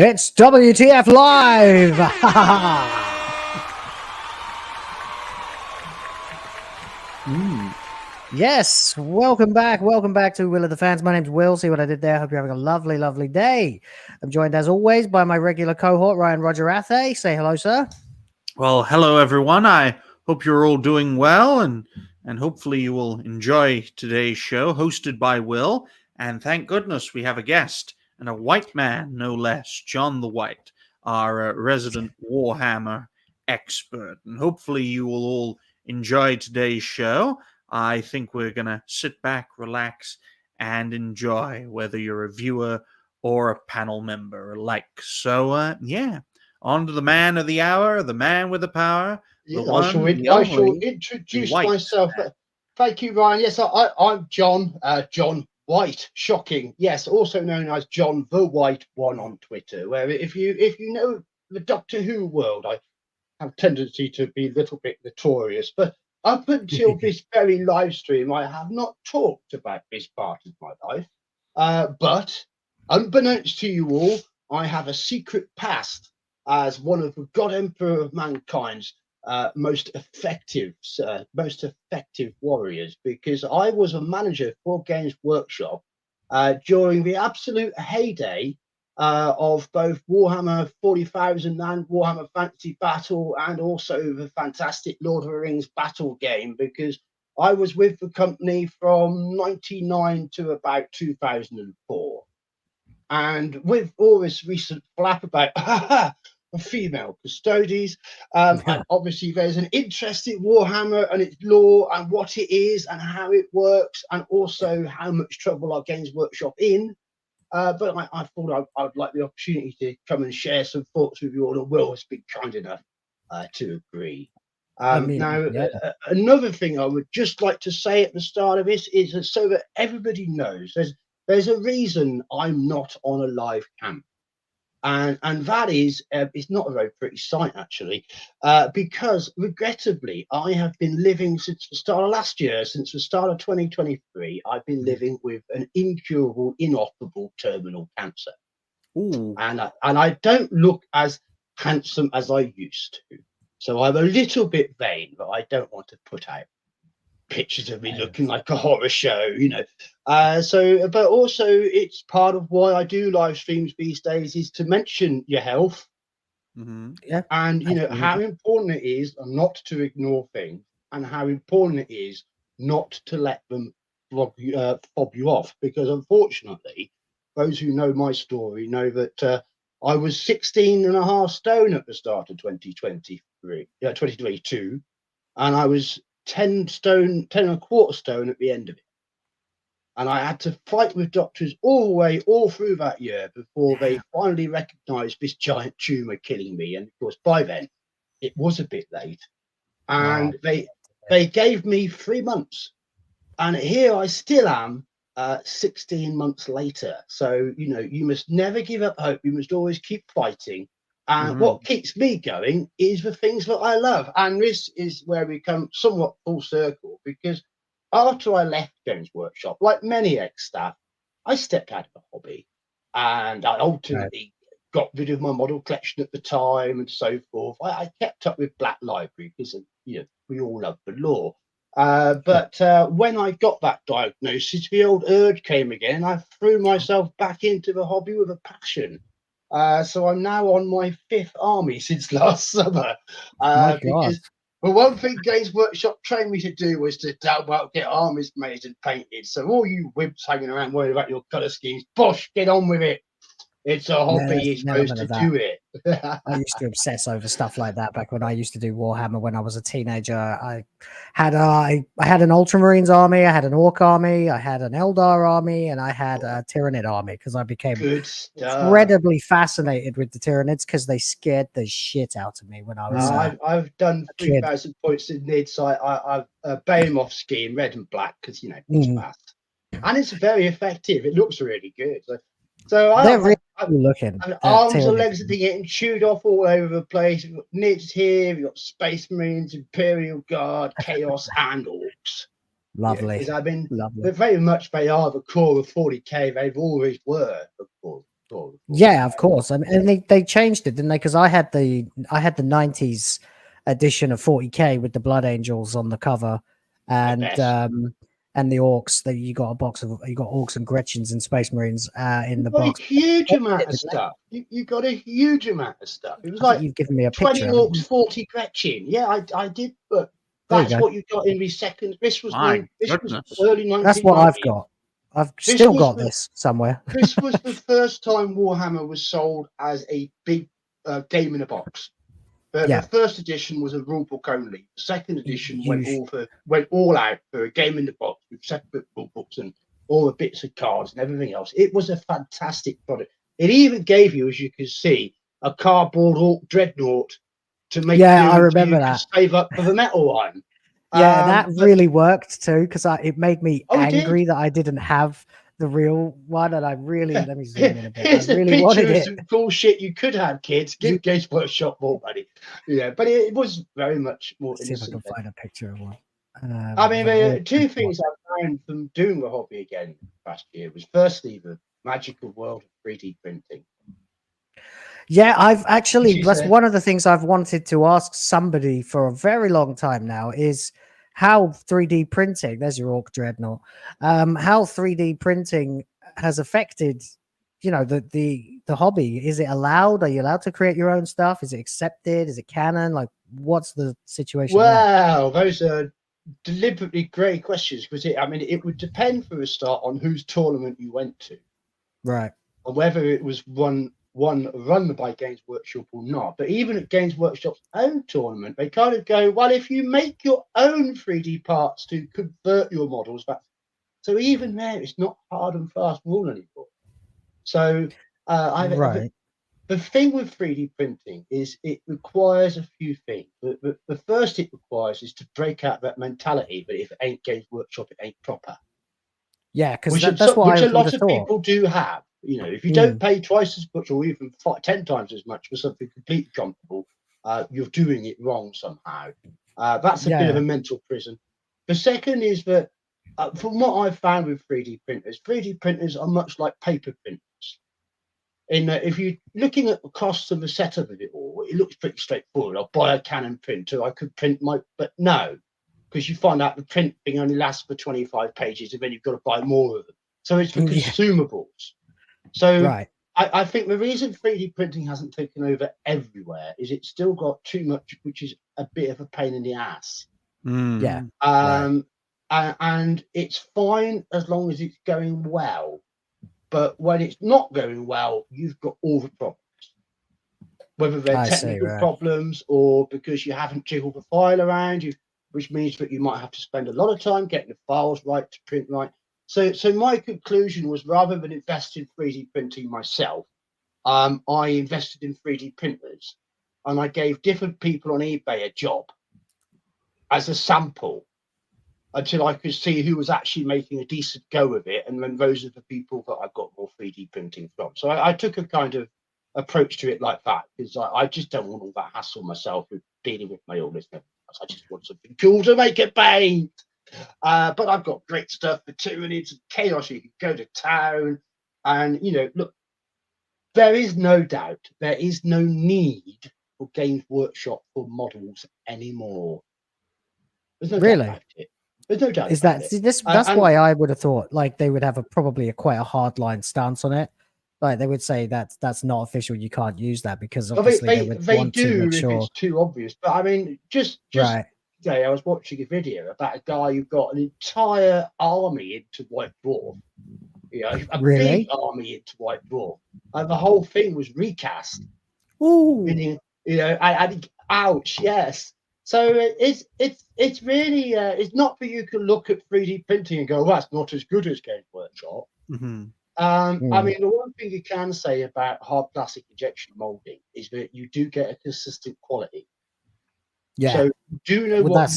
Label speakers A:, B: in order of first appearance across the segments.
A: It's WTF Live! Yes, welcome back to Will of the Fans. My name's Will. See what I did there? Hope you're having a lovely, lovely day. I'm joined as always by my regular cohort, Ryan Roger Athe. Say hello, sir.
B: Well, hello everyone. I hope you're all doing well, and hopefully you will enjoy today's show, hosted by Will. And thank goodness we have a guest, and a white man, no less, JohnTheWhite, our resident Warhammer expert. And hopefully you will all enjoy today's show. I think we're going to sit back, relax, and enjoy, whether you're a viewer or a panel member alike. So, yeah, on to the man of the hour, the man with the power.
C: I shall introduce myself. Thank you, Ryan. Yes, I'm John White. Shocking. Yes, also known as JohnTheWhite one on Twitter. Where if you know the Doctor Who world, I have a tendency to be a little bit notorious. But up until this very live stream, I have not talked about this part of my life. But unbeknownst to you all, I have a secret past as one of the God Emperor of Mankind's most effective warriors, because I was a manager for Games Workshop during the absolute heyday of both Warhammer 40,000 and Warhammer Fantasy Battle, and also the fantastic Lord of the Rings battle game, because I was with the company from 99 to about 2004. And with all this recent flap about female custodies, and obviously there's an interest in Warhammer and its lore and what it is and how it works, and also how much trouble our Games Workshop in. But I thought I'd like the opportunity to come and share some thoughts with you all, and Will has been kind enough to agree. Another thing I would just like to say at the start of this is so that everybody knows there's a reason I'm not on a live camp. And that is, it's not a very pretty sight, actually, because regrettably, I have been living since the start of last year, since the start of 2023, I've been living with an incurable, inoperable terminal cancer. Ooh. And I don't look as handsome as I used to. So I'm a little bit vain, but I don't want to put out pictures of me looking like a horror show, you know. But also it's part of why I do live streams these days, is to mention your health. Yeah, and you know how important it is not to ignore things, and how important it is not to let them fob you off, because unfortunately those who know my story know that I was 16.5 stone at the start of 2022, and I was 10 1/4 stone at the end of it. And I had to fight with doctors all through that year before they finally recognised this giant tumour killing me. And of course, by then it was a bit late. And they gave me 3 months. And here I still am 16 months later. So, you know, you must never give up hope. You must always keep fighting. And what keeps me going is the things that I love. And this is where we come somewhat full circle, because after I left Games Workshop, like many ex-staff, I stepped out of the hobby, and I ultimately got rid of my model collection at the time and so forth. I kept up with Black Library because, you know, we all love the lore. But when I got that diagnosis, the old urge came again. I threw myself back into the hobby with a passion. So I'm now on my 5th army since last summer. Because the one thing Games Workshop trained me to do was to get armies made and painted. So all you wimps hanging around worried about your colour schemes, bosh, get on with it. It's a hobby. You're supposed to do it.
A: I used to obsess over stuff like that back when I used to do Warhammer when I was a teenager. I had an Ultramarines army, I had an Orc army, I had an Eldar army, and I had a Tyranid army, because I became incredibly fascinated with the Tyranids because they scared the shit out of me when I was.
C: I've done 3,000 points in NID, so I've a Behemoth scheme, red and black, because you know it's fast and it's very effective. It looks really good. So
A: they're really looking.
C: And arms and legs are getting chewed off all over the place. We've got NIDs here, we've got Space Marines, Imperial Guard, Chaos, and Orcs.
A: Lovely.
C: Yeah, I mean, very much they are the core of 40k. They've always were the core Cool.
A: Yeah, of course. I mean, and they changed it, didn't they? Because I had the 90s edition of 40K with the Blood Angels on the cover, and the orcs. That you got a box of orcs and Gretchens and Space Marines in the box.
C: A huge amount of stuff. You got a huge amount of stuff. It was like
A: you've given me a
C: 20
A: picture.
C: orcs, 40 Gretchen. Yeah, I did, but that's what you got in the second. This was early 1990s.
A: That's what I've got. I've still got this somewhere.
C: This was the first time Warhammer was sold as a big game in a box. The first edition was a rulebook only. The second edition went all out for a game in the box with separate rulebooks and all the bits of cards and everything else. It was a fantastic product. It even gave you, as you can see, a cardboard orc dreadnought to make
A: I remember that.
C: Save up for the metal one.
A: Yeah, that really worked too, because it made me angry that I didn't have the real one, and I really let me zoom in a bit. I really wanted it.
C: Some cool shit you could have, kids. Give Games Workshop more money. Yeah, but it was very much more.
A: Let's see if I can find a picture of one.
C: I mean, the two things I found from doing the hobby again last year was firstly the magical world of 3D printing.
A: Yeah, I've actually, that's one of the things I've wanted to ask somebody for a very long time now is how 3D printing, there's your Orc Dreadnought, how 3D printing has affected, the hobby. Is it allowed? Are you allowed to create your own stuff? Is it accepted? Is it canon? Like, what's the situation?
C: Well, those are deliberately great questions because it would depend for a start on whose tournament you went to.
A: Right.
C: And whether it was one run by Games Workshop or not. But even at Games Workshop's own tournament, they kind of go, well, if you make your own 3D parts to convert your models back. So even there, it's not hard and fast rule anymore. So the thing with 3D printing is it requires a few things. The first it requires is to break out that mentality that if it ain't Games Workshop, it ain't proper.
A: Yeah, because that's what a lot of
C: people do have. If you don't pay twice as much or even 10 times as much for something completely comfortable, you're doing it wrong somehow. That's a bit of a mental prison. The second is that from what I've found with 3D printers are much like paper printers. In that if you're looking at the costs and the setup of it all, it looks pretty straightforward. I'll buy a Canon printer, I could print but no, because you find out the printing only lasts for 25 pages and then you've got to buy more of them. So it's for consumables. So I think the reason 3D printing hasn't taken over everywhere is it's still got too much, which is a bit of a pain in the ass.
A: Yeah.
C: And it's fine as long as it's going well. But when it's not going well, you've got all the problems. Whether they're technical problems or because you haven't jiggled the file around, which means that you might have to spend a lot of time getting the files right to print right. So my conclusion was rather than invest in 3D printing myself, I invested in 3D printers and I gave different people on eBay a job as a sample until I could see who was actually making a decent go of it. And then those are the people that I got more 3D printing from. So I took a kind of approach to it like that because I just don't want all that hassle myself with dealing with my all this. I just want something cool to make it paint. But I've got great stuff for Tyranids and Chaos. You can go to town and, look, there is no doubt, there is no need for Games Workshop for models anymore. There's no doubt about it. There's no doubt about it.
A: That's why I would have thought like they would have probably quite a hard line stance on it. Like they would say that's not official. You can't use that because obviously they do if it's
C: too obvious. But I mean, just today I was watching a video about a guy who got an entire army into White Dwarf. A big army into White Dwarf, and the whole thing was recast.
A: Ooh,
C: meaning, and ouch, yes. So it's really it's not that you can look at 3D printing and go, well, that's not as good as Games Workshop.
B: Mm-hmm.
C: I mean, the one thing you can say about hard plastic injection molding is that you do get a consistent quality.
A: Yeah.
C: So do you know what you buy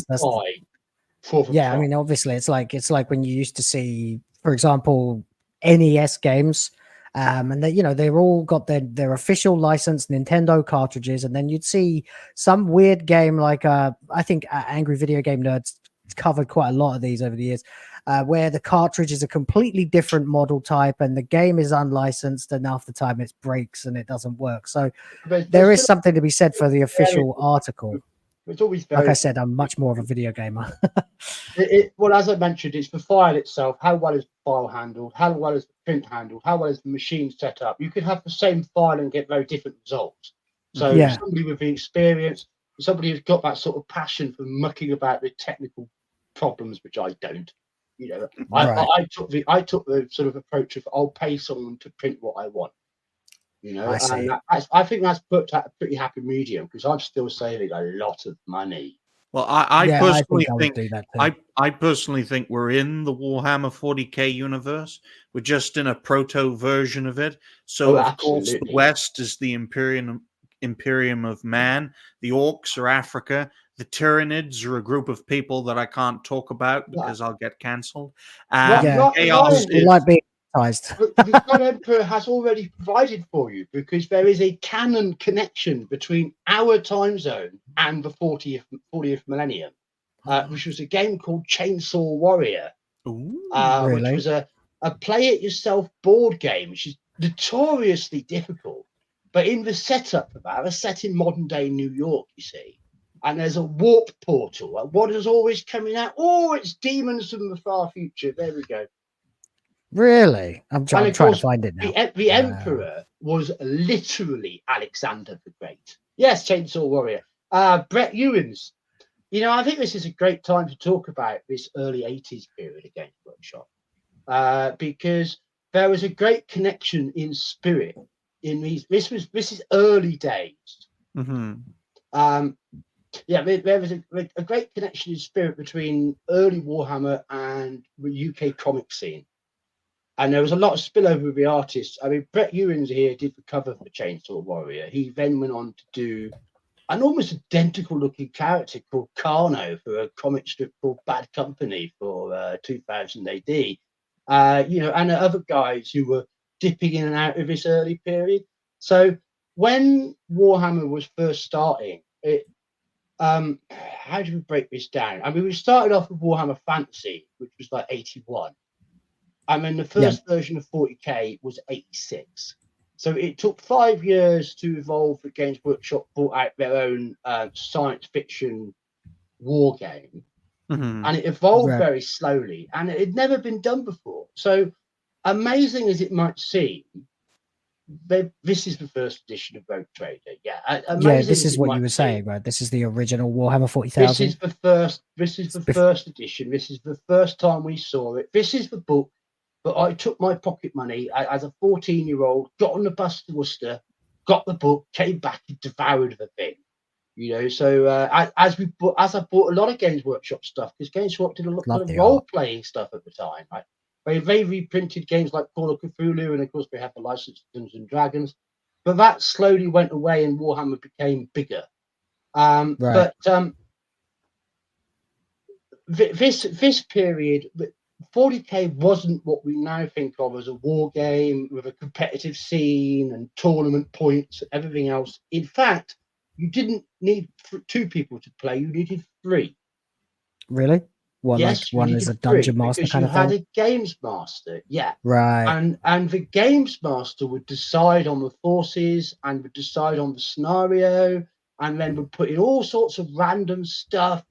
C: for the price?
A: I mean, obviously, it's like when you used to see, for example, NES games, and they're all got their official licensed Nintendo cartridges, and then you'd see some weird game like I think Angry Video Game Nerds covered quite a lot of these over the years, where the cartridge is a completely different model type and the game is unlicensed, and half the time it breaks and it doesn't work. So there is something to be said for the official article.
C: It's always
A: like I said, I'm much more of a video gamer.
C: Well, as I mentioned, it's the file itself. How well is the file handled? How well is the print handled? How well is the machine set up? You could have the same file and get very different results. So somebody with the experience, somebody who's got that sort of passion for mucking about the technical problems, which I don't. You know, I took the sort of approach of I'll pay someone to print what I want. You know, and I think that's put at a pretty happy medium, because I'm still saving a lot of money.
B: Well, I personally think we're in the Warhammer 40K universe. We're just in a proto version of it. So of course the West is the Imperium of Man. The Orcs are Africa. The Tyranids are a group of people that I can't talk about because I'll get cancelled.
C: The God Emperor has already provided for you, because there is a canon connection between our time zone and the 40th millennium, which was a game called Chainsaw Warrior, which was a play-it-yourself board game, which is notoriously difficult. But in the setup of that, it's set in modern-day New York, you see, and there's a warp portal. What is always coming out? Oh, it's demons from the far future. There we go.
A: Really? I'm trying to find it now.
C: The Emperor was literally Alexander the Great. Yes, Chainsaw Warrior. Brett Ewins. You know, I think this is a great time to talk about this early 80s period of Games Workshop, because there was a great connection in spirit in these. This is early days. There was a great connection in spirit between early Warhammer and the UK comic scene. And there was a lot of spillover with the artists. I mean, Brett Ewins here did the cover for Chainsaw Warrior. He then went on to do an almost identical looking character called Carno for a comic strip called Bad Company for 2000 AD. You know, and other guys who were dipping in and out of this early period. So when Warhammer was first starting, how do we break this down? I mean, we started off with Warhammer Fantasy, which was like 81. I mean, the first version of 40K was 86. So it took 5 years to evolve. The Games Workshop brought out their own science fiction war game. And it evolved very slowly, and it had never been done before. So amazing as it might seem, this is the first edition of Rogue Trader.
A: This is what you were saying, right? This is the original Warhammer 40,000.
C: This is the first edition. This is the first time we saw it. This is the book. But I took my pocket money as a 14-year-old, got on the bus to Worcester, got the book, came back and devoured the thing. You know, so as I bought a lot of Games Workshop stuff, because Games Workshop did a lot of role-playing stuff at the time. Right? They reprinted games like Call of Cthulhu, and of course they have the licensed Dungeons and Dragons. But that slowly went away, and Warhammer became bigger. But this period. 40K wasn't what we now think of as a war game with a competitive scene and tournament points and everything else. In fact, you didn't need 2 people to play, you needed 3.
A: Really? One is a dungeon master kind of thing? You had
C: a games master,
A: right.
C: And the games master would decide on the forces and would decide on the scenario, and then would put in all sorts of random stuff,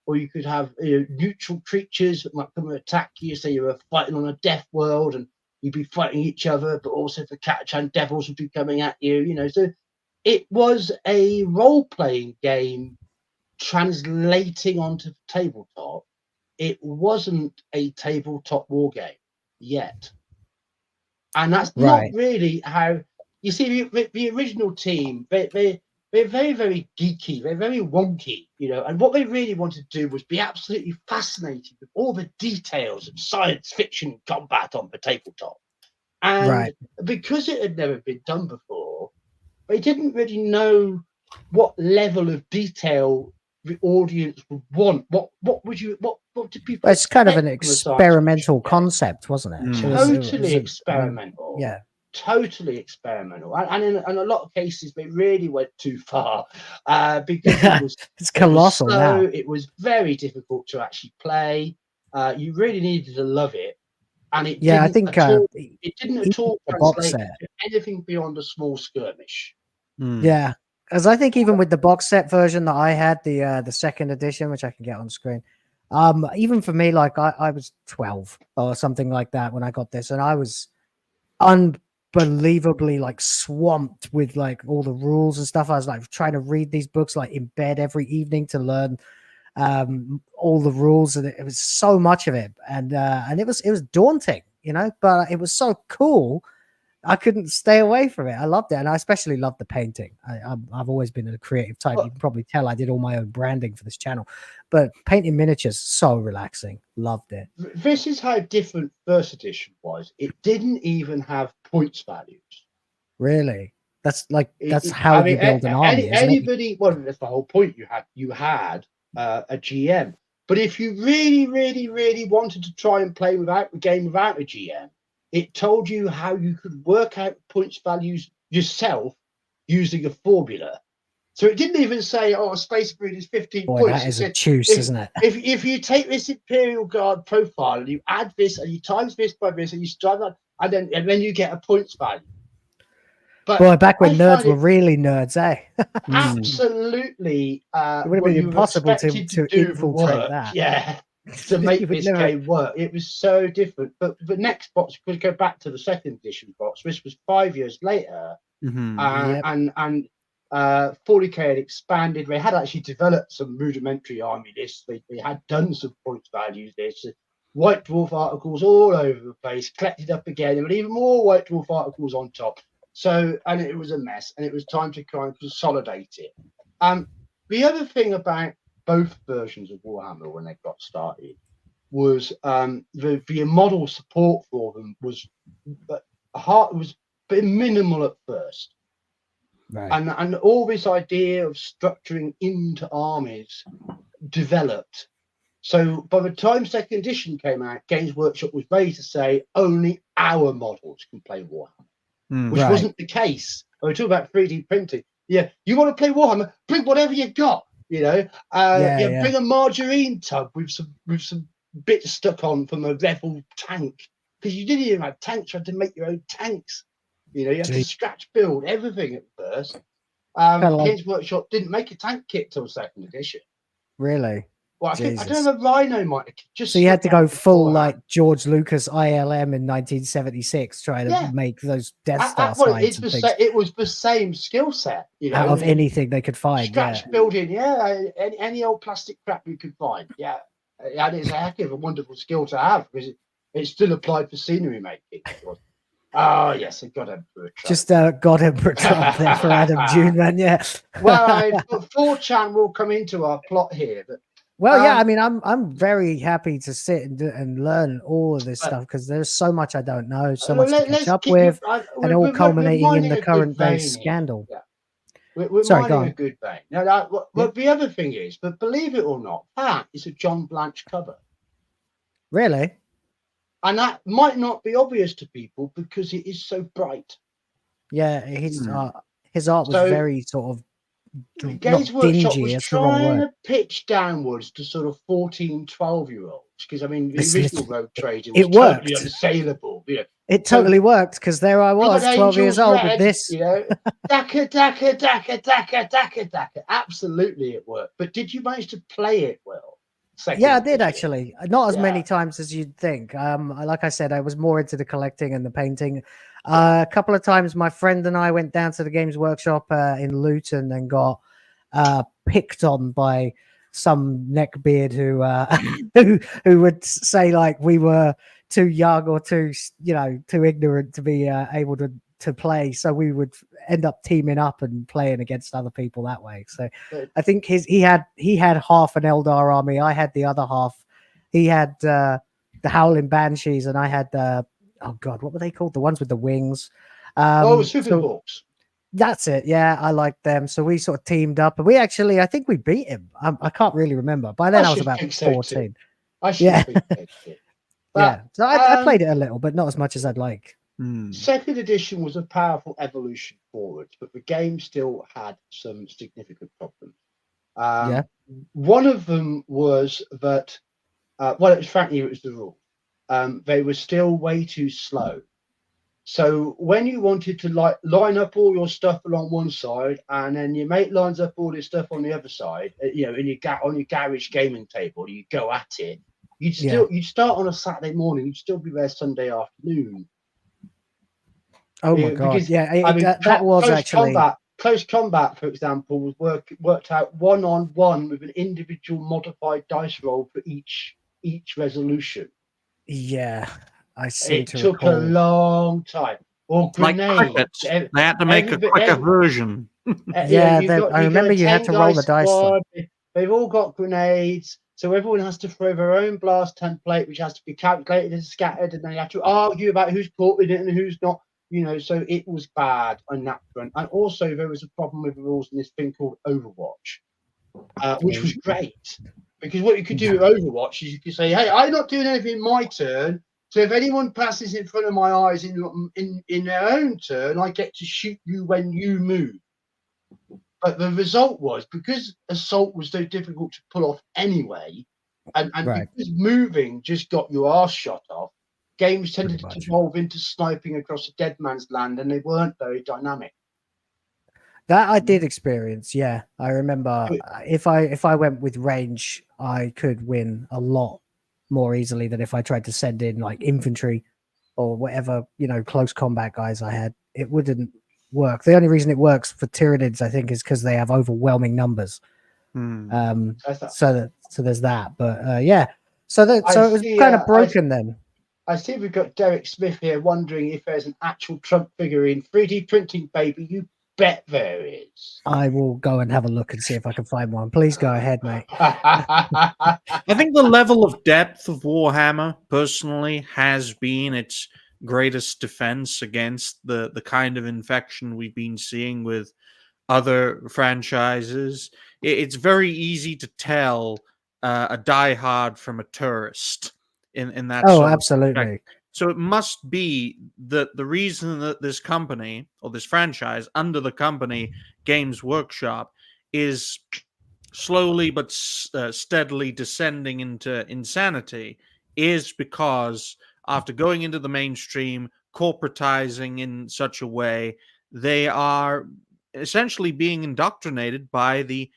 C: or you could have neutral creatures that might come and attack you. So you were fighting on a death world, and you'd be fighting each other, but also the Catachan devils would be coming at you. You know, so it was a role-playing game translating onto the tabletop. It wasn't a tabletop war game yet, and that's not really how you see the original team. They're very, very geeky. They're very wonky, you know. And what they really wanted to do was be absolutely fascinated with all the details of science fiction combat on the tabletop. And because it had never been done before, they didn't really know what level of detail the audience would want. What do people?
A: It's kind of an experimental concept, wasn't it?
C: Totally experimental.
A: Yeah.
C: totally experimental, and in a lot of cases it really went too far because it was
A: it's colossal now.
C: It was very difficult to actually play. You really needed to love it, and it
A: Yeah, I
C: didn't
A: think
C: at all, it didn't at
A: even
C: all
A: the box
C: translate
A: set.
C: to anything beyond a small skirmish.
A: Yeah, because I think even with the box set version that I had, the second edition, which I can get on screen, even for me, like I was 12 or something like that when I got this, and I was unbelievably like swamped with like all the rules and stuff. I was like trying to read these books like in bed every evening to learn all the rules, and it was so much of it, and it was daunting, you know, but it was so cool. I couldn't stay away from it. I loved it, and I especially loved the painting. I've always been a creative type. You can probably tell I did all my own branding for this channel, but painting miniatures, so relaxing. Loved it.
C: This is how different first edition was. It didn't even have points values.
A: Really? That's how you build an army.
C: Anybody, well, that's the whole point. You had a GM, but if you really wanted to try and play without the game without a GM, it told you how you could work out points values yourself using a formula. So it didn't even say, "Oh, a Space Marine is 15 points."
A: That is obtuse, isn't it?
C: If you take this Imperial Guard profile and you add this and you times this by this and you start that, and then you get a points value. But
A: boy, back when nerds were really nerds, eh?
C: Absolutely,
A: it would have been impossible to infiltrate that.
C: Yeah. To make this game work. It was so different. But the next box, we go back to the second edition box, which was 5 years later, and 40K had expanded. They had actually developed some rudimentary army lists. They had done some points values lists, White Dwarf articles all over the place, collected up again, and even more White Dwarf articles on top. So, and it was a mess, and it was time to kind of consolidate it. The other thing about both versions of Warhammer when they got started was the model support for them was minimal at first,
A: right.
C: and all this idea of structuring into armies developed. So by the time second edition came out, Games Workshop was ready to say only our models can play Warhammer, which wasn't the case. When we talk about 3D printing, yeah, you want to play Warhammer, bring whatever you got. You know, bring a margarine tub with some bits stuck on from a Rebel tank, because you didn't even have tanks. You had to make your own tanks. You know, you had to scratch build everything at first. Games Workshop didn't make a tank kit till second edition.
A: Really?
C: Well, I don't know if Rhino might have just.
A: So you had to go full like George Lucas ILM in 1976, trying to make those Death Star signs.
C: It was the same skill set, you know,
A: out of anything they could find.
C: Scratch building, any old plastic crap you could find, and it's a heck of a wonderful skill to have because it's still applied for scenery making. Oh yes, a God Emperor Trump.
A: Just God Emperor Trump there for Adam June, man. Yeah.
C: Well, 4chan will come into our plot here, but.
A: Well, I mean, I'm very happy to sit and learn all of this stuff because there's so much I don't know, so much to catch up with, and all culminating in the current day scandal.
C: Yeah. We're mining a good vein. Now, the other thing is, but believe it or not, that is a John Blanche cover.
A: Really?
C: And that might not be obvious to people because it is so bright.
A: Yeah, his art was very sort of.
C: Games Workshop was trying to pitch downwards to sort of 14, 12-year-olds because I mean the original Rogue Trader was totally unassailable. You know?
A: It totally worked because there I was, 12 years old with this.
C: You know, Daka. Absolutely, it worked. But did you manage to play it well?
A: I did actually. Not as many times as you'd think. Like I said, I was more into the collecting and the painting. A couple of times, my friend and I went down to the Games Workshop in Luton and got picked on by some neckbeard who would say like we were too young or too ignorant to be able to play. So we would end up teaming up and playing against other people that way. So I think he had half an Eldar army. I had the other half. He had the Howling Banshees, and I had oh God, what were they called? The ones with the wings.
C: Super Hawks.
A: That's it. Yeah, I liked them. So we sort of teamed up, and we actually, I think we beat him. I can't really remember. By then I was about 14.
C: Yeah.
A: So I played it a little, but not as much as I'd like.
C: Second edition was a powerful evolution forwards, but the game still had some significant problems. One of them was that, frankly, it was the rule. They were still way too slow. So when you wanted to line up all your stuff along one side, and then your mate lines up all his stuff on the other side, on your garage gaming table, you go at it. You'd start on a Saturday morning. You'd still be there Sunday afternoon.
A: Oh my god! Because, that was
C: close
A: actually
C: close combat, for example, was worked out 1-on-1 with an individual modified dice roll for each resolution.
A: Yeah. It
C: took a long time. Or grenades.
B: Like they had to make a quicker version.
A: I remember you had to roll the dice.
C: They've all got grenades, so everyone has to throw their own blast template, which has to be calculated and scattered, and then you have to argue about who's caught with it and who's not. So it was bad on that front. And also there was a problem with the rules in this thing called Overwatch, which was great. Because what you could do with Overwatch is you could say, hey, I'm not doing anything in my turn. So if anyone passes in front of my eyes in their own turn, I get to shoot you when you move. But the result was, because assault was so difficult to pull off anyway, and because moving just got your arse shot off, games tended to evolve into sniping across a dead man's land, and they weren't very dynamic.
A: That I did experience. Yeah, I remember if I went with range, I could win a lot more easily than if I tried to send in like infantry or whatever, close combat guys I had. It wouldn't work. The only reason it works for Tyranids, I think, is because they have overwhelming numbers. So there's that. But so it was kind of broken then.
C: I see we've got Derek Smith here wondering if there's an actual Trump figurine 3D printing, baby. You bet there is.
A: I will go and have a look and see if I can find one. Please go ahead, mate.
B: I think the level of depth of Warhammer, personally, has been its greatest defense against the kind of infection we've been seeing with other franchises. It's very easy to tell a diehard from a tourist in that.
A: Oh, absolutely.
B: So it must be that the reason that this company, or this franchise under the company Games Workshop, is slowly but steadily descending into insanity is because after going into the mainstream, corporatizing in such a way, they are essentially being indoctrinated by the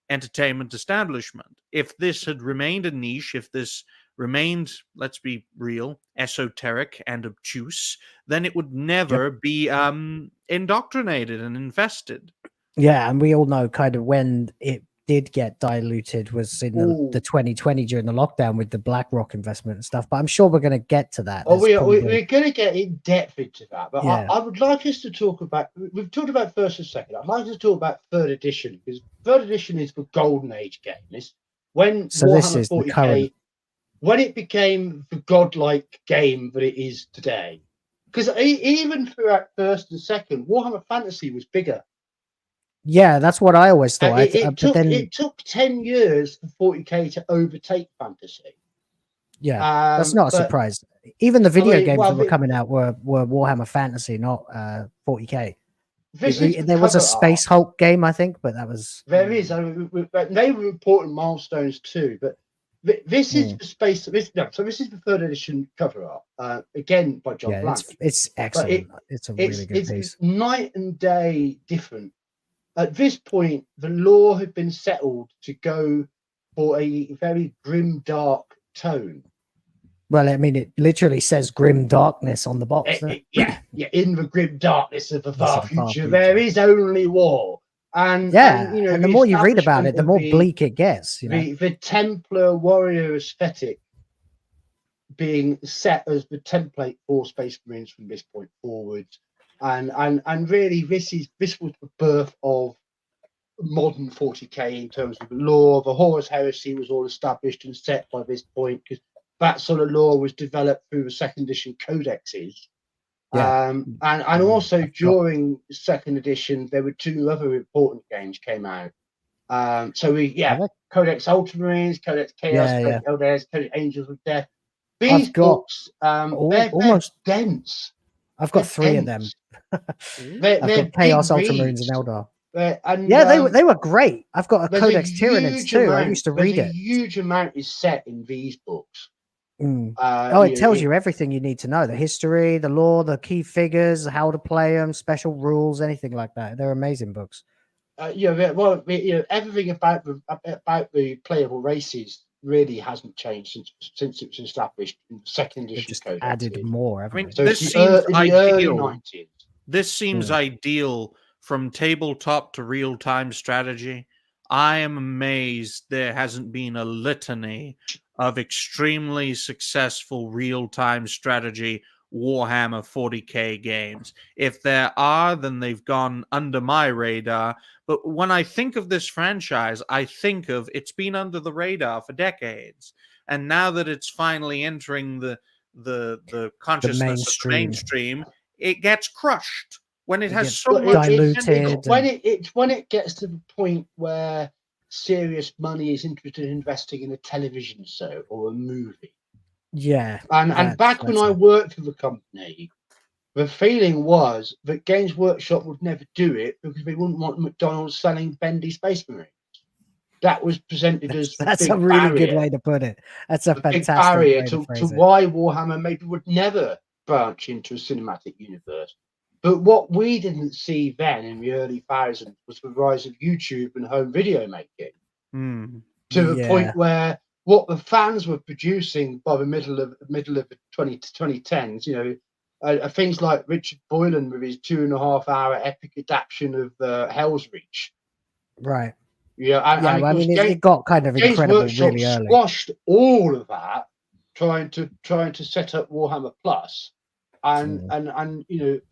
B: entertainment establishment. If this had remained a niche, if this remained, let's be real, esoteric and obtuse, then it would never be indoctrinated and infested.
A: Yeah, and we all know kind of when it did get diluted was in the 2020 during the lockdown with the BlackRock investment and stuff. But I'm sure we're going to get to that.
C: We're going to get in depth into that. But I would like us to talk about, we've talked about first and second. I'd like us to talk about third edition, because third edition is the golden age game. This is 40K, the current. When it became the godlike game that it is today. Because even throughout first and second, Warhammer Fantasy was bigger.
A: Yeah, that's what I always thought.
C: It took 10 years for 40K to overtake Fantasy.
A: Yeah, that's not a surprise. Even the video games that were coming out were Warhammer Fantasy, not 40K. There was a Space Hulk game, I think, but that was...
C: There is. They were important milestones too, but this is the space. So this is the third edition cover art, again by John Blank.
A: It's excellent. It's a really good piece.
C: It's night and day different. At this point, the law had been settled to go for a very grim, dark tone.
A: Well, I mean, it literally says grim darkness on the box.
C: In the grim darkness of the far future, there is only war. And
A: the more you read about it, the more bleak it gets.
C: The Templar warrior aesthetic being set as the template for Space Marines from this point forward, and really this was the birth of modern 40K in terms of the lore. The Horus Heresy was all established and set by this point, because that sort of lore was developed through the second edition codexes. And also during second edition, there were two other important games came out. Codex Ultramarines, Codex Chaos, Codex Elders, Codex Angels of Death. These books, they're dense.
A: I've got 3 of them.
C: They're
A: I've got Chaos,
C: big
A: Ultramarines,
C: reads.
A: and Eldar.
C: And,
A: Yeah, they were great. I've got a
C: there's
A: Codex
C: huge
A: Tyranids too. I used to read
C: there's
A: it.
C: A huge amount is set in these books.
A: Oh, it tells you everything you need to know: the history, the lore, the key figures, how to play them, special rules, anything like that. They're amazing books.
C: Everything about the playable races really hasn't changed since it was established in the second
A: They've
C: edition
A: just
C: code.
A: added more.
B: I mean,
C: So
B: this
C: in
B: seems
C: the early
B: ideal.
C: 90s.
B: This seems ideal from tabletop to real-time strategy. I am amazed there hasn't been a litany of extremely successful real-time strategy Warhammer 40K games. If there are, then they've gone under my radar. But when I think of this franchise, I think of it's been under the radar for decades. And now that it's finally entering the consciousness of the mainstream, it gets crushed when it has so much
A: diluted.
C: When it gets to the point where serious money is interested in investing in a television show or a movie.
A: Yeah.
C: And back when I worked for the company, the feeling was that Games Workshop would never do it because they wouldn't want McDonald's selling bendy Space Marines. That was presented as
A: that's a really good way to put it. That's a fantastic
C: barrier
A: way
C: to
A: phrase it.
C: why Warhammer maybe would never branch into a cinematic universe. But what we didn't see then in the early thousands was the rise of YouTube and home video making to the point where what the fans were producing by the middle of the 2010s, things like Richard Boylan with his 2.5-hour epic adaptation of Hell's Reach.
A: Right.
C: Yeah,
A: I mean, it got kind of incredible really early.
C: Squashed all of that, trying to set up Warhammer Plus, and the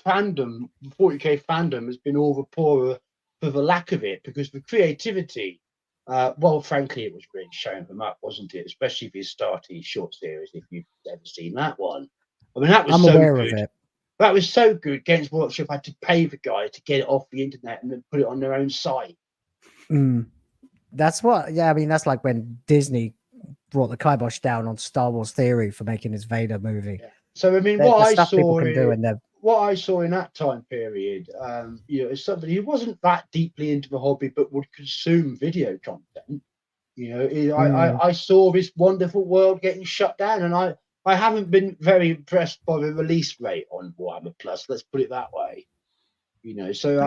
C: fandom, the 40K fandom, has been all the poorer for the lack of it because the creativity. Frankly, it was really showing them up, wasn't it? Especially for his Starty short series. If you've ever seen that one, I mean, that was so
A: aware
C: good.
A: Of it.
C: That was so good. Games Workshop had to pay the guy to get it off the internet and then put it on their own site.
A: That's that's like when Disney brought the kibosh down on Star Wars Theory for making his Vader movie.
C: Yeah. So I mean, what I saw in that time period, as somebody who wasn't that deeply into the hobby but would consume video content, I saw this wonderful world getting shut down, and I haven't been very impressed by the release rate on Warhammer Plus. Let's put it that way. So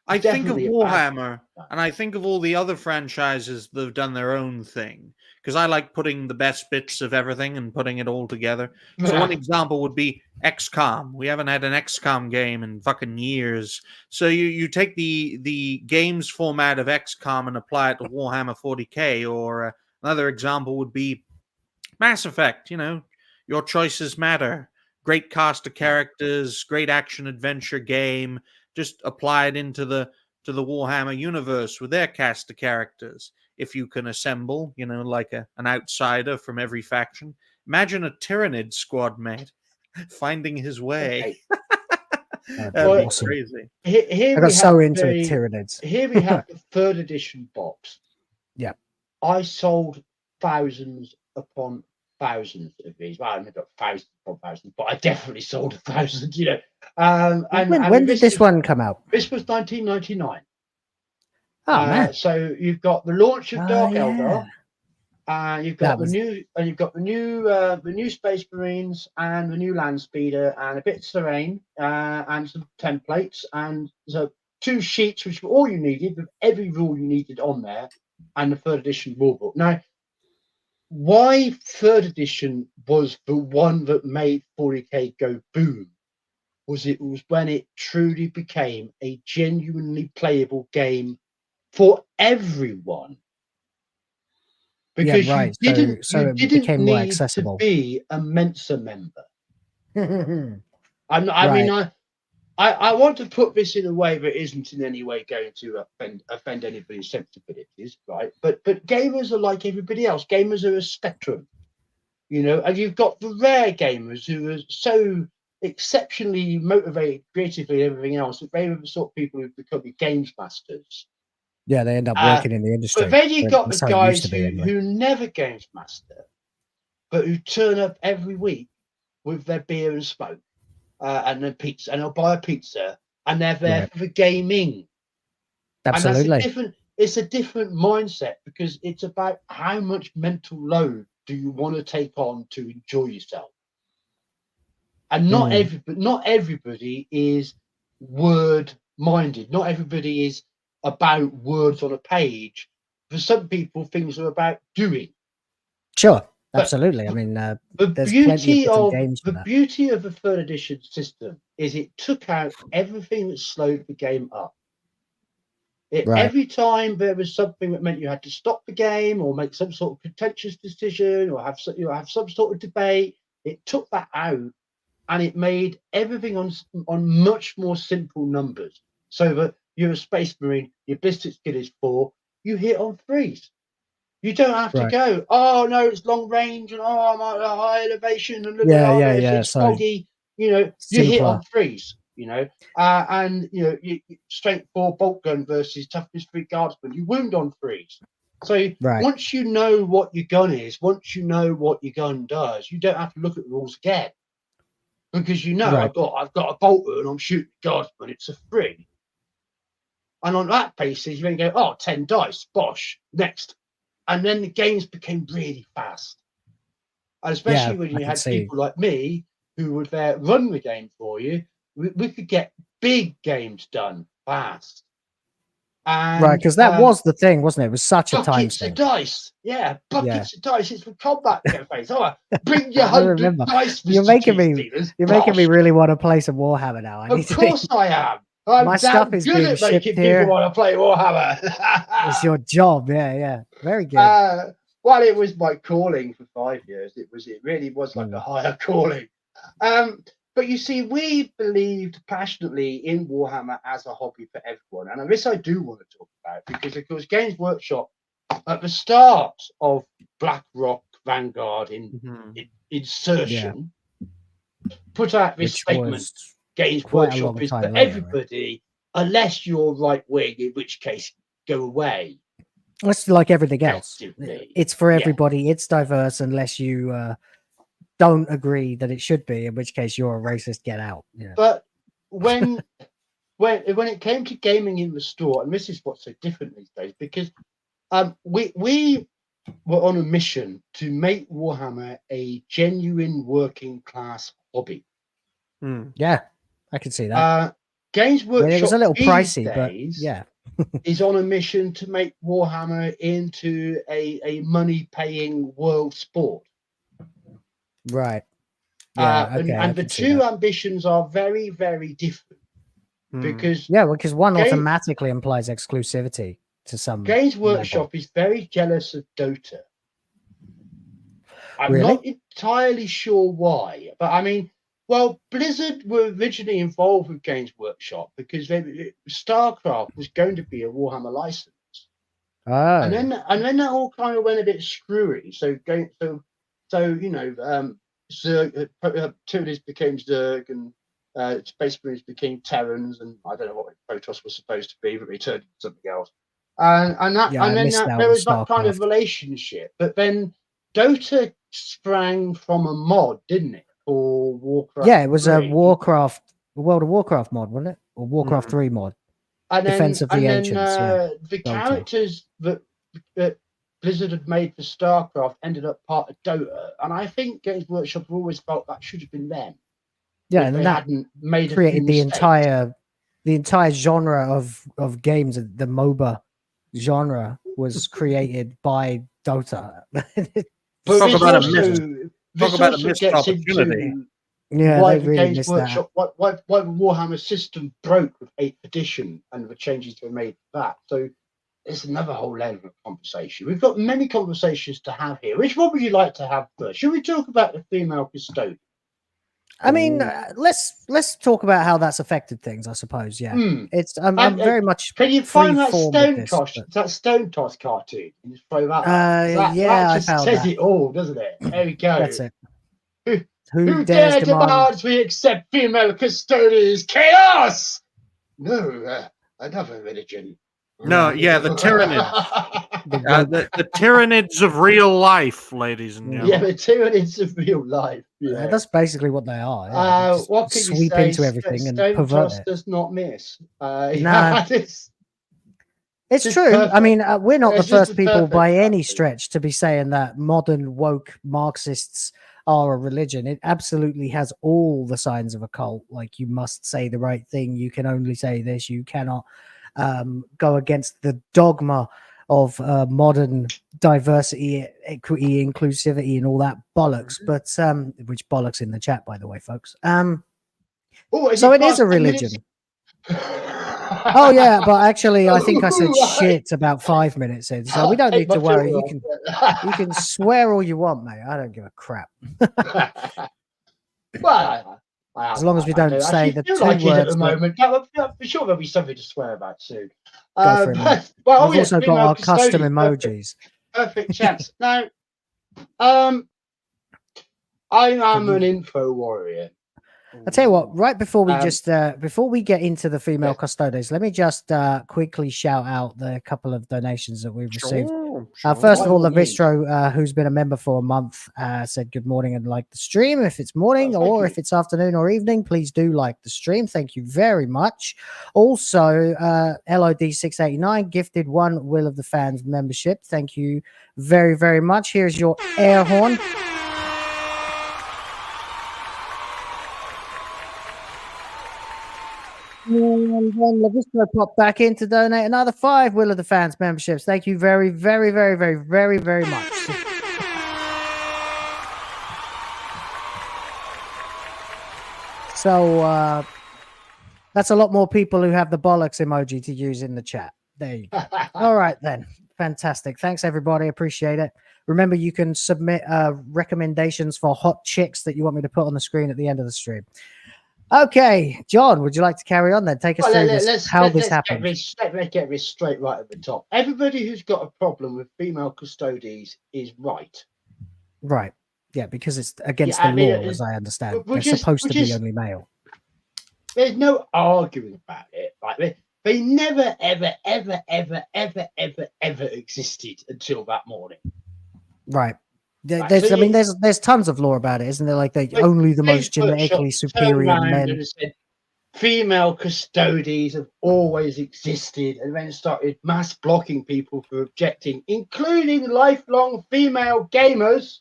B: I think of Warhammer and I think of all the other franchises that have done their own thing because I like putting the best bits of everything and putting it all together. So one example would be XCOM. We haven't had an XCOM game in fucking years. So you take the games format of XCOM and apply it to Warhammer 40K, or another example would be Mass Effect. Your choices matter. Great cast of characters, great action adventure game. Just apply it into the Warhammer universe with their cast of characters. If you can assemble, like an outsider from every faction. Imagine a Tyranid squad, mate, finding his way. That'd be crazy.
A: I got so into Tyranids.
C: Here we have the 3rd edition box.
A: Yeah.
C: I sold thousands upon thousands of these. Well, I haven't got thousands upon thousands, but I definitely sold 1,000,
A: when did this one come out?
C: This was 1999.
A: Oh man!
C: So you've got the launch of Dark Eldar, you've got the new Space Marines and the new Land Speeder and a bit of Serene and some templates and so 2 sheets which were all you needed with every rule you needed on there and the 3rd edition rulebook. Now, why 3rd edition was the one that made 40K go boom was when it truly became a genuinely playable game for everyone. Because you didn't
A: became
C: need
A: more accessible.
C: to be a Mensa member. I want to put this in a way that isn't in any way going to offend anybody's sensibilities, right? But gamers are like everybody else. Gamers are a spectrum, and you've got the rare gamers who are so exceptionally motivated creatively and everything else that they are the sort of people who become games masters.
A: Yeah, they end up working in the industry.
C: But then you've got the guys who never games master, but who turn up every week with their beer and smoke and then pizza, and they'll buy a pizza, and they're there
A: Right.
C: for the gaming.
A: Absolutely.
C: And it's a different mindset, because it's about how much mental load do you want to take on to enjoy yourself. And not everybody is word minded. Not everybody is about words on a page. For some people, things are about doing.
A: Sure.
C: But
A: Absolutely. I mean,
C: the
A: there's plenty
C: beauty
A: of different
C: of
A: games for
C: the
A: that.
C: beauty of the third edition system is it took out everything that slowed the game up.
A: Right.
C: Every time there was something that meant you had to stop the game or make some sort of contentious decision or have some sort of debate, it took that out, and it made everything on much more simple numbers. So that you're a space marine, your ballistic skill is 4, you hit on 3s. You don't have to go, oh no, it's long range, and oh, I'm at a high elevation, and look at it's
A: So
C: foggy. You know,
A: simpler.
C: you hit on 3s. You know, and you know, strength 4 bolt gun versus toughness 3 guardsman, you wound on 3s. So once you know what your gun is, once you know what your gun does, you don't have to look at the rules again, because you know I've got a bolter and I'm shooting guardsman, it's a 3. And on that basis, you then go, oh, 10 dice, bosh, next. And then the games became really fast. And especially when you had people like me who would run the game for you, we could get big games done fast. And,
A: because that was the thing, wasn't it? It was such a time
C: buckets of dice. Yeah, buckets of dice. It's for combat phase. Oh, bring your 100 dice,
A: You're making me really want to play some Warhammer now.
C: Of course I am. I'm
A: stuff is
C: good at making people want to play Warhammer.
A: It's your job. Yeah. Very good.
C: Well, it was my calling for 5 years. It really was like a higher calling. But you see, we believed passionately in Warhammer as a hobby for everyone. And this I do want to talk about, because of course Games Workshop at the start of Blackrock Vanguard in insertion put out this statement: Games Workshop is for everybody, unless you're right wing, in which case go away.
A: It's like everything else. It's for everybody. It's diverse, unless you don't agree that it should be, in which case you're a racist. Get out. Yeah.
C: But when it came to gaming in the store, and this is what's so different these days, because we were on a mission to make Warhammer a genuine working class hobby.
A: Yeah, I can see that.
C: Games Workshop,
A: it was a little pricey,
C: days,
A: but yeah,
C: is on a mission to make Warhammer into a money-paying world sport.
A: Right. Yeah.
C: And the two ambitions are very, very different. Because
A: one automatically implies exclusivity to some.
C: Games Workshop is very jealous of Dota. I'm
A: really?
C: not entirely sure why, but I mean, well, Blizzard were originally involved with Games Workshop because StarCraft was going to be a Warhammer license.
A: Oh.
C: And then that all kind of went a bit screwy. So you know, Tyrannies became Zerg, and Space Marines became Terrans, and I don't know what Protoss was supposed to be, but they turned into something else. And there was that kind of relationship. But then Dota sprang from a mod, didn't it, for Warcraft?
A: Yeah, it was 3. A World of Warcraft mod, wasn't it? Or Warcraft 3 mod.
C: And
A: Defense of the Ancients.
C: The characters that Blizzard had made for StarCraft ended up part of Dota, and I think Games Workshop always felt that should have been them.
A: Yeah, and that
C: hadn't made
A: created the entire genre of games. The MOBA genre was created by Dota.
B: Talk about a missed opportunity.
C: Why the Games Workshop, why the Warhammer system broke with 8th edition and the changes were made for that. So it's another whole level of conversation. We've got many conversations to have here. Which one would you like to have first? Should we talk about the female custodian?
A: I mean, let's talk about how that's affected things. I suppose, yeah. It's I'm very much.
C: Can you find that Stone Toss cartoon? And just throw that. That just says it all, doesn't it? There we go.
A: That's it.
C: Who dare demands we accept female custodians? Chaos! No, another religion.
B: No, yeah, the tyrannids. The tyrannids of real life, ladies and
C: Yeah,
B: gentlemen.
C: the tyrannids of real life. Yeah.
A: That's basically what they are. Yeah. They just
C: What can you
A: sweep
C: say?
A: into everything and
C: Stone
A: pervert
C: Toss
A: it.
C: does not miss.
A: No.
C: Yeah,
A: It's
C: just
A: true.
C: perfect.
A: I mean, we're not the
C: It's just
A: first
C: the
A: people
C: perfect
A: by any
C: example.
A: stretch to be saying that modern woke Marxists are a religion. It absolutely has all the signs of a cult. Like, you must say the right thing. You can only say this. You cannot go against the dogma of modern diversity, equity, inclusivity, and all that bollocks. But which bollocks in the chat, by the way, folks. So it is a religion. Oh yeah, but actually, I think I said shit about 5 minutes in, so we don't need to worry. You can swear all you want, mate. I don't give a crap.
C: Well,
A: As long as we don't say the two
C: like
A: words.
C: at the moment. I'm sure there'll be something to swear about soon.
A: Go for it, mate. We've also got our custom emojis.
C: Perfect chance. Now, I am an info warrior.
A: I'll tell you what, right before we before we get into the female custodians, let me just quickly shout out the couple of donations that we've received. First of all, Lavistro, who's been a member for a month, said good morning and like the stream. If it's morning or if it's afternoon or evening, please do like the stream. Thank you very much. Also, LOD689 gifted one Will of the Fans membership. Thank you very, very much. Here's your air horn. And then Lavistro popped back in to donate another 5 Will of the Fans memberships. Thank you very, very, very, very, very, very much. So that's a lot more people who have the bollocks emoji to use in the chat. There you go. All right, then. Fantastic. Thanks, everybody. Appreciate it. Remember, you can submit recommendations for hot chicks that you want me to put on the screen at the end of the stream. Okay, John, would you like to carry on then? Take us through how this happened.
C: Let's get this straight right at the top. Everybody who's got a problem with female custodies is right.
A: Right. Yeah, because it's against the law, as I understand. They're supposed to be only male.
C: There's no arguing about it. Like they never, ever, ever, ever, ever, ever, ever existed until that morning.
A: Right. There's tons of law about it, isn't there? Like only the most genetically superior men.
C: And said, female custodies have always existed, and then started mass blocking people for objecting, including lifelong female gamers.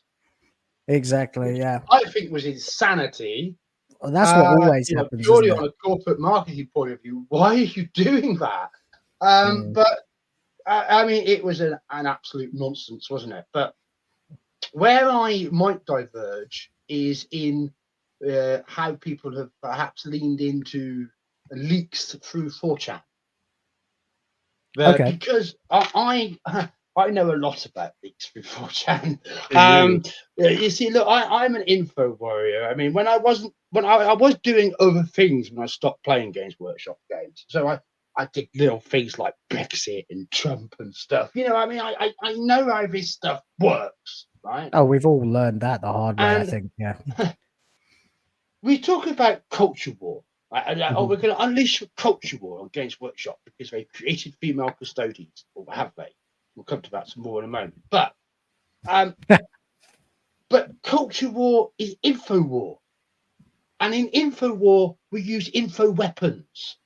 A: Exactly. Yeah.
C: I think was insanity.
A: Well, that's what always happens.
C: Purely on a corporate marketing point of view, why are you doing that? But I mean, it was an absolute nonsense, wasn't it? But where I might diverge is in how people have perhaps leaned into leaks through 4chan. Because I know a lot about leaks through 4chan. You see, look, I'm an info warrior. I mean, when I was doing other things when I stopped playing Games Workshop games. So I did little things like Brexit and Trump and stuff. You know, I mean, I know how this stuff works. Right.
A: Oh, we've all learned that the hard way, I think. Yeah.
C: We talk about culture war. Oh, we're going to unleash culture war on Games Workshop because they created female custodians, or have they? We'll come to that some more in a moment. But culture war is info war, and in info war we use info weapons.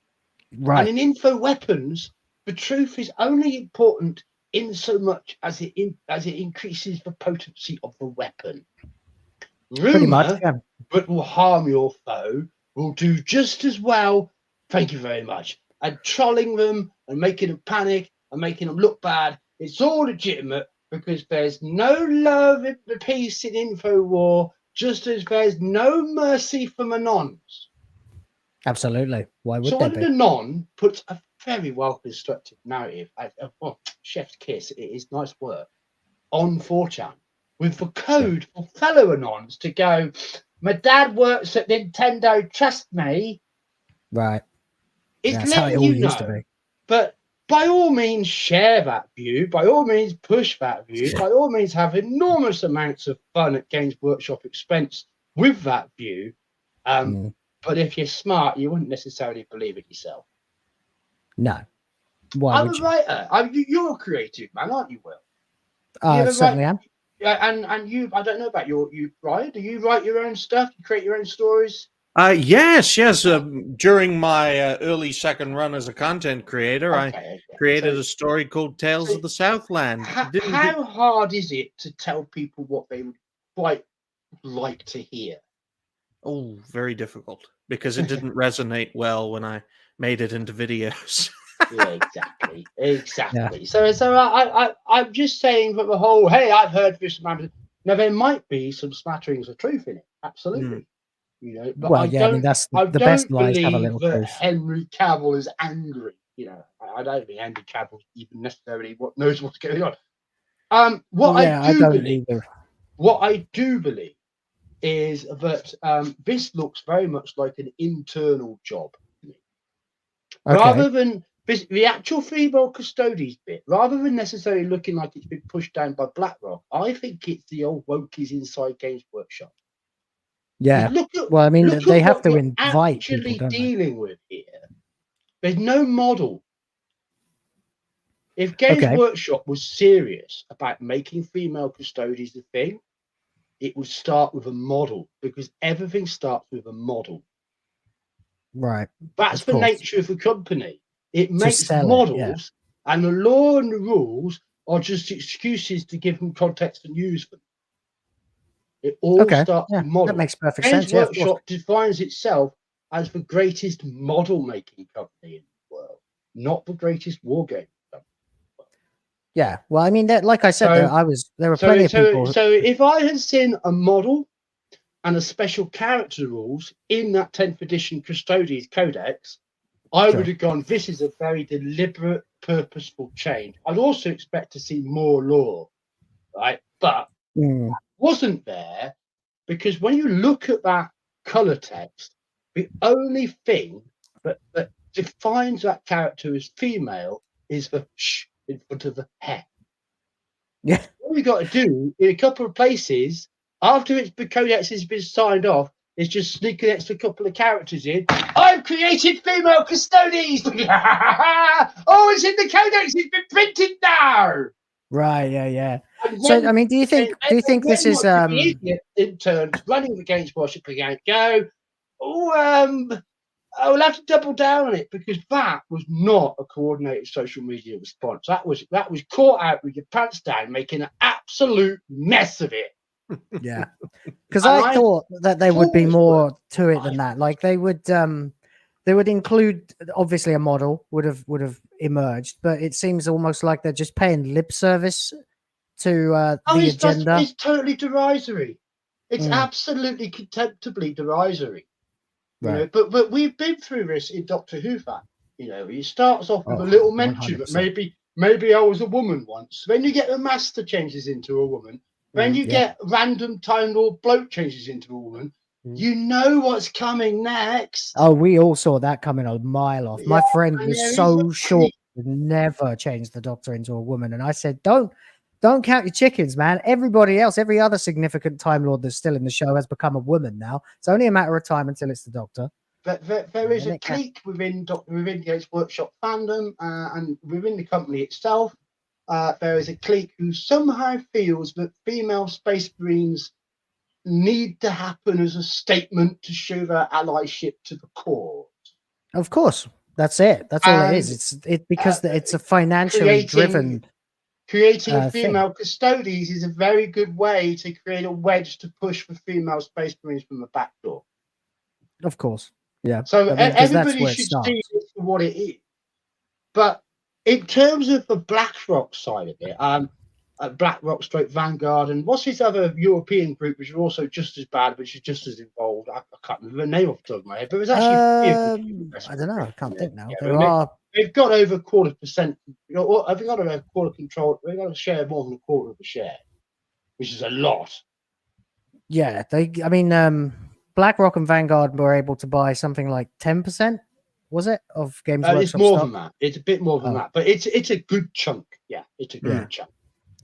A: Right.
C: And in info weapons, the truth is only important in so much as it increases the potency of the weapon. Rumor, but will harm your foe, will do just as well. Thank you very much. And trolling them and making them panic and making them look bad, it's all legitimate because there's no love in the peace in info war, just as there's no mercy for Anons.
A: Absolutely. Why would
C: so
A: there be?
C: Anon puts a very well constructed narrative. Chef's kiss. It is nice work on 4chan with the code for fellow Anons to go. My dad works at Nintendo. Trust me.
A: Right.
C: It's
A: That's how it all used to be.
C: But by all means, share that view. By all means, push that view. By all means, have enormous amounts of fun at Games Workshop expense with that view. But if you're smart, you wouldn't necessarily believe it yourself.
A: No. Why
C: I'm
A: would
C: a
A: you?
C: writer. You're a creative man, aren't you, Will?
A: I certainly am.
C: Yeah, and you. I don't know about you, Brian. Do you write your own stuff? You create your own stories?
B: Yes. During my early second run as a content creator, I created a story called Tales of the Southland.
C: How hard is it to tell people what they would quite like to hear?
B: Oh, very difficult, because it didn't resonate well when I made it into videos.
C: Yeah, exactly. Yeah. So I'm just saying that the whole, hey, I've heard this. Now there might be some smatterings of truth in it, absolutely. You know, but
A: well, I mean, that's the best lies have a little
C: that
A: truth.
C: Henry Cavill is angry. You know, I don't think Henry Cavill even necessarily knows what's going on. What I do believe is that this looks very much like an internal job to me. Rather than the actual female custodies bit, rather than necessarily looking like it's been pushed down by BlackRock, I think it's the old wokies inside Games Workshop.
A: Yeah. Well, I mean, they have to invite people, don't
C: dealing with here. There's no model. If Games Workshop was serious about making female custodies a thing, it would start with a model, because everything starts with a model.
A: Right.
C: That's the nature of the company. It makes models, and the law and the rules are just excuses to give them context and use them. It all starts with models.
A: That makes perfect
C: Games
A: sense.
C: Workshop defines itself as the greatest model-making company in the world, not the greatest wargame company.
A: Yeah. Well, I mean, like I said, there were plenty of people.
C: So if I had seen a model and a special character rules in that 10th edition Custodes Codex, I would have gone, this is a very deliberate, purposeful change. I'd also expect to see more lore, right? But wasn't there, because when you look at that color text, the only thing that defines that character as female is the sh in front of the hair.
A: Yeah.
C: What we got to do in a couple of places, after the codex has been signed off, is just sneak an extra couple of characters in. I've created female custodies. Oh, it's in the codex. It's been printed now.
A: Right. Yeah. So, I mean, do you think this is
C: interns running the Games Workshop account go? I will have to double down on it, because that was not a coordinated social media response. That was caught out with your pants down, making an absolute mess of it.
A: Yeah, because I thought that there would be more to it than that. Like they would include, obviously a model would have emerged, but it seems almost like they're just paying lip service to the agenda.
C: It's totally derisory. It's absolutely contemptibly derisory. You know, but we've been through this in Doctor Who. You know, it starts off with a little mention that maybe I was a woman once. Then you get the master changes into a woman. Then you get random Time Lord bloke changes into a woman. You know what's coming next.
A: Oh, we all saw that coming a mile off. My friend was so sure would never change the Doctor into a woman, and I said, Don't count your chickens, man. Everybody else, every other significant Time Lord that's still in the show has become a woman now. It's only a matter of time until it's the Doctor.
C: But there is a clique within Games Workshop fandom and within the company itself. There is a clique who somehow feels that female Space Marines need to happen as a statement to show their allyship to the cause.
A: Of course, that's it. That's all it is. It's because it's a financially driven.
C: Creating female custodies is a very good way to create a wedge to push for female Space Marines from the back door.
A: Of course, yeah.
C: So everybody should see it for what it is. But in terms of the BlackRock side of it, BlackRock / Vanguard, and what's this other European group which are also just as bad, which is just as involved? I can't remember the name off the top of my head, but it was actually
A: I don't know. I can't think now.
C: They've got over 0.25%. Have got over a quarter control. They've got a share more than a quarter of a share, which is a lot.
A: Yeah, BlackRock and Vanguard were able to buy something like 10%. Was it of Games Workshop?
C: It's more than that. It's a bit more than that, but it's a good chunk. Yeah, it's a good chunk.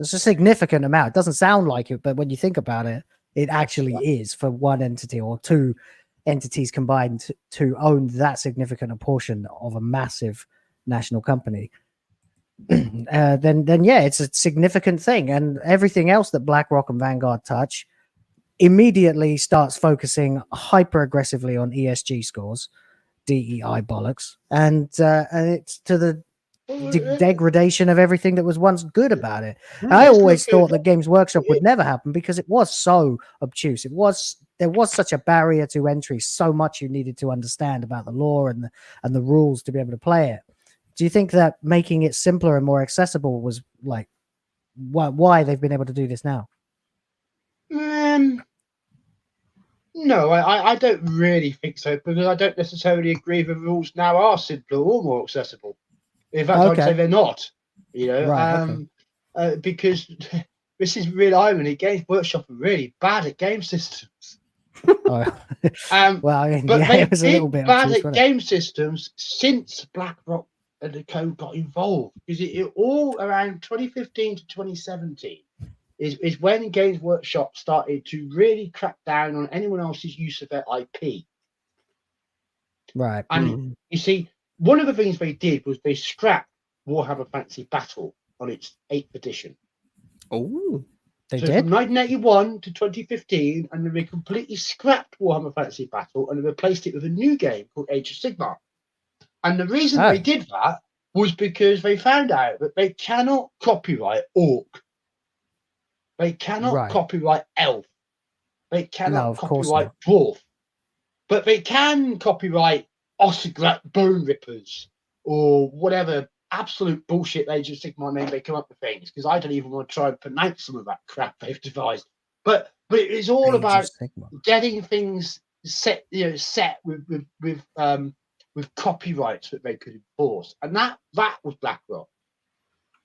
A: It's a significant amount. It doesn't sound like it, but when you think about it, it actually is for one entity or two entities combined to own that significant a portion of a massive national company. then yeah, it's a significant thing. And everything else that BlackRock and Vanguard touch immediately starts focusing hyper aggressively on ESG scores, DEI bollocks, and it's to the degradation of everything that was once good about it. I always thought that Games Workshop would never happen because it was so obtuse. There was such a barrier to entry, so much you needed to understand about the law and the rules to be able to play it. Do you think that making it simpler and more accessible was like why they've been able to do this now?
C: No, I don't really think so, because I don't necessarily agree the rules now are simpler or more accessible. In fact, I'd say they're not. You know,
A: right,
C: because this is real irony. Games Workshop are really bad at game systems.
A: Well, I mean,
C: but
A: yeah, it was a little bit
C: bad at game systems since BlackRock and the Co got involved, because it all around 2015 to 2017 is when Games Workshop started to really crack down on anyone else's use of their IP.
A: Right.
C: And you see, one of the things they did was they scrapped Warhammer Fantasy Battle on its 8th edition.
B: Oh,
A: they
C: did?
A: From
C: 1981 to 2015, and then they completely scrapped Warhammer Fantasy Battle and they replaced it with a new game called Age of Sigmar. And the reason they did that was because they found out that they cannot copyright Orc. They cannot copyright Elf. They cannot copyright Dwarf. But they can copyright Ossegrat Bone Rippers or whatever absolute bullshit Age of Sigmar name they come up with things, because I don't even want to try and pronounce some of that crap they've devised. But it's all about getting things set, set with copyrights that they could enforce, and that was BlackRock.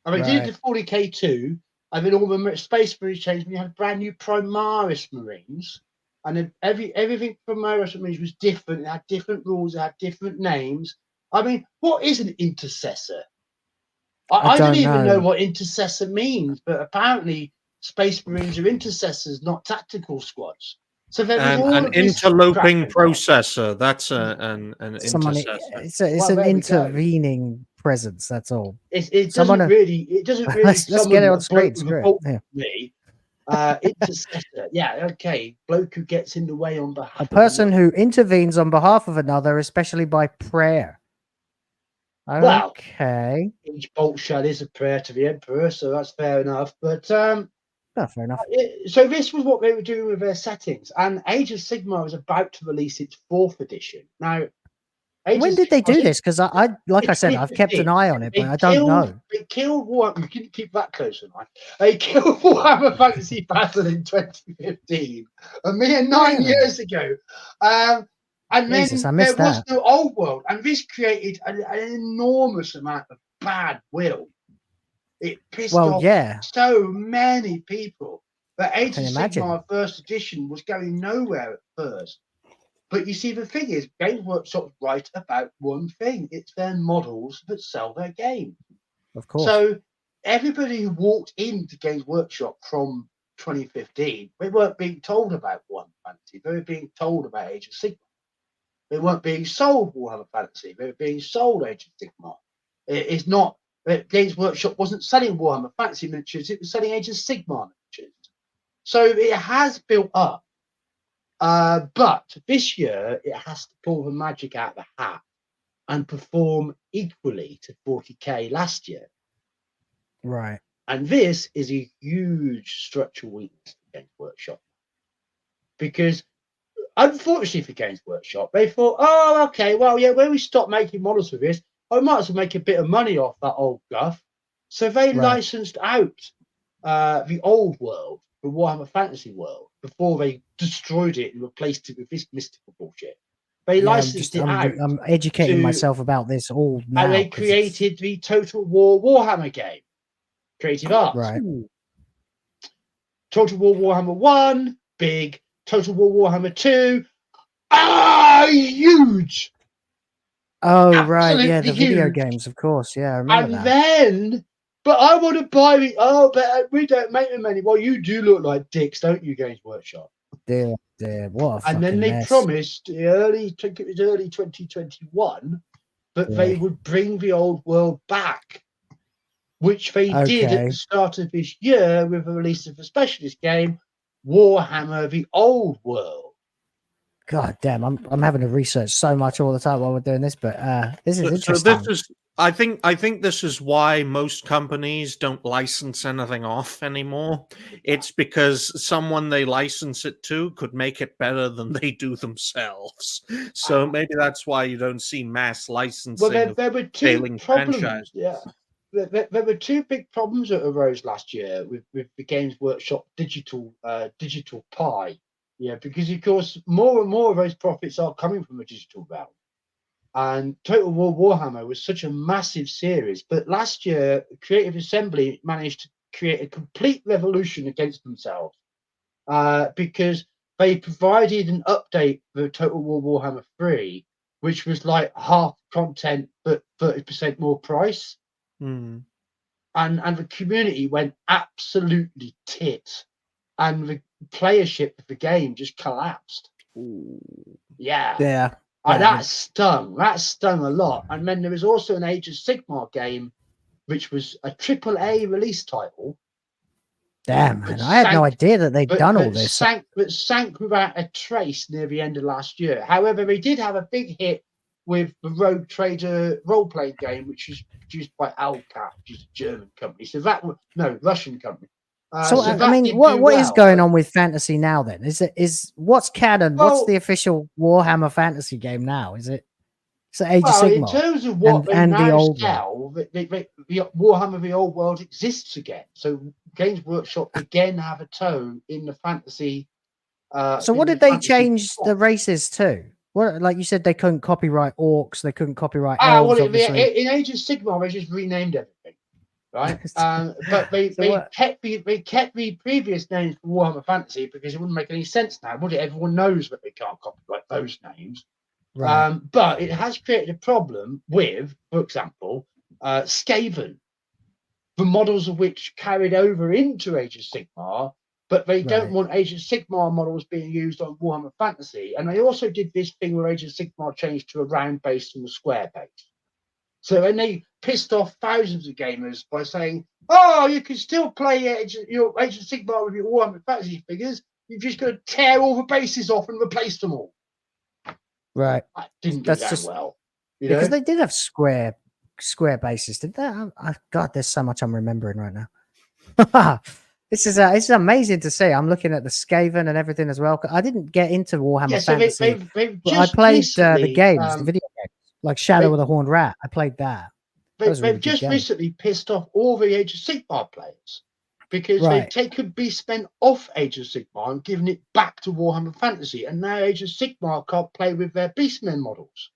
C: I mean, did the 40K too. And then all the Space Marines changed, and you had brand new Primaris Marines, and then everything Primaris Marines was different. It had different rules, it had different names. I mean, what is an intercessor? I don't even know what intercessor means, but apparently Space Marines are intercessors, not tactical squads. So there was all
B: an interloping processor. That's an intercessor.
A: It's an intervening presence. That's all.
C: It doesn't really.
A: Let's get it on screen.
C: Intercessor. Yeah. Okay. Bloke who gets in the way on behalf.
A: A person who intervenes on behalf of another, especially by prayer.
C: Well,
A: okay.
C: Each bolt shell is a prayer to the Emperor, so that's fair enough. But
A: fair enough.
C: So this was what they were doing with their settings, and Age of Sigmar was about to release its 4th edition. Now,
A: when did they do this? Because I said, I've kept an eye on it, but I don't know.
C: They killed Warhammer. You couldn't keep that close enough. They killed Warhammer Fantasy Battle in 2015, a mere 9 years ago. And
A: Jesus,
C: then there was no old world, and this created an enormous amount of bad will. It pissed off so many people. But Age of Sigmar 1st edition was going nowhere at first. But you see, the thing is, Games Workshop write about one thing. It's their models that sell their game.
A: Of course.
C: So everybody who walked into Games Workshop from 2015, they weren't being told about Warhammer Fantasy. They were being told about Age of Sigmar. They weren't being sold Warhammer Fantasy. They were being sold Age of Sigmar. It's not that Games Workshop wasn't selling Warhammer Fantasy miniatures. It was selling Age of Sigmar miniatures. So it has built up. But this year, it has to pull the magic out of the hat and perform equally to 40K last year.
A: Right.
C: And this is a huge structural weakness for Games Workshop. Because, unfortunately for Games Workshop, they thought, oh, okay, well, yeah, when we stop making models for this, I might as well make a bit of money off that old guff. So they licensed out the old world, the Warhammer Fantasy world, before they destroyed it and replaced it with this mystical bullshit. They licensed it out.
A: I'm educating myself about this all now.
C: And they created the Total War Warhammer game. Creative Arts.
A: Right.
C: Total War Warhammer 1, big. Total War Warhammer 2, huge.
A: Oh,
C: absolutely
A: right. Yeah, the
C: huge.
A: video games, of course. Yeah, I remember that.
C: Then, but I want to buy the, but we don't make them anymore. You do look like dicks, don't you, Games Workshop?
A: Dear, what a
C: and then they
A: mess.
C: promised early 2021 that they would bring the old world back. which they did at the start of this year with the release of a specialist game, Warhammer: The Old World.
A: God damn, I'm having to research so much all the time while we're doing this, but this is interesting.
B: So this is, I think this is why most companies don't license anything off anymore. It's because someone they license it to could make it better than they do themselves. So maybe that's why you don't see mass licensing.
C: Well, there were two problems.
B: Franchises.
C: Yeah, there were two big problems that arose last year with the Games Workshop digital pie. Yeah, because of course more and more of those profits are coming from the digital realm. And Total War Warhammer was such a massive series, but last year Creative Assembly managed to create a complete revolution against themselves because they provided an update for Total War Warhammer 3, which was like half content but 30% more price. And the community went absolutely tit, and the playership of the game just collapsed. Yeah. That stung a lot. And then there was also an Age of Sigmar game, which was a AAA release title.
A: Damn, man, I had no idea that they'd done all this.
C: Sank without a trace near the end of last year. However, they did have a big hit with the Rogue Trader role-playing game, which was produced by Alcap, which is a German company. So that was Russian company.
A: I mean, what is going on with fantasy now? Then is what's canon? What's the official Warhammer fantasy game now? Is it Age of Sigmar?
C: In terms of what they now sell, the Warhammer: The Old World exists again. So Games Workshop again have a toe in the fantasy.
A: So what did they change the races to? What, like you said, they couldn't copyright orcs, they couldn't copyright elves.
C: In Age of Sigmar, they just renamed everything. Right, but they kept the previous names for Warhammer Fantasy because it wouldn't make any sense now, would it? Everyone knows that they can't copyright those names. Right. But it has created a problem with, for example, Skaven, the models of which carried over into Age of Sigmar, but they don't want Age of Sigmar models being used on Warhammer Fantasy. And they also did this thing where Age of Sigmar changed to a round base from a square base. So then they pissed off thousands of gamers by saying, "Oh, you can still play Age of Sigmar with your Warhammer Fantasy figures. You've just got to tear all the bases off and replace them all."
A: Right.
C: That didn't go down well.
A: Because they did have square bases, did they? God, there's so much I'm remembering right now. This is amazing to see. I'm looking at the Skaven and everything as well. I didn't get into Warhammer Fantasy. I played the games, the video games. Like Shadow of the Horned Rat, I played that.
C: They've just recently pissed off all the Age of Sigmar players because they could be spent off Age of Sigmar and given it back to Warhammer Fantasy, and now Age of Sigmar can't play with their Beastmen models.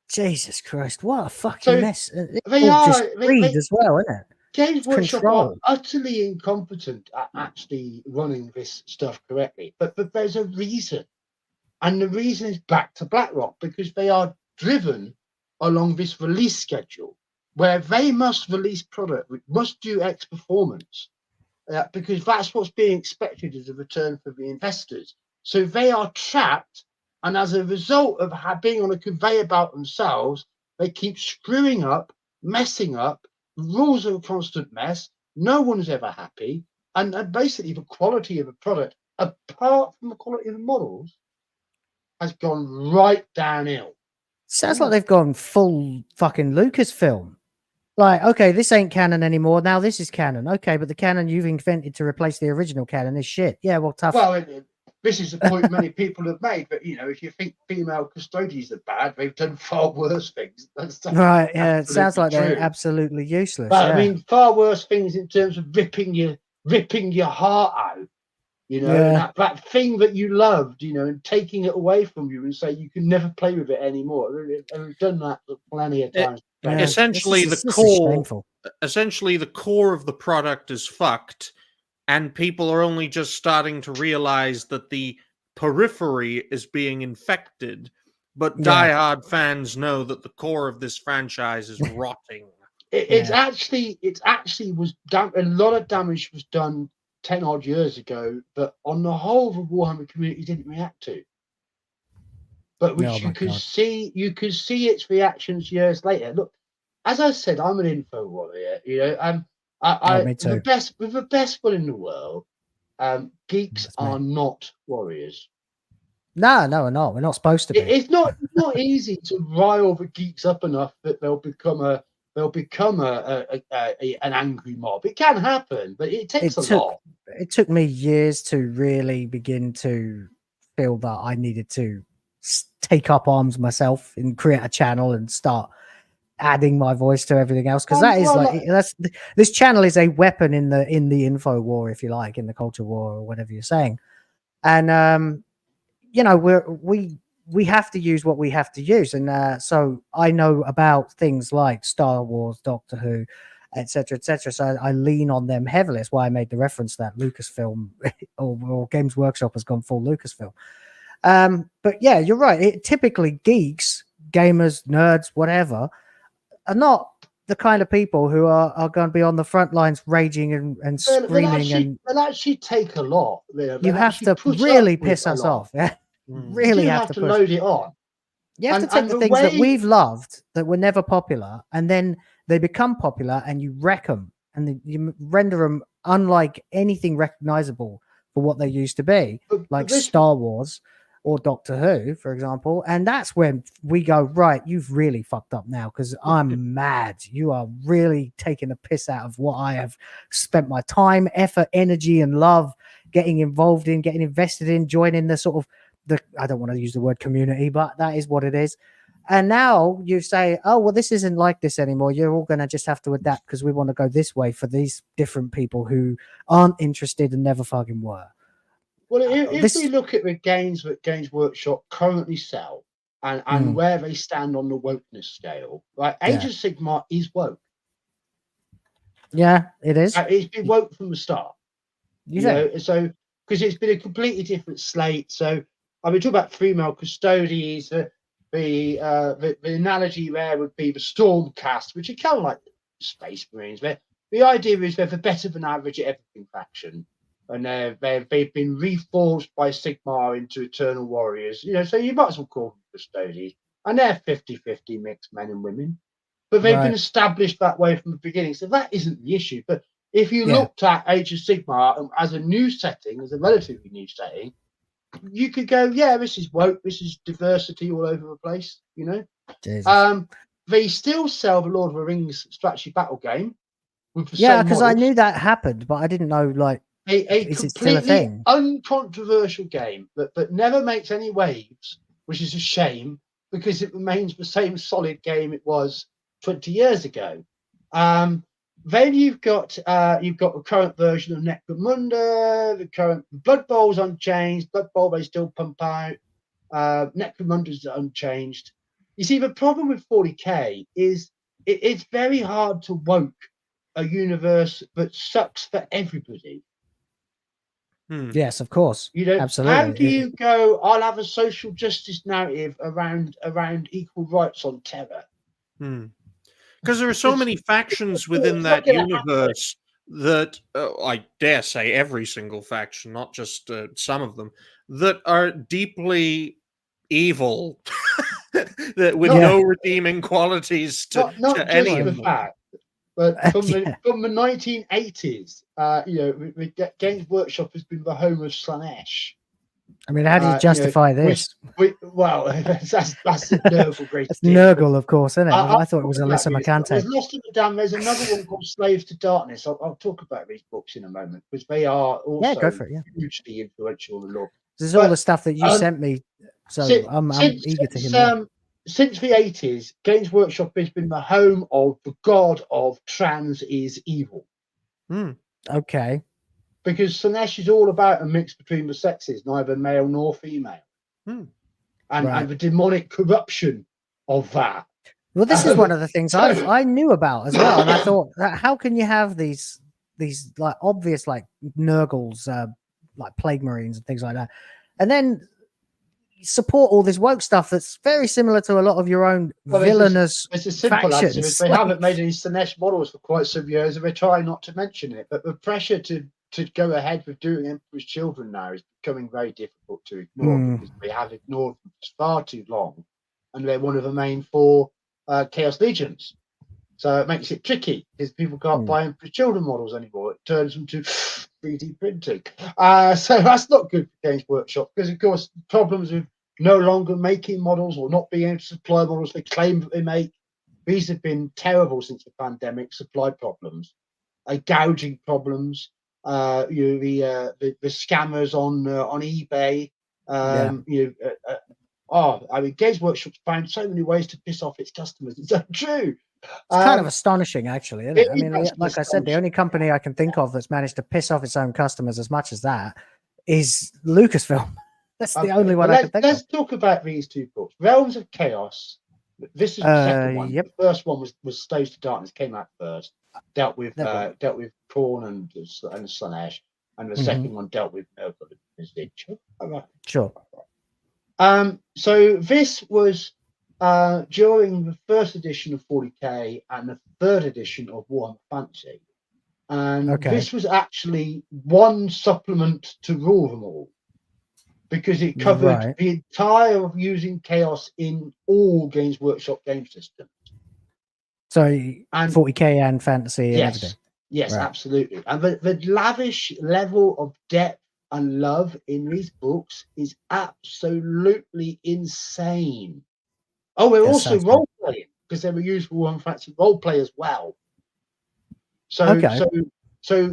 A: Jesus Christ, what a fucking mess!
C: They are
A: just greed as well, isn't it?
C: Games Workshop are utterly incompetent at actually running this stuff correctly, but there's a reason, and the reason is back to BlackRock because they are driven along this release schedule where they must release product which must do X performance because that's what's being expected as a return for the investors. So they are trapped, and as a result of being on a conveyor belt themselves, they keep screwing up, messing up. Rules are a constant mess. No one's ever happy, and basically the quality of the product, apart from the quality of the models, has gone right downhill.
A: Sounds like they've gone full fucking Lucasfilm. Like, okay, this ain't canon anymore. Now this is canon. Okay, but the canon you've invented to replace the original canon is shit. Yeah, well, tough.
C: Well, this is the point many people have made. But if you think female custodians are bad, they've done far worse things.
A: Right? Yeah, it sounds like they're absolutely useless.
C: But I mean, far worse things in terms of ripping your heart out. That thing that you loved, and taking it away from you and say you can never play with it anymore. We've done that plenty of times.
B: Essentially, the core of the product is fucked, and people are only just starting to realize that the periphery is being infected. But diehard fans know that the core of this franchise is rotting.
C: It's actually was a lot of damage was done 10 odd years ago, but on the whole, the Warhammer community didn't react to. But which you could see its reactions years later. Look, as I said, I'm an info warrior.
A: Me too.
C: With the best will in the world, geeks are not warriors.
A: No, we're not. We're not supposed to be.
C: It's not easy to rile the geeks up enough that they'll become an angry mob. It can happen, but it takes a lot.
A: It took me years to really begin to feel that I needed to take up arms myself and create a channel and start adding my voice to everything else, because this channel is a weapon in the info war, if you like, in the culture war, or whatever you're saying. And you know, we have to use what we have to use, and so I know about things like Star Wars, Doctor Who, etc., etc. So I lean on them heavily. That's why I made the reference that Lucasfilm or Games Workshop has gone full Lucasfilm. But yeah, you're right. Typically, geeks, gamers, nerds, whatever, are not the kind of people who are going to be on the front lines raging and screaming.
C: They'll actually take a lot.
A: You have to really piss us off. Yeah. Really
C: have to load it on.
A: You have to take the things that we've loved that were never popular, and then they become popular, and you wreck them, and you render them unlike anything recognizable for what they used to be, like Star Wars or Doctor Who, for example. And that's when we go, right, you've really fucked up now, because I'm mad. You are really taking a piss out of what I have spent my time, effort, energy, and love getting involved in, getting invested in, joining the sort of I don't want to use the word community, but that is what it is. And now you say, oh, well, this isn't like this anymore. You're all going to just have to adapt because we want to go this way for these different people who aren't interested and never fucking were.
C: Well, if we look at the games that Games Workshop currently sell and where they stand on the wokeness scale, like Age of Sigmar is woke.
A: Yeah, it is.
C: It's been woke from the start. You know, so because it's been a completely different slate. So I mean, talk about female custodies. The analogy there would be the Stormcast, which are kind of like Space Marines. The idea is they're the better than average at everything faction, and they've been reforged by Sigmar into Eternal Warriors. You know, so you might as well call them custodies, and they're 50-50 mixed men and women, but they've been established that way from the beginning. So that isn't the issue. But if you looked at Age of Sigmar as a new setting, as a relatively new setting, you could go, yeah, this is woke, this is diversity all over the place, you know.
A: Jesus.
C: They still sell the Lord of the Rings strategy battle game with the
A: same because I knew that happened, but I didn't know, like,
C: a completely uncontroversial game that never makes any waves, which is a shame because it remains the same solid game it was 20 years ago. Then you've got the current version of Necromunda, the current Blood Bowl's unchanged. Blood Bowl they still pump out. Necromunda's unchanged. You see, the problem with 40k is it's very hard to woke a universe that sucks for everybody.
A: Yes, of course.
C: You know,
A: absolutely.
C: How do you go? I'll have a social justice narrative around equal rights on Terra.
B: Because there are so many factions within that universe that, I dare say every single faction, not just some of them, that are deeply evil, that with no redeeming qualities to any of them.
C: Fact, but from the 1980s, you know, Games Workshop has been the home of Slanesh.
A: I mean, how do you justify this?
C: Well, that's Nurgle greatest.
A: Nurgle, of course, isn't it? I thought it was Alyssa McCante.
C: There's Lost in the Dam. There's another one called Slaves to Darkness. I'll talk about these books in a moment because they are also
A: go for it,
C: hugely influential in the law.
A: This is all the stuff that you sent me, so I'm eager to hear more.
C: Since the 80s, Games Workshop has been the home of the god of trans is evil.
A: Okay.
C: Because Slanesh is all about a mix between the sexes, neither male nor female. And the demonic corruption of that.
A: Well, this is one of the things I knew about as well. And I thought, how can you have these like obvious like Nurgles, like Plague Marines and things like that, and then support all this woke stuff that's very similar to a lot of your own villainous
C: it's a simple
A: factions.
C: Answer. They haven't made any Slanesh models for quite some years, and they're trying not to mention it. But the pressure to go ahead with doing Emperor's Children now is becoming very difficult to ignore because they have ignored them for far too long, and they're one of the main 4 Chaos Legions. So it makes it tricky because people can't buy them for children models anymore. It turns them to 3D printing. So that's not good for Games Workshop because, of course, problems with no longer making models or not being able to supply models they claim that they make. These have been terrible since the pandemic. Supply problems, gouging problems. The scammers on eBay. I mean, Games Workshop's found so many ways to piss off its customers. It's untrue.
A: It's kind of astonishing, actually, isn't it? I mean, like I said, the only company I can think of that's managed to piss off its own customers as much as that is Lucasfilm. That's the only one I can think of.
C: Let's talk about these two books. Realms of Chaos. This is the second one.
A: Yep.
C: The first one was Stage to Darkness, came out first. Dealt with Prawn and Slanesh, and the second one dealt with
A: Sure.
C: So this was during the first edition of 40K and the third edition of Warhammer Fantasy. And this was actually one supplement to rule them all because it covered the entire of using chaos in all Games Workshop game systems.
A: So and 40K and fantasy and everything.
C: Yes, absolutely. And the lavish level of depth and love in these books is absolutely insane. Oh, we're also role playing because they were used for one fantasy role play as well. So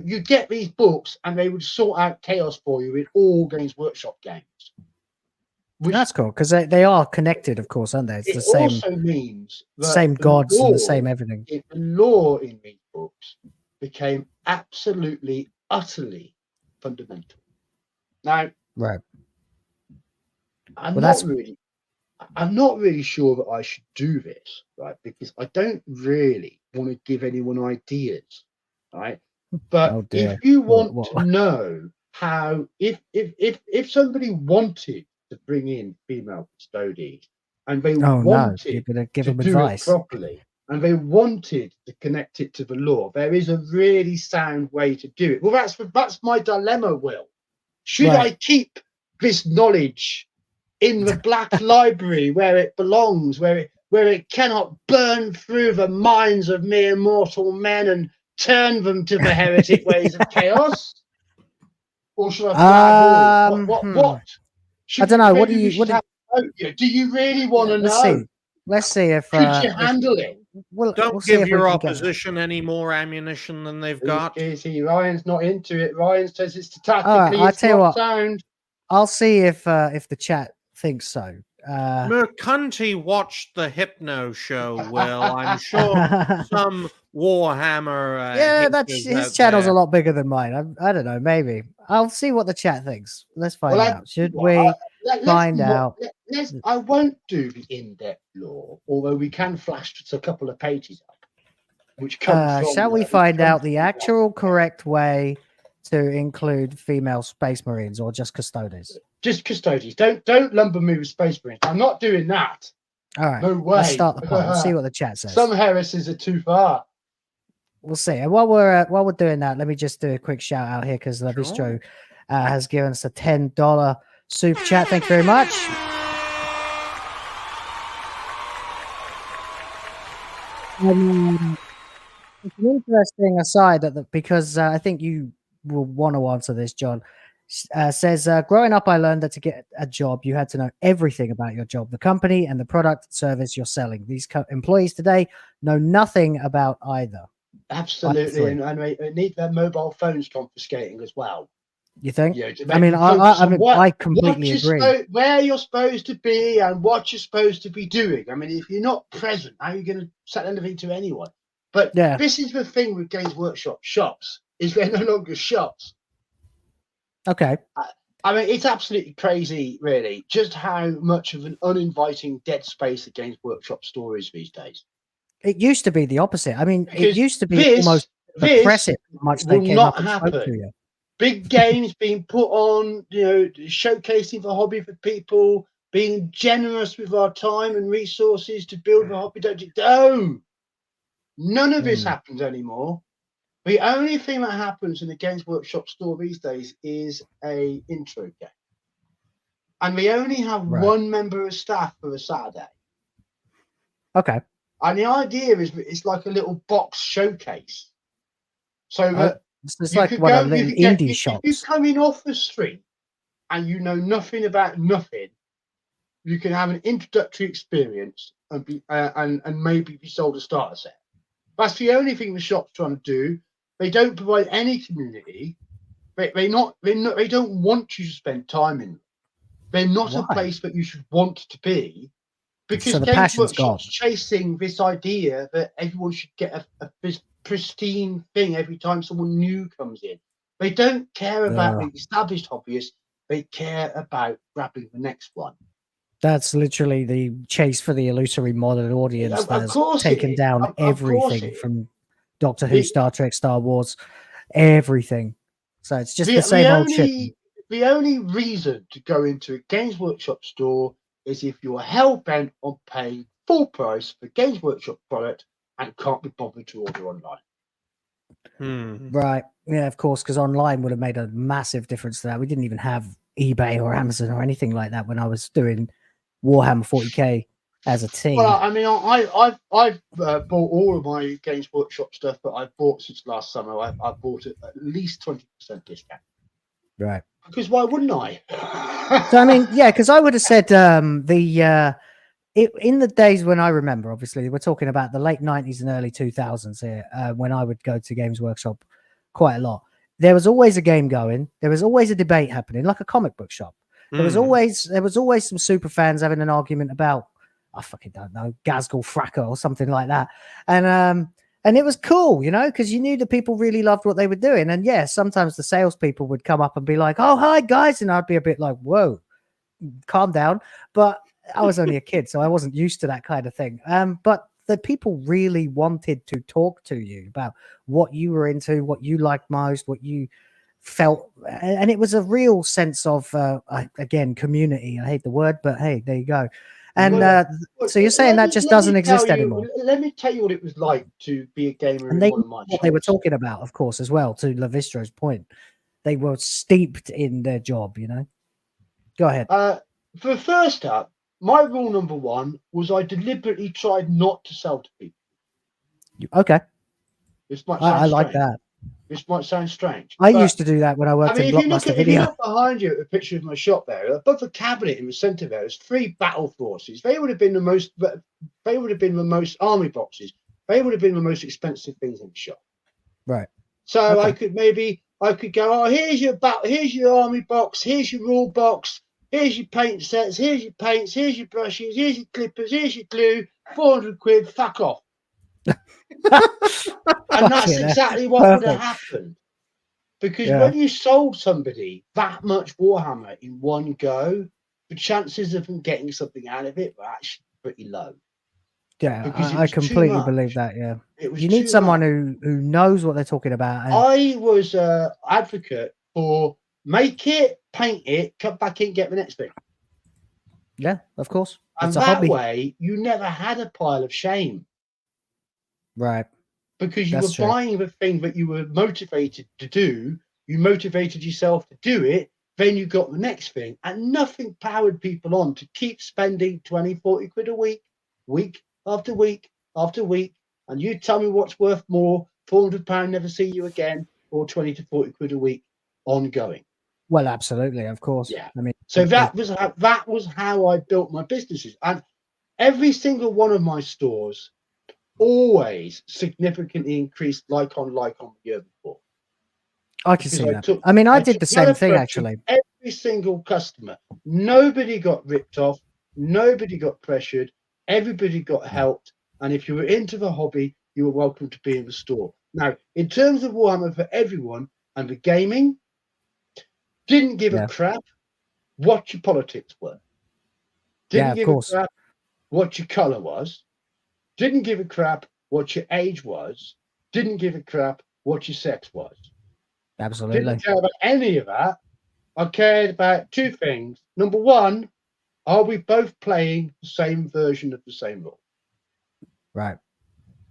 C: you get these books and they would sort out chaos for you in all Games Workshop games.
A: That's cool because they are connected, of course, aren't they? It's the same.
C: Also means
A: same gods and the same everything.
C: The lore in these books became absolutely, utterly fundamental. Now, I'm not really sure that I should do this, right? Because I don't really want to give anyone ideas, right? But if you want to know how, if somebody wanted to bring in female custodies and they wanted to give them advice properly, and they wanted to connect it to the lore, there is a really sound way to do it. Well, that's my dilemma, Will. Should I keep this knowledge in the Black Library where it belongs, where it cannot burn through the minds of mere mortal men and turn them to the heretic ways of chaos? Or should I grab all? What?
A: I don't know. What do you?
C: Do you really want to know?
A: Let's see if
C: could you handle it.
B: Don't give your opposition any more ammunition than they've got.
C: Ryan's not into it. Ryan says it's tactically sound.
A: I'll see if the chat thinks so.
B: McIntosh watched the Hypno show, Will. I'm sure some Warhammer.
A: His channel's a lot bigger than mine. I don't know. Maybe I'll see what the chat thinks. Let's find out. Should we find out?
C: I won't do the in-depth lore, although we can flash just a couple of pages up. Which
A: shall we find out the actual correct way to include female space marines or just custodies?
C: Just custodies. Don't lumber me with space marines. I'm not doing that.
A: All right.
C: No way.
A: Let's start the poll. We'll see what the chat says.
C: Some heresies are too far.
A: We'll see. And while we're doing that, let me just do a quick shout out here because Bistro has given us a $10 super chat. Thank you very much. It's an interesting aside because I think you will want to answer this, John. Says, growing up, I learned that to get a job, you had to know everything about your job, the company, and the product service you're selling. These employees today know nothing about either.
C: Absolutely, and they need their mobile phones confiscating as well.
A: You think? Yeah, I mean, I completely agree.
C: Where you're supposed to be and what you're supposed to be doing. I mean, if you're not present, how are you going to set anything to anyone? But this is the thing with Games Workshop shops, is they're no longer shops.
A: Okay.
C: I mean, it's absolutely crazy, really, just how much of an uninviting dead space the Games Workshop store is these days.
A: It used to be the opposite. I mean, it used to be almost oppressive how much they came up and spoke to you.
C: Big games being put on, showcasing the hobby for people, being generous with our time and resources to build the hobby. None of this happens anymore. The only thing that happens in the Games Workshop store these days is a intro game. And we only have one member of staff for a Saturday.
A: Okay.
C: And the idea is it's like a little box showcase. So that
A: it's like one of the little indie shops.
C: If you come in off the street and you know nothing about nothing, you can have an introductory experience and be and maybe be sold a starter set. That's the only thing the shop's trying to do. They don't provide any community. They don't want you to spend time in them. They're not a place that you should want to be, because
A: the
C: Games
A: passion's
C: Workshop's chasing this idea that everyone should get this pristine thing every time someone new comes in. They don't care about the established hobbyists. They care about grabbing the next one.
A: That's literally the chase for the illusory modern audience that's taken down everything from Doctor Who, Star Trek, Star Wars, everything. So it's just the same old shit.
C: The only reason to go into a Games Workshop store is if you're hell-bent on paying full price for Games Workshop product and can't be bothered to order online.
A: Right. Yeah, of course, because online would have made a massive difference to that. We didn't even have eBay or Amazon or anything like that when I was doing Warhammer 40K as a team.
C: Well, I mean, I've bought all of my Games Workshop stuff that I've bought since last summer. I've bought it at least 20% discount.
A: Right.
C: Because why wouldn't I?
A: So I mean, yeah, because I would have said in the days when I remember, obviously, we're talking about the late 90s and early 2000s here, when I would go to Games Workshop quite a lot. There was always a game going. There was always a debate happening, like a comic book shop. There was always some super fans having an argument about, I fucking don't know, Gazgul Fracker or something like that. And it was cool, you know, because you knew that people really loved what they were doing. And yeah, sometimes the salespeople would come up and be like, "Oh, hi guys," and I'd be a bit like, "Whoa, calm down." But I was only a kid, so I wasn't used to that kind of thing. But the people really wanted to talk to you about what you were into, what you liked most, what you felt, and it was a real sense of again, community. I hate the word, but hey, there you go. And so you're saying that just doesn't exist anymore?
C: Let me tell you what it was like to be a gamer.
A: And they knew what they were talking about, of course, as well. To Levistro's point, they were steeped in their job. You know. Go ahead.
C: For first up, my rule number one was I deliberately tried not to sell to people.
A: Okay.
C: This might
A: I like that.
C: This might sound strange.
A: I used to do that when I worked in Blockbuster Video.
C: If you look behind you at the picture of my shop there, above the cabinet in the centre there, there's 3 battle forces. They would have been the most. They would have been the most army boxes. They would have been the most expensive things in the shop.
A: Right.
C: So I could go, oh, here's your army box, here's your rule box, here's your paint sets, here's your paints, here's your brushes, here's your clippers, here's your glue, 400 quid, fuck off. And that's exactly what would have happened. Because when you sold somebody that much Warhammer in one go, the chances of them getting something out of it were actually pretty low.
A: Yeah, I completely believe that. Yeah, you need someone who knows what they're talking about. And
C: I was an advocate for make it, paint it, come back in, get the next thing.
A: Yeah, of course.
C: And that way, you never had a pile of shame.
A: Right.
C: Because you were buying the thing that you were motivated to do. You motivated yourself to do it. Then you got the next thing. And nothing powered people on to keep spending 20, 40 quid a week after week after week. And you tell me what's worth more, £400 never see you again, or 20 to 40 quid a week ongoing.
A: Well, absolutely, of course.
C: Yeah.
A: I mean,
C: so that was how I built my businesses. And every single one of my stores always significantly increased like on the year before.
A: I can see that. I mean, I did the same thing actually.
C: Every single customer, nobody got ripped off, nobody got pressured, everybody got helped. And if you were into the hobby, you were welcome to be in the store. Now, in terms of Warhammer for everyone and the gaming, didn't give a crap what your politics were. Didn't give a crap what your color was. Didn't give a crap what your age was. Didn't give a crap what your sex was.
A: Absolutely.
C: Didn't care about any of that. I cared about 2 things. Number one, are we both playing the same version of the same rule?
A: Right.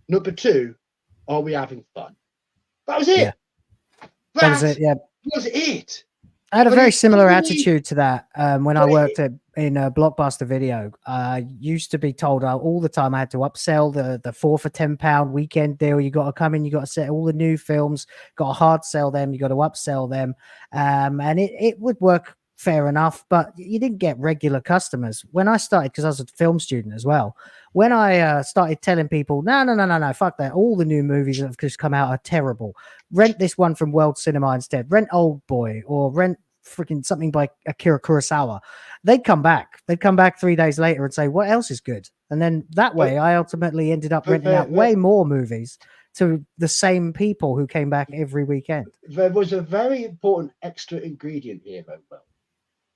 C: Number 2, are we having fun? That was it.
A: Yeah. That was it. Yeah.
C: Was it.
A: I had a
C: But
A: very
C: it's
A: similar
C: somebody-
A: attitude to that when I
C: But
A: worked in a Blockbuster Video. I used to be told all the time I had to upsell the 4 for £10 weekend deal. You got to come in, you got to set all the new films, got to hard sell them, you got to upsell them, and it would work fair enough, but you didn't get regular customers. When I started, because I was a film student as well, when I started telling people, no, fuck that, all the new movies that have just come out are terrible. Rent this one from World Cinema instead. Rent Old Boy or rent freaking something by Akira Kurosawa. They'd come back. They'd come back 3 days later and say, what else is good? And then that way, I ultimately ended up renting out way more movies to the same people who came back every weekend.
C: There was a very important extra ingredient here, though, Will.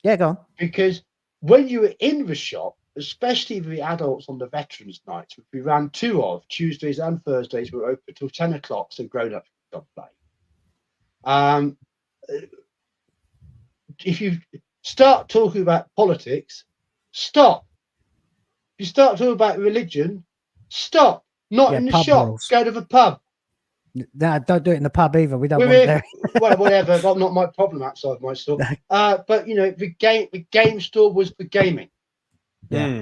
A: Yeah, go on.
C: Because when you were in the shop, especially the adults on the veterans nights, which we ran 2 of, Tuesdays and Thursdays, we were open till 10 o'clock, so grown-ups could play. If you start talking about politics, stop. If you start talking about religion, stop. Not in the shop.
A: Rules.
C: Go to the pub.
A: No, don't do it in the pub either. We don't want it there.
C: Well, whatever. Well, not my problem outside my store. But you know, the game store was for gaming.
A: Yeah,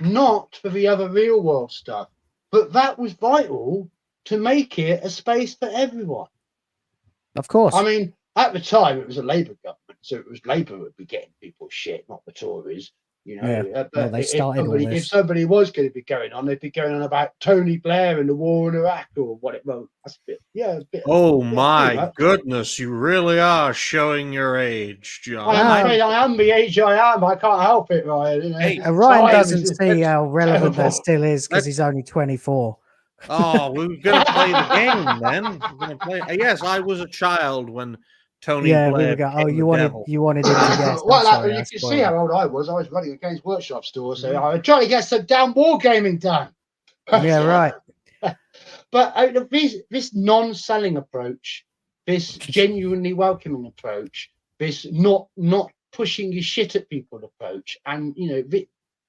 C: not for the other real world stuff. But that was vital to make it a space for everyone.
A: Of course.
C: I mean, at the time it was a Labour government, so it was Labour would be getting people shit, not the Tories. You know,
A: well, they started
C: if somebody was going to be going on, they'd be going on about Tony Blair and the war in Iraq or what it was. That's a bit.
B: Oh my goodness, you really are showing your age, John.
C: I'm afraid I am the age I am. I can't help it, Ryan. You know?
B: Hey,
A: Ryan doesn't see how relevant that still is because he's only 24.
B: Oh, we're going to play the game then. We're going to play. Yes, I was a child when Tony Blair.
A: We would go, oh, you wanted him to guess.
C: Well, you can see how old I was. I was running a Games Workshop store, so I was trying to get some damn wargaming done.
A: Yeah, right.
C: But this non-selling approach, this genuinely welcoming approach, this not pushing your shit at people approach, and you know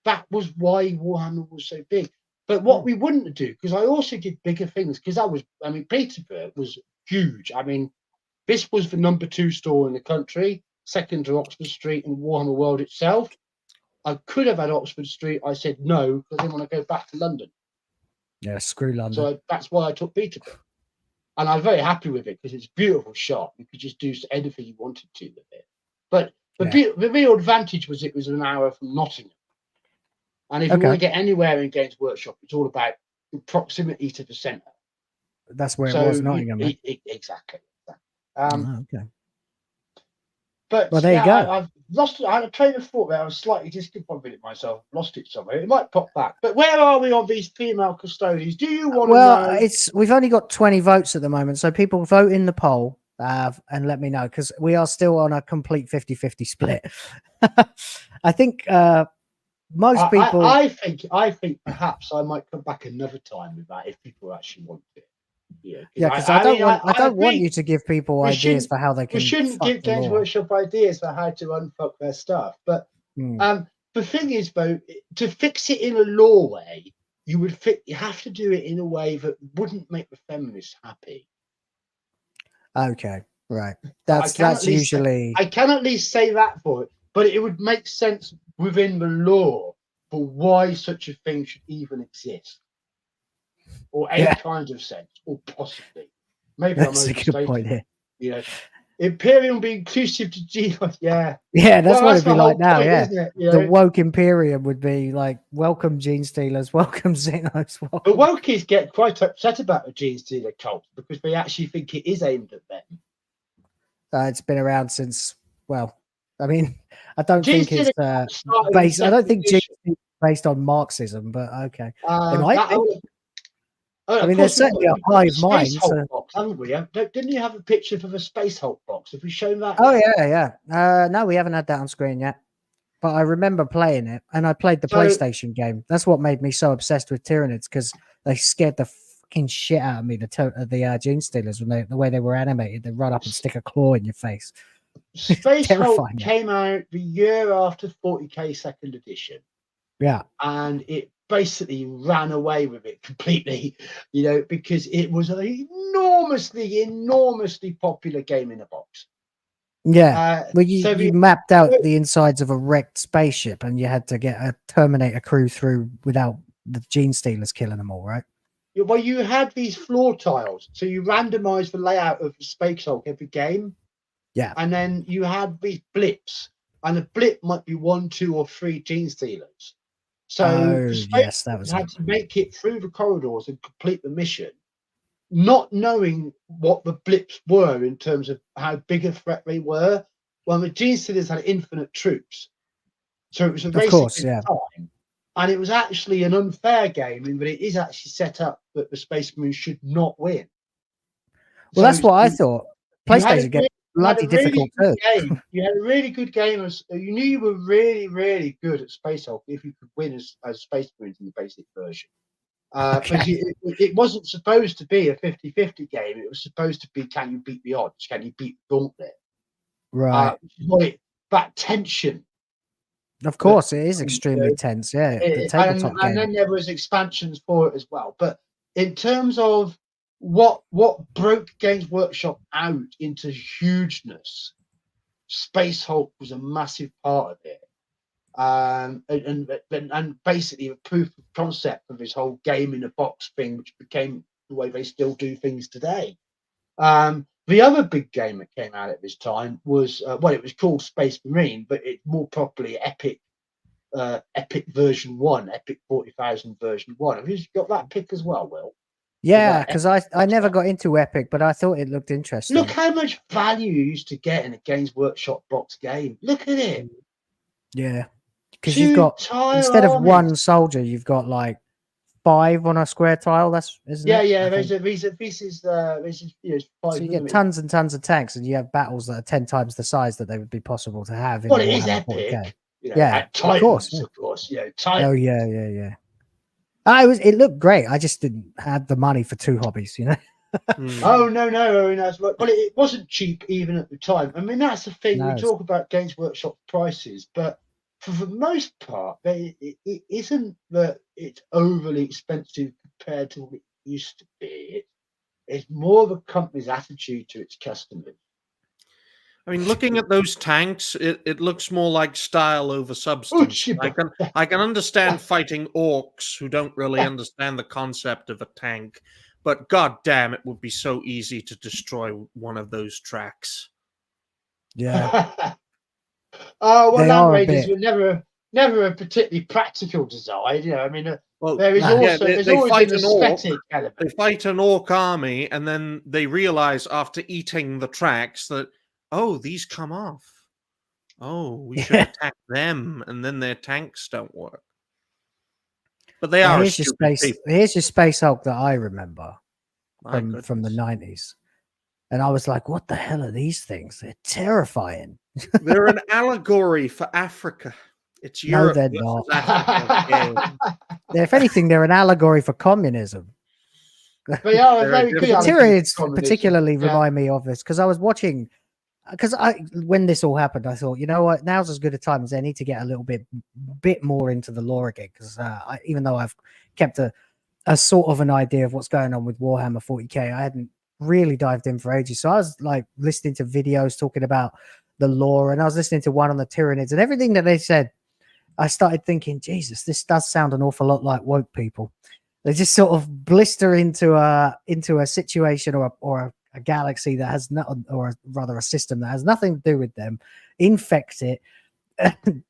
C: that was why Warhammer was so big. But what we wouldn't do, because I also did bigger things, because Peterborough was huge. I mean, this was the number 2 store in the country, second to Oxford Street and Warhammer World itself. I could have had Oxford Street. I said no, because I didn't want to go back to London.
A: Yeah, screw London.
C: So that's why I took Peterborough. And I'm very happy with it, because it's a beautiful shop. You could just do anything you wanted to with it. But the real advantage was it was an hour from Nottingham. And if you want to get anywhere in Games Workshop, it's all about proximity to the centre.
A: That's where it was, Nottingham.
C: Exactly.
A: Okay.
C: But
A: there you go.
C: I've lost it. I had a train of thought there. I was slightly discombobulated myself. Lost it somewhere. It might pop back. But where are we on these female custodians? Do you want to know?
A: We've only got 20 votes at the moment, so people vote in the poll and let me know, because we are still on a complete 50-50 split. I think most people.
C: I think perhaps I might come back another time with that if people actually want it. Yeah,
A: because I don't want you to give people ideas for how they can.
C: We shouldn't give Games Workshop ideas for how to unfuck their stuff. But the thing is, though, to fix it in a law way, you have to do it in a way that wouldn't make the feminists happy.
A: Okay, right. That's usually.
C: I can at least say that for it, but it would make sense within the law for why such a thing should even exist. Or any kind of sense, or possibly. Maybe
A: that's a good point here.
C: You know, Imperium be inclusive to G. Yeah,
A: that's what it'd be like now.
C: Point,
A: the woke Imperium would be like, welcome Gene Stealers, welcome Xenos. Welcome.
C: The wokies get quite upset about the Gene Stealer cult because they actually think it is aimed at them.
A: It's been around since. Well, I mean, I don't think it's based. I don't think Gene is based on Marxism, but okay. It might be. I mean, there's certainly a hive mind.
C: Box, haven't we? Didn't you have a picture for the Space Hulk box? Have we shown that?
A: Oh, yeah. No, we haven't had that on screen yet. But I remember playing it, and I played the PlayStation game. That's what made me so obsessed with Tyranids, because they scared the fucking shit out of me, the Gene Stealers, when the way they were animated. They run up and stick a claw in your face.
C: Space Hulk came out the year after 40K second edition.
A: Yeah.
C: And it basically ran away with it completely, you know, because it was an enormously popular game in a box.
A: Yeah. Well, you,
C: so
A: you mapped out the insides of a wrecked spaceship, and you had to get a Terminator crew through without the Gene Stealers killing them all, right?
C: well, you had these floor tiles, so you randomized the layout of the Space Hulk every game.
A: Yeah.
C: And then you had these blips, and a blip might be 1, 2, or 3 Gene Stealers. So
A: yes, that was
C: had to make it through the corridors and complete the mission, not knowing what the blips were in terms of how big a threat they were. Well, the Gene Stealers had infinite troops, so it was a race against time. And it was actually an unfair game in that it is actually set up that the Space Marines should not win.
A: Well, that's what I thought. PlayStation get bloody difficult too.
C: You had a really good game. You knew you were really, really good at Space Hulk if you could win as Space Marines in the basic version. But it wasn't supposed to be a 50-50 game. It was supposed to be, can you beat the odds? Can you beat the Gauntlet?
A: Right.
C: That tension.
A: Of course, it is extremely tense. Yeah, the tabletop game.
C: And then there was expansions for it as well. But in terms of what broke Games Workshop out into hugeness, Space Hulk was a massive part of it. And basically a proof of concept of this whole game in a box thing, which became the way they still do things today. The other big game that came out at this time was it was called Space Marine, but it's more properly Epic version 1, Epic 40,000 version 1. Have you got that pick as well, Will?
A: Yeah, because I never got into Epic, but I thought it looked interesting.
C: Look how much value you used to get in a Games Workshop box game. Look at it.
A: Yeah, because you've got, instead of one soldier, you've got like 5 on a square tile. Isn't it?
C: Yeah. This is 5.
A: So you get tons and tons of tanks, and you have battles that are 10 times the size that they would be possible to have.
C: Well, it is epic. Titans, of course. Yeah, Titans.
A: Oh yeah. It looked great. I just didn't have the money for 2 hobbies,
C: Oh no. Well, it wasn't cheap even at the time. I mean, that's the thing. We talk about Games Workshop prices, but for the most part, it isn't that it's overly expensive compared to what it used to be. It's more of a company's attitude to its customers.
B: I mean, looking at those tanks, it looks more like style over substance. I can understand fighting orcs who don't really understand the concept of a tank, but god damn, it would be so easy to destroy one of those tracks.
A: Yeah.
C: Land Raiders were never a particularly practical design. I mean, there is there's always an aesthetic element.
B: They fight an orc army, and then they realize after eating the tracks that, oh, these come off. Oh, we should attack them, and then their tanks don't work. But they are.
A: Here's your Space Hulk that I remember from the 90s. And I was like, what the hell are these things? They're terrifying.
B: They're an allegory for Africa. It's Europe.
A: No, they're not. Africa. If anything, they're an allegory for communism.
C: They are very good.
A: The Tyranids particularly remind me of this, because I was watching, when this all happened, I thought, you know what, now's as good a time as any to get a little bit more into the lore again, because even though I've kept a sort of an idea of what's going on with Warhammer 40K, I hadn't really dived in for ages. So I was like listening to videos talking about the lore, and I was listening to one on the Tyranids, and everything that they said, I started thinking, Jesus, this does sound an awful lot like woke people. They just sort of blister into a situation or a galaxy that has or rather a system that has nothing to do with them, infect it, and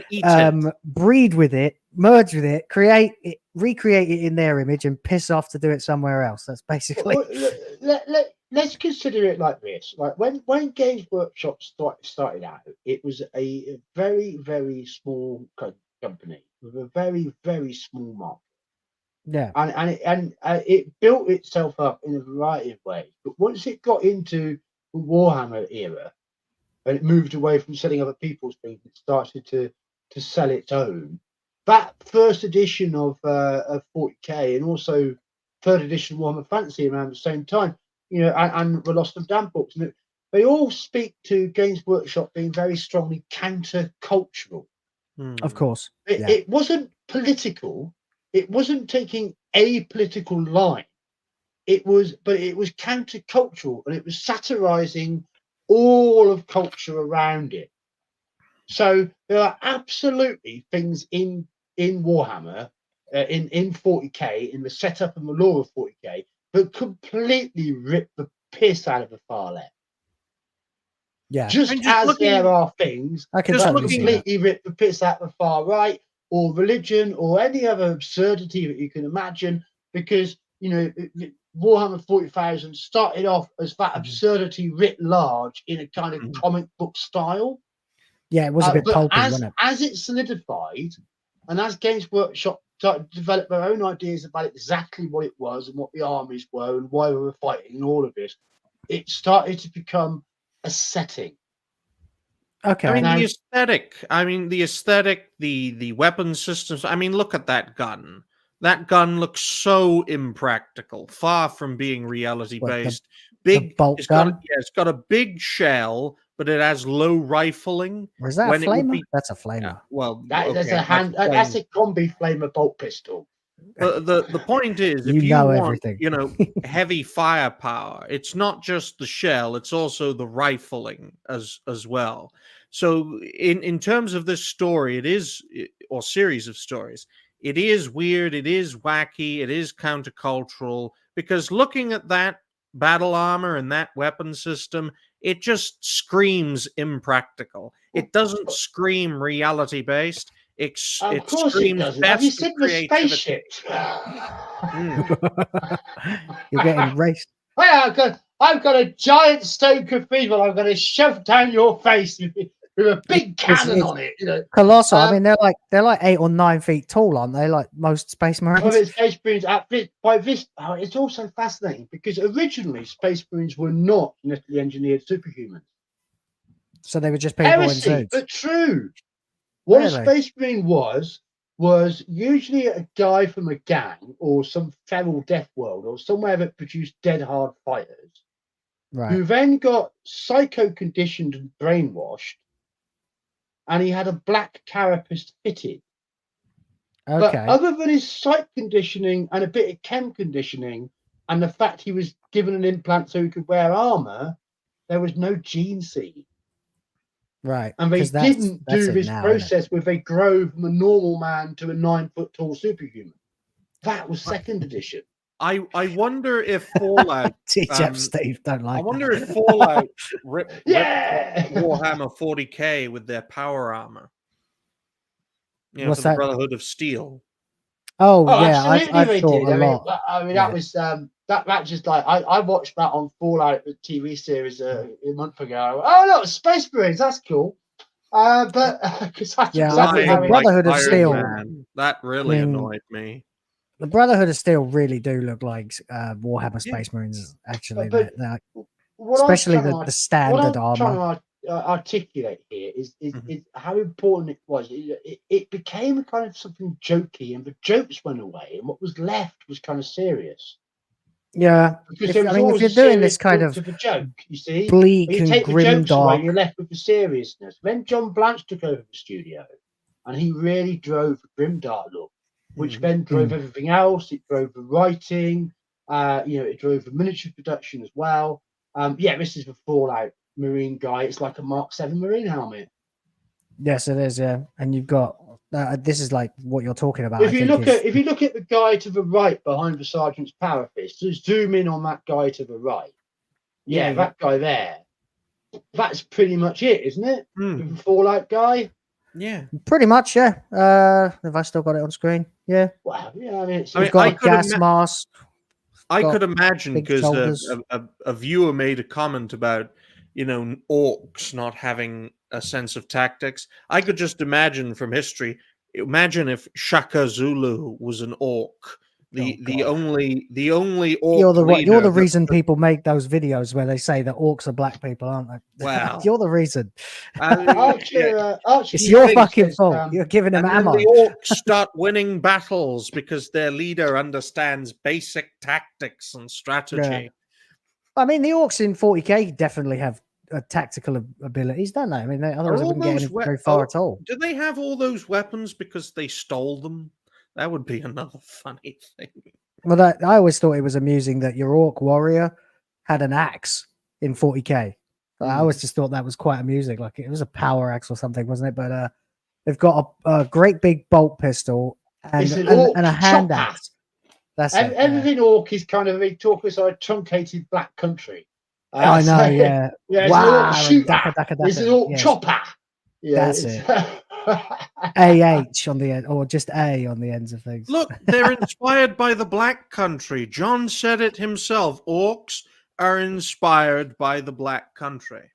A: eat it. Breed with it, merge with it, create it, recreate it in their image, and piss off to do it somewhere else. That's basically.
C: Let's consider it like this: like when Games Workshop started out, it was a very, very small company with a very, very small market.
A: Yeah,
C: and it built itself up in a variety of ways. But once it got into the Warhammer era, and it moved away from selling other people's things, it started to sell its own. That first edition of 40K, and also third edition Warhammer Fantasy around the same time, and the Lost of Damp books, they all speak to Games Workshop being very strongly counter-cultural.
A: Of course,
C: it wasn't political. It wasn't taking a political line. But it was countercultural, and it was satirizing all of culture around it. So there are absolutely things in Warhammer, in 40k, in the setup and the lore of 40k, that completely rip the piss out of the far left.
A: Yeah.
C: Just as there are things
A: I can
C: that
A: totally see that.
C: completely rip the piss out of the far right, or religion, or any other absurdity that you can imagine, because Warhammer 40,000 started off as that absurdity writ large in a kind of comic book style.
A: Yeah, it was a bit
C: but
A: pulpy, wasn't it?
C: as it solidified, and as Games Workshop started to develop their own ideas about exactly what it was and what the armies were and why we were fighting and all of this, it started to become a setting.
A: Okay.
B: I mean, the aesthetic, the weapon systems. I mean, look at that gun. That gun looks so impractical, far from being reality based. Big
A: bolt gun?
C: It's
B: got a big shell, but it has low rifling.
A: Or is that a flamer? That's a flamer.
B: Yeah, well,
C: that's a combi flamer bolt pistol.
B: The point is, if you want, heavy firepower, it's not just the shell; it's also the rifling as well. So, in terms of this story, or series of stories, it is weird, it is wacky, it is countercultural. Because looking at that battle armor and that weapon system, it just screams impractical. It doesn't scream reality based. It screams.
C: Have you seen the spaceships?
A: You're getting raced.
C: Well, I've got a giant stone cathedral. I'm going to shove down your face with a big cannon on it.
A: Colossal. I mean, they're like 8 or 9 feet tall, aren't they? Like most Space Marines.
C: Well, Space Marines it's also fascinating because originally Space Marines were not necessarily engineered superhumans.
A: So they were just people in suits.
C: But true. What a Space Marine was usually a guy from a gang or some feral death world or somewhere that produced dead hard fighters, who then got psycho-conditioned and brainwashed, and he had a black carapace fitted. Okay. But other than his psych conditioning and a bit of chem conditioning and the fact he was given an implant so he could wear armor, there was no gene seed.
A: Right.
C: And they didn't do this process where they grow from a normal man to a 9-foot tall superhuman. That was second edition.
B: I wonder if Fallout
A: Steve don't like.
B: I wonder if Fallout ripped Warhammer 40K with their power armor.
A: What's
B: for the
A: that?
B: Brotherhood of Steel.
A: Oh yeah, I thought a lot.
C: I mean, that was that just like I watched that on Fallout, the TV series, a month ago. Oh no, Space Marines, that's cool. But because
A: the Brotherhood of Steel,
B: that really annoyed me.
A: The Brotherhood of Steel really do look like Warhammer Space Marines, actually. Especially the standard armor.
C: What I'm trying to articulate here is how important it was. It became kind of something jokey, and the jokes went away, and what was left was kind of serious.
A: Yeah, if you're doing this kind of
C: a joke, you see,
A: bleak and grim dark,
C: you're left with the seriousness. Then John Blanche took over the studio, and he really drove the grim dark look, which then drove everything else. It drove the writing, it drove the miniature production as well. This is the Fallout Marine guy. It's like a Mark 7 Marine helmet.
A: Yes, it is. Yeah, and you've got this is like what you're talking about.
C: If you look at the guy to the right behind the sergeant's power fist, so zoom in on that guy to the right. Yeah, that guy there. That's pretty much it, isn't it? The Fallout guy.
B: Yeah,
A: pretty much. Yeah. Have I still got it on screen? Yeah.
C: Wow. Yeah, I mean,
A: we've got a gas mask.
B: I could imagine because a viewer made a comment about orcs not having a sense of tactics. I could just imagine from history. Imagine if Shaka Zulu was an orc. The only orc.
A: You're the reason people make those videos where they say that orcs are black people, aren't they?
B: Wow.
A: You're the reason.
C: Archer,
A: it's your fucking fault. You're giving them ammo.
B: The orcs start winning battles because their leader understands basic tactics and strategy.
A: Yeah. I mean, the orcs in 40k definitely have tactical abilities, don't they? I mean, otherwise they wouldn't get very far at all.
B: Do they have all those weapons because they stole them? That would be another funny thing.
A: Well, I always thought it was amusing that your orc warrior had an axe in 40k. I always just thought that was quite amusing. Like it was a power axe or something, wasn't it? But they've got a great big bolt pistol and,
C: It's an
A: and a
C: orc
A: hand
C: chopper.
A: axe. That's it.
C: Everything orc is kind of, they talk as a truncated black country.
A: I know,
C: so,
A: yeah.
C: Yeah, it's
A: Wow,
C: an orc
A: and
C: shooter.
A: daka,
C: It's an orc
A: yes.
C: chopper. Yeah,
A: That's it. AH on the end, or just A on the ends of things.
B: Look, they're inspired by the Black Country. John said it himself. Orcs are inspired by the Black Country.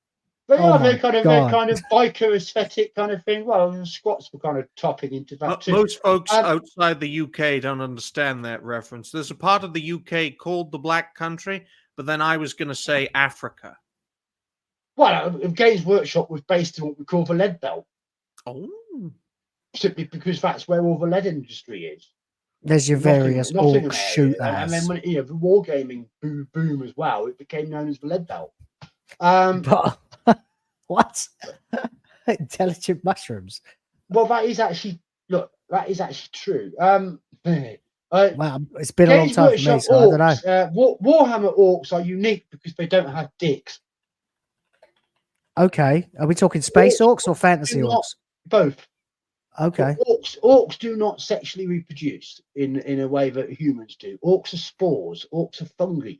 C: They
A: Oh
C: are
A: my
C: they're kind of biker aesthetic kind of thing. Well, the Scots were kind of topping into that too.
B: Most folks outside the UK don't understand that reference. There's a part of the UK called the Black Country, but then I was going to say Africa.
C: Well, Games Workshop was based in what we call the lead belt.
B: Oh.
C: Simply because that's where all the lead industry is.
A: There's your various orc shooters.
C: And then when the wargaming boom as well, it became known as the lead belt.
A: But what? Intelligent mushrooms.
C: Well, that is actually true.
A: Wow, it's been a long time for me, so I don't know.
C: Warhammer orcs are unique because they don't have dicks.
A: Okay, are we talking space orcs or fantasy orcs?
C: Both.
A: Okay.
C: Orcs do not sexually reproduce in a way that humans do. Orcs are spores. Orcs are fungi.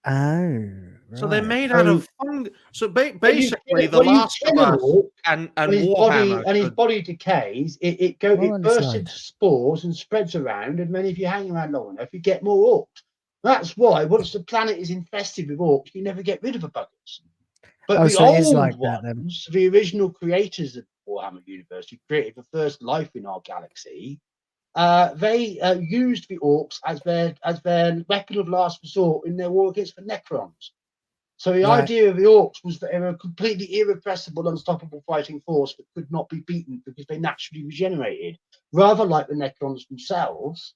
A: Oh, right.
B: So they're made out of fungi. So basically, the Last of Us and Warhammer.
C: His body decays. It bursts into spores and spreads around. And then if you hang around long enough, you get more orcs. That's why once the planet is infested with orcs, you never get rid of the buggers. But the old ones, the original creators of Warhammer Universe, who created the first life in our galaxy, they used the orcs as their weapon of last resort in their war against the Necrons. So the idea of the orcs was that they were a completely irrepressible, unstoppable fighting force that could not be beaten because they naturally regenerated, rather like the Necrons themselves.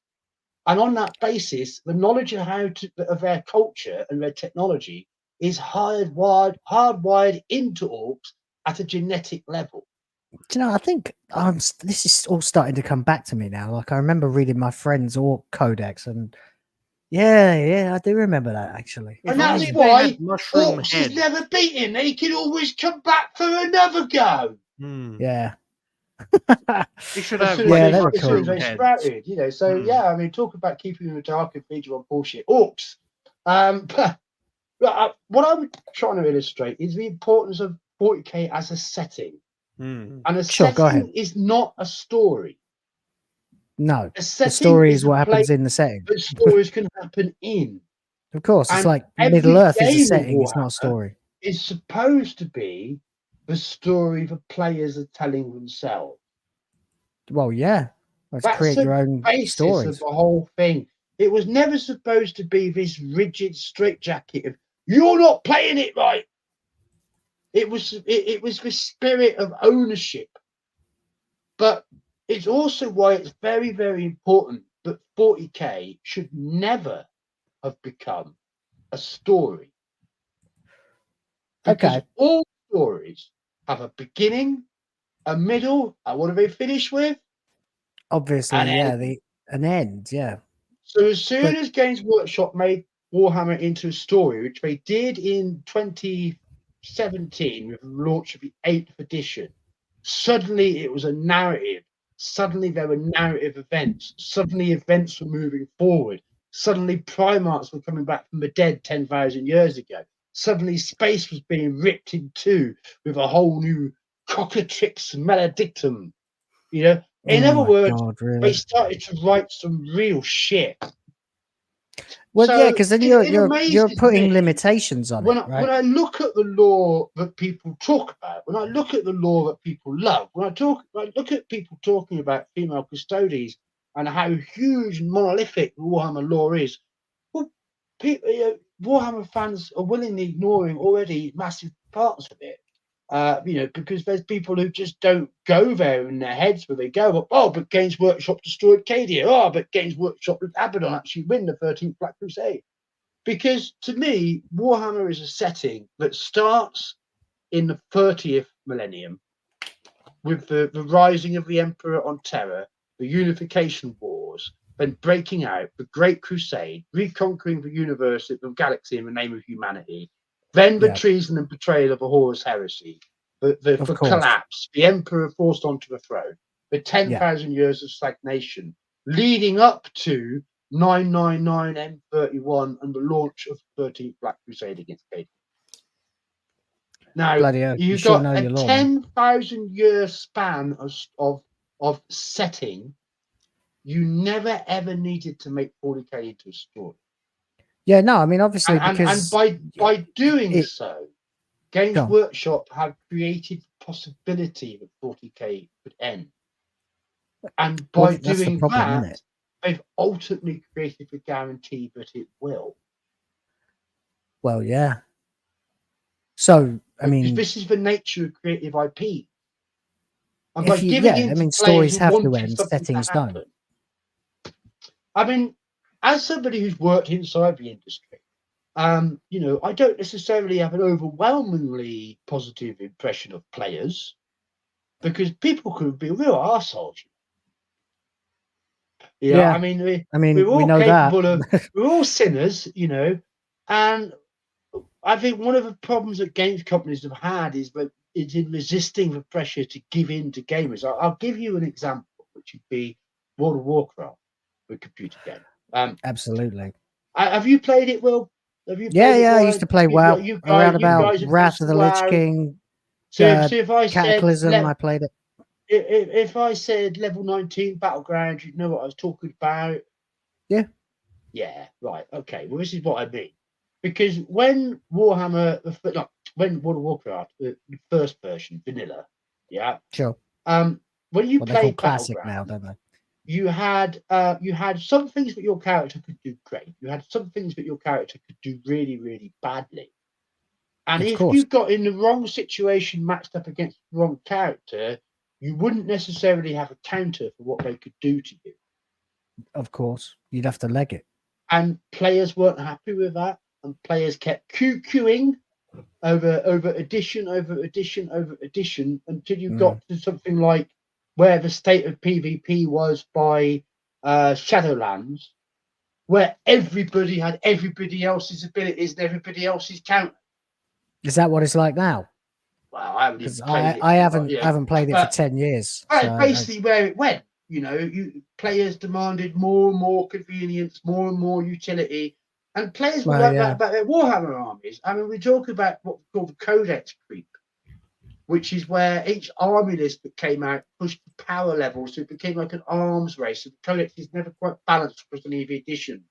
C: And on that basis, the knowledge of their culture and their technology is hardwired into orcs at a genetic level.
A: Do you know, I think this is all starting to come back to me now. Like I remember reading my friend's Orc Codex, and yeah, I do remember that actually.
C: And that's why Orcs is never beaten. They can always come back for another go.
A: Yeah.
B: You should have
A: they were cool.
C: They sprouted, So yeah, I mean, talk about keeping in the dark and feed you on bullshit. Orcs. What I'm trying to illustrate is the importance of 40K as a setting. And a setting is not a story.
A: No, the story is what happens in the setting.
C: But stories can happen in.
A: Of course, it's like Middle Earth is a setting, it's not a story.
C: It's supposed to be the story the players are telling themselves.
A: Well, yeah. Let's create your own stories.
C: Of the whole thing. It was never supposed to be this rigid straitjacket of you're not playing it right. It was the spirit of ownership. But it's also why it's very, very important that 40K should never have become a story. Because all stories have a beginning, a middle, and what do they finish with?
A: Obviously, an end, yeah.
C: So as soon as Games Workshop made Warhammer into a story, which they did in 2017 with the launch of the 8th edition, suddenly it was a narrative. Suddenly there were narrative events. Suddenly events were moving forward. Suddenly Primarchs were coming back from the dead 10,000 years ago. Suddenly space was being ripped in two with a whole new cockatrix maledictum. In other words, they started to write some real shit.
A: Well, yeah, because then you're putting limitations on it, right?
C: When I look at the lore that people talk about, when I look at the lore that people love, when I look at people talking about female custodes and how huge and monolithic Warhammer lore is, well, Warhammer fans are willingly ignoring already massive parts of it. Because there's people who just don't go there in their heads where they go, but Games Workshop destroyed Cadia. But Games Workshop with Abaddon actually win the 13th Black Crusade. Because to me, Warhammer is a setting that starts in the 30th millennium with the rising of the Emperor on Terra, the Unification Wars, then breaking out, the Great Crusade, reconquering the universe, the galaxy in the name of humanity, Then the treason and betrayal of a Horus heresy, the collapse, the emperor forced onto the throne, the 10,000 years of stagnation, leading up to 999 M31 and the launch of the 13th Black Crusade against Caden. Now, you've got a 10,000-year span of setting. You never ever needed to make 40K into a story.
A: Yeah, no, I mean, obviously,
C: and by doing so, Games Workshop have created the possibility that 40K could end. And by doing that, they've ultimately created the guarantee that it will.
A: Well, yeah. So, I mean,
C: this is the nature of creative IP. And
A: by giving stories have to end, settings don't.
C: I mean, as somebody who's worked inside the industry, you know, I don't necessarily have an overwhelmingly positive impression of players because people could be real arseholes. I mean, we're all capable of, we're all sinners, you know, and I think one of the problems that games companies have had is that it's in resisting the pressure to give in to gamers. I'll give you an example, which would be World of Warcraft, the computer game.
A: Absolutely.
C: Have you played it, Will? Have you?
A: I used to play WoW around about Wrath of the Lich King.
C: So if I
A: Cataclysm,
C: said,
A: I played it.
C: If I said level 19 Battleground, you'd know what I was talking about.
A: Yeah.
C: Yeah, right. Okay. Well, this is what I mean. Because when Warhammer, when World of Warcraft, the first version, vanilla,
A: sure.
C: When you played
A: classic
C: Battleground,
A: now, don't they?
C: you had some things that your character could do great. You had some things that your character could do really, really badly. And if you got in the wrong situation matched up against the wrong character, you wouldn't necessarily have a counter for what they could do to you.
A: Of course, you'd have to leg it.
C: And players weren't happy with that. And players kept queuing over edition until you got to something like where the state of PvP was by Shadowlands, where everybody had everybody else's abilities and everybody else's counter.
A: Is that what it's like now?
C: Well, I haven't
A: haven't played it for 10 years.
C: So basically, where it went, you know, players demanded more and more convenience, more and more utility. And players were like that about their Warhammer armies. I mean, we talk about what we call the Codex creep, which is where each army list that came out pushed the power level, so it became like an arms race. And the Codex is never quite balanced across any of the edition.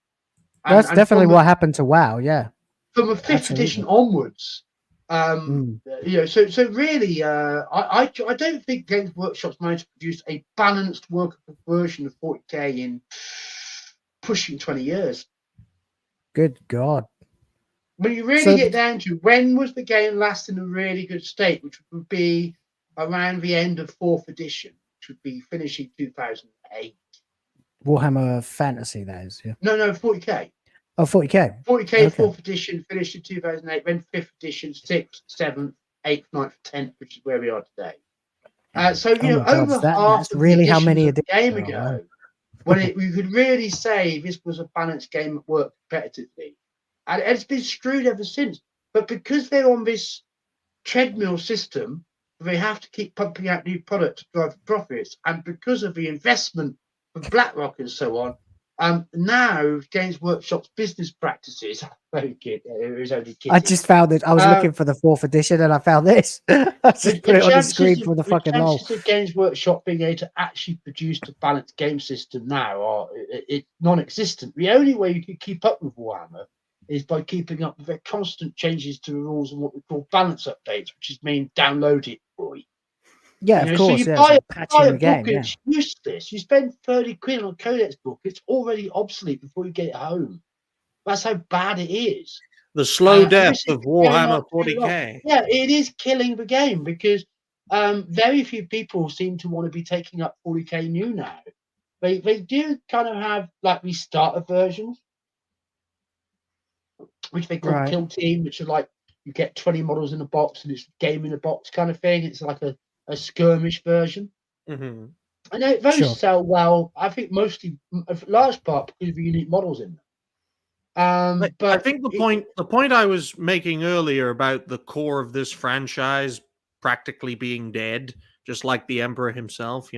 A: That's definitely what happened to WoW, yeah.
C: From a 5th edition onwards, you know, so really, I don't think Games Workshop's managed to produce a balanced workable version of 40K in pushing 20 years.
A: Good God.
C: When you really get down to when was the game last in a really good state, which would be around the end of 4th edition, which would be finishing 2008.
A: Warhammer Fantasy, that is, yeah.
C: No, 40K.
A: Oh, 40K.
C: 40K, 4th edition, finished in 2008, then 5th edition, 6th, 7th, 8th, 9th, 10th, which is where we are today. So, you know, over half of
A: really
C: the
A: how many
C: of the game ago, when we could really say this was a balanced game at work competitively. And it's been screwed ever since. But because they're on this treadmill system, they have to keep pumping out new products to drive profits. And because of the investment from BlackRock and so on, now Games Workshop's business practices. Very good. It was only kidding.
A: I just found it. I was looking for the 4th edition and I found this. I just put it on the screen for the fucking lol.
C: The chances of Games Workshop being able to actually produce a balanced game system now are non-existent. The only way you can keep up with Warhammer is by keeping up with their constant changes to the rules and what we call balance updates, which is mean download it, boy.
A: Yeah, of course.
C: So you buy a book, it's useless. You spend 30 quid on a Codex book, it's already obsolete before you get it home. That's how bad it is.
B: The slow death of Warhammer 40K.
C: Yeah, it is killing the game because very few people seem to want to be taking up 40K new now. They do kind of have like these starter versions, which they call Kill Team, which are like you get 20 models in a box and it's game in a box kind of thing. It's like a skirmish version.
B: Mm-hmm.
C: And those sell well, I think mostly, a large part, because of the unique models in them. But
B: I think the point I was making earlier about the core of this franchise practically being dead, just like the Emperor himself,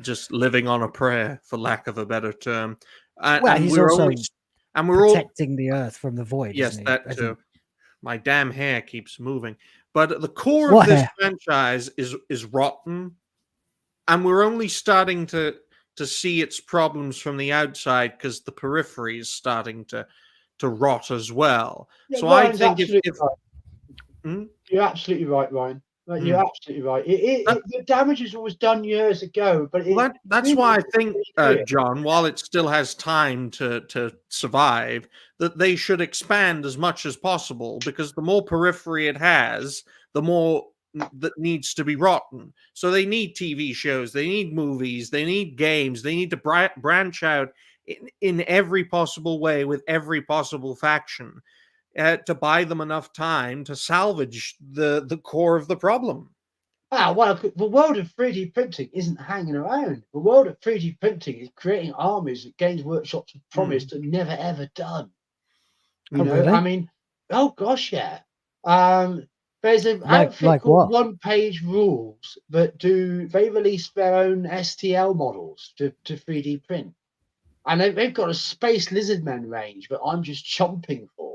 B: just living on a prayer, for lack of a better term.
A: Well, he's also
B: we're all
A: protecting the Earth from the void.
B: yes,
A: isn't he?
B: that too. My damn hair keeps moving, but the core
A: What
B: of this
A: hair?
B: franchise is rotten, and we're only starting to see its problems from the outside because the periphery is starting to rot as well.
C: Yeah,
B: So
C: Ryan's
B: I think if
C: right. You're absolutely right, Ryan. You're absolutely right. The damage was always done years ago, but
B: that's why I think, John, while it still has time to survive, that they should expand as much as possible, because the more periphery it has, the more that needs to be rotten. So they need TV shows, they need movies, they need games, they need to branch out in every possible way with every possible faction to buy them enough time to salvage the core of the problem.
C: Well, the world of 3D printing isn't hanging around. The world of 3D printing is creating armies that Games Workshop have promised and never ever done.
A: Really?
C: I mean, oh gosh, yeah. There's an outfit called One Page Rules that they release their own STL models to 3D print. And they've got a Space Lizardmen range that I'm just chomping for.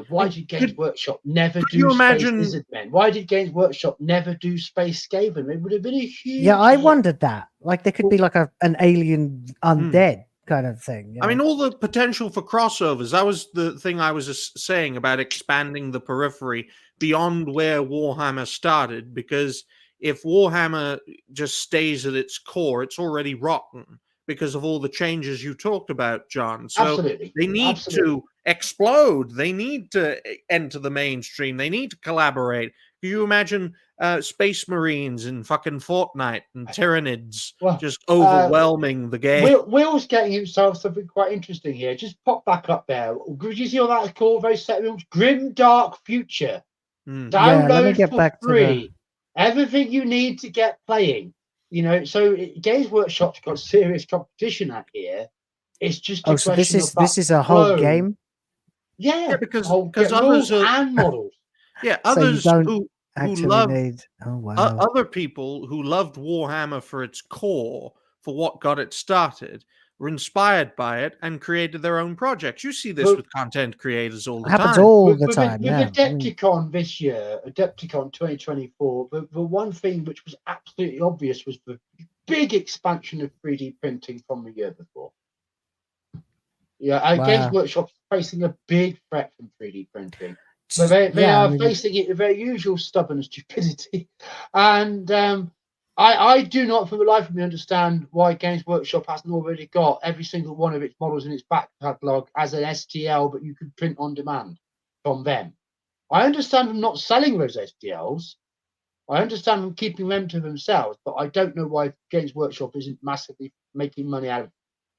C: Why did Games Workshop never do Space Lizardmen? Why did Games Workshop never do Space Skaven? It would have been a huge...
A: Yeah, I wondered that. Like, there could be like an alien undead kind of thing.
B: I mean, all the potential for crossovers. That was the thing I was saying about expanding the periphery beyond where Warhammer started, because if Warhammer just stays at its core, it's already rotten because of all the changes you talked about, John. So
C: Absolutely.
B: They need to explode. They need to enter the mainstream. They need to collaborate. Can you imagine Space Marines in fucking Fortnite and Tyranids just overwhelming the game?
C: Will's getting himself something quite interesting here. Just pop back up there. Could you see all that called? Very set rooms. Grim Dark Future. Download for free. Everything you need to get playing. So Games Workshop's got serious competition out here. It's just a
A: so
C: question
A: this is a whole game.
C: Yeah,
B: because
C: others and models.
B: Yeah, others who love
A: need. Oh wow.
B: Other people who loved Warhammer for its core, for what got it started, were inspired by it and created their own projects. You see this with content creators all the time.
A: Happens all the time.
C: With Adepticon this year, Adepticon 2024, the one thing which was absolutely obvious was the big expansion of 3D printing from the year before. Yeah, Games Workshop facing a big threat from 3D printing. So they are facing it with their usual stubborn stupidity. And I do not, for the life of me, understand why Games Workshop hasn't already got every single one of its models in its back catalogue as an STL, but you can print on demand from them. I understand them not selling those STLs. I understand them keeping them to themselves, but I don't know why Games Workshop isn't massively making money out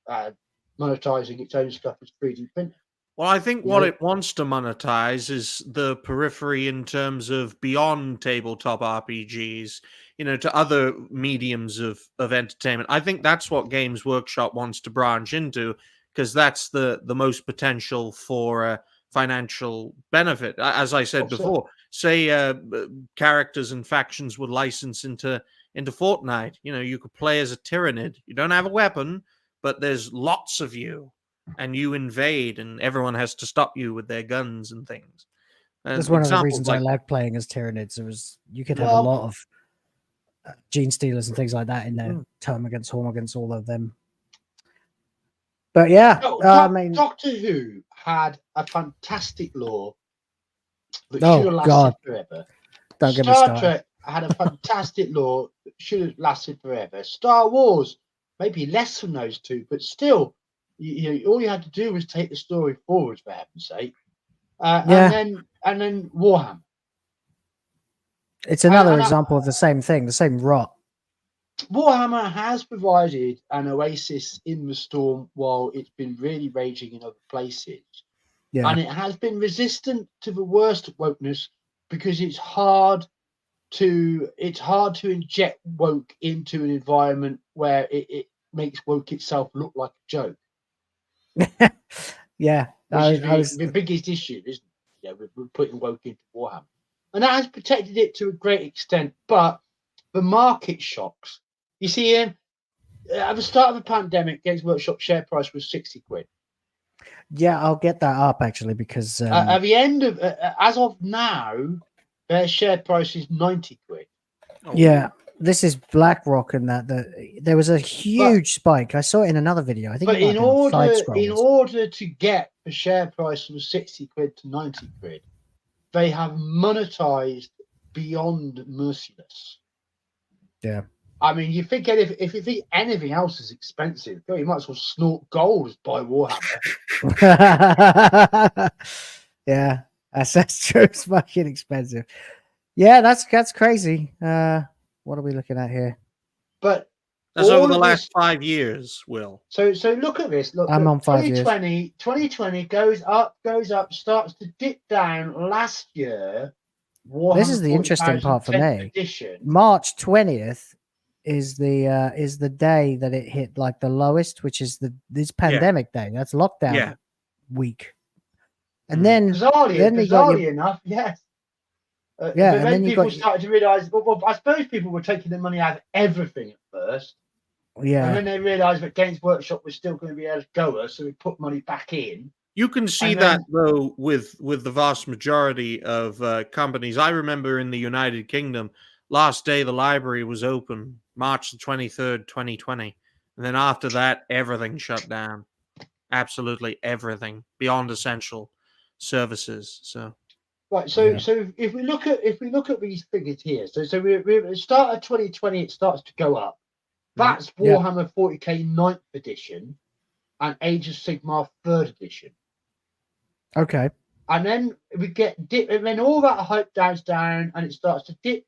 C: of monetizing its own stuff as 3D print.
B: Well, I think what it wants to monetize is the periphery in terms of beyond tabletop RPGs, to other mediums of entertainment. I think that's what Games Workshop wants to branch into, because that's the most potential for financial benefit. As I said before, say characters and factions would license into Fortnite. You could play as a Tyranid. You don't have a weapon, but there's lots of you. And you invade, and everyone has to stop you with their guns and things.
A: That's one of the reasons I like playing as Tyranids. You could have a lot of Gene Stealers and things like that in there. Term against Horn against all of them. But yeah, I mean,
C: Doctor Who had a fantastic lore that should have lasted forever.
A: Don't get me started.
C: Star Trek had a fantastic lore that should have lasted forever. Star Wars, maybe less from those two, but still. All you had to do was take the story forward, for heaven's sake. And then Warhammer.
A: It's another example of the same thing, the same rot.
C: Warhammer has provided an oasis in the storm while it's been really raging in other places. Yeah. And it has been resistant to the worst wokeness because it's hard to inject woke into an environment where it makes woke itself look like a joke.
A: Yeah,
C: which
A: I
C: is
A: was.
C: the biggest issue, isn't it? Yeah, we're putting woke into Warhammer, and that has protected it to a great extent. But the market shocks, you see, at the start of the pandemic, Games Workshop share price was 60 quid.
A: Yeah, I'll get that up actually because
C: At the end of, as of now, their share price is 90 quid.
B: Oh,
A: yeah, this is BlackRock and that there was a huge spike. I saw it in another video. I think
C: But
A: it might have been Side
C: in
A: Scrollers.
C: order to get the share price from 60 quid to 90 quid, they have monetized beyond merciless.
A: Yeah.
C: I mean, you think if you think anything else is expensive, you might as well snort gold as buy Warhammer.
A: Yeah, that's true. It's fucking expensive. Yeah, that's crazy. What are we looking at here?
C: But
B: that's
C: all
B: over the
C: of
B: last
C: this,
B: 5 years, Will.
C: so look at this. Look,
A: I'm on 5 years.
C: 2020 goes up, starts to dip down. Last year, Warhammer
A: This is the interesting part for
C: 40,000
A: me.
C: edition.
A: March 20th is the day that it hit like the lowest, which is this pandemic day. That's lockdown week. And then
C: Bizarrely enough, yes.
A: Yeah,
C: but
A: and
C: then
A: then you
C: people
A: got
C: started to realise. Well, I suppose people were taking their money out of everything at first, and
A: yeah.
C: then they realised that Games Workshop was still going to be able to go, so we put money back in.
B: You can see
C: And
B: that
C: then-
B: though with the vast majority of companies. I remember in the United Kingdom, last day the library was open, March the 23rd, 2020, and then after that, everything shut down. Absolutely everything beyond essential services. So
C: Right, so if we look at these figures here, so we at the start of 2020, it starts to go up. That's Warhammer 40K 9th edition and Age of Sigmar 3rd edition.
A: Okay.
C: And then we get dip, and then all that hype dies down, and it starts to dip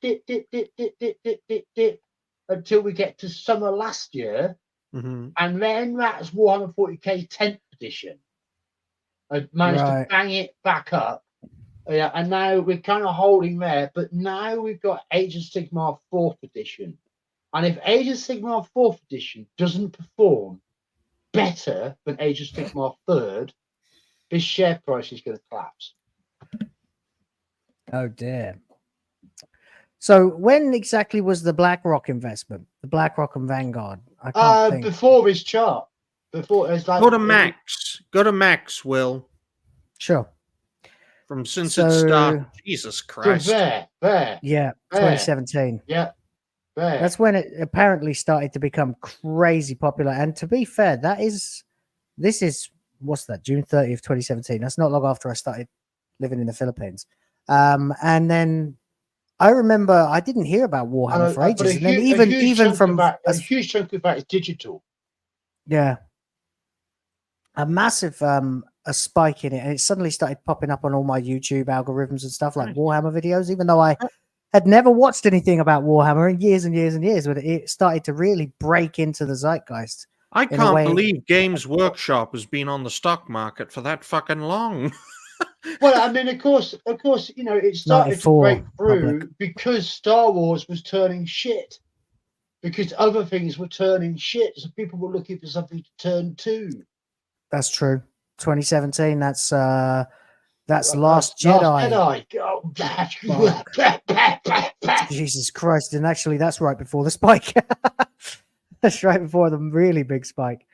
C: until we get to summer last year, and then that's Warhammer 40K 10th edition. I managed to bang it back up, and now we're kind of holding there. But now we've got Age of Sigmar 4th edition, and if Age of Sigmar 4th edition doesn't perform better than Age of Sigmar 3rd, this share price is going to collapse.
A: Oh dear. So when exactly was the BlackRock investment? The BlackRock and Vanguard? I can't think.
C: Before this chart. Before it's like
B: go to Max, Will.
A: Sure.
B: From since it started. Jesus Christ.
C: So there.
A: Yeah,
C: there.
A: 2017.
C: Yeah. There.
A: That's when it apparently started to become crazy popular. And to be fair, this is what's that? June 30th, 2017. That's not long after I started living in the Philippines. And then I remember I didn't hear about Warhammer for ages. And then even from
C: a huge chunk of that is digital.
A: Yeah. A massive a spike in it, and it suddenly started popping up on all my YouTube algorithms and stuff like Warhammer videos, even though I had never watched anything about Warhammer in years and years and years, but it started to really break into the zeitgeist.
B: I can't believe Games Workshop has been on the stock market for that fucking long.
C: Well, I mean, of course, you know, it started to break through because Star Wars was turning shit, because other things were turning shit, so people were looking for something to turn to.
A: That's true. 2017. That's Last Jedi.
C: Oh,
A: Jesus Christ! And actually, that's right before the spike. That's right before the really big spike.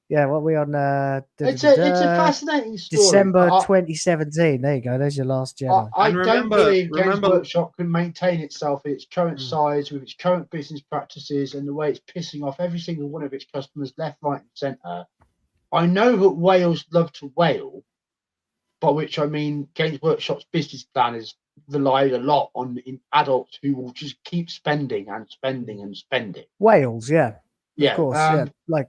A: Yeah, what we on?
C: It's a fascinating story.
A: December 2017. There you go. There's your Last Jedi.
C: I don't believe Games Workshop can maintain itself at its current size with its current business practices and the way it's pissing off every single one of its customers left, right, and centre. I know that whales love to whale, by which I mean Games Workshop's business plan is relied a lot on adults who will just keep spending and spending and spending.
A: Whales, yeah.
C: Yeah,
A: of course, yeah. Like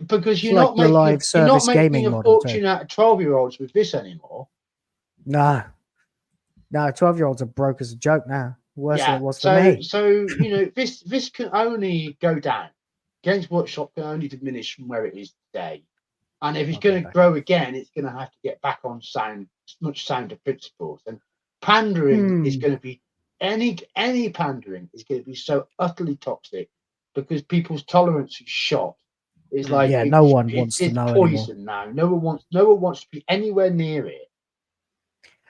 C: because you're
A: like
C: not making a fortune out of 12-year-olds with this anymore.
A: No, 12-year-olds are broke as a joke now. Worse than it was for me.
C: So you know, this can only go down. Games Workshop can only diminish from where it is today. And if it's going to grow again, it's going to have to get back on much sounder principles. And pandering is going to be any pandering is going to be so utterly toxic because people's tolerance is shot. It's like
A: no one wants to know
C: poison now. No one wants to be anywhere near it.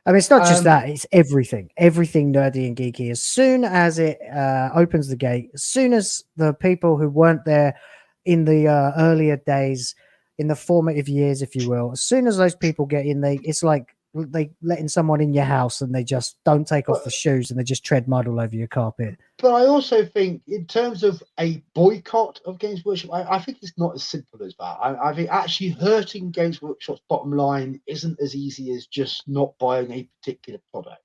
A: I mean, it's not just that; it's everything nerdy and geeky. As soon as it opens the gate, as soon as the people who weren't there in the earlier days, in the formative years, if you will, as soon as those people get in, it's like they letting someone in your house and they just don't take off the shoes and they just tread mud all over your carpet.
C: But I also think, in terms of a boycott of Games Workshop, I think it's not as simple as that. I think actually hurting Games Workshop's bottom line isn't as easy as just not buying a particular product.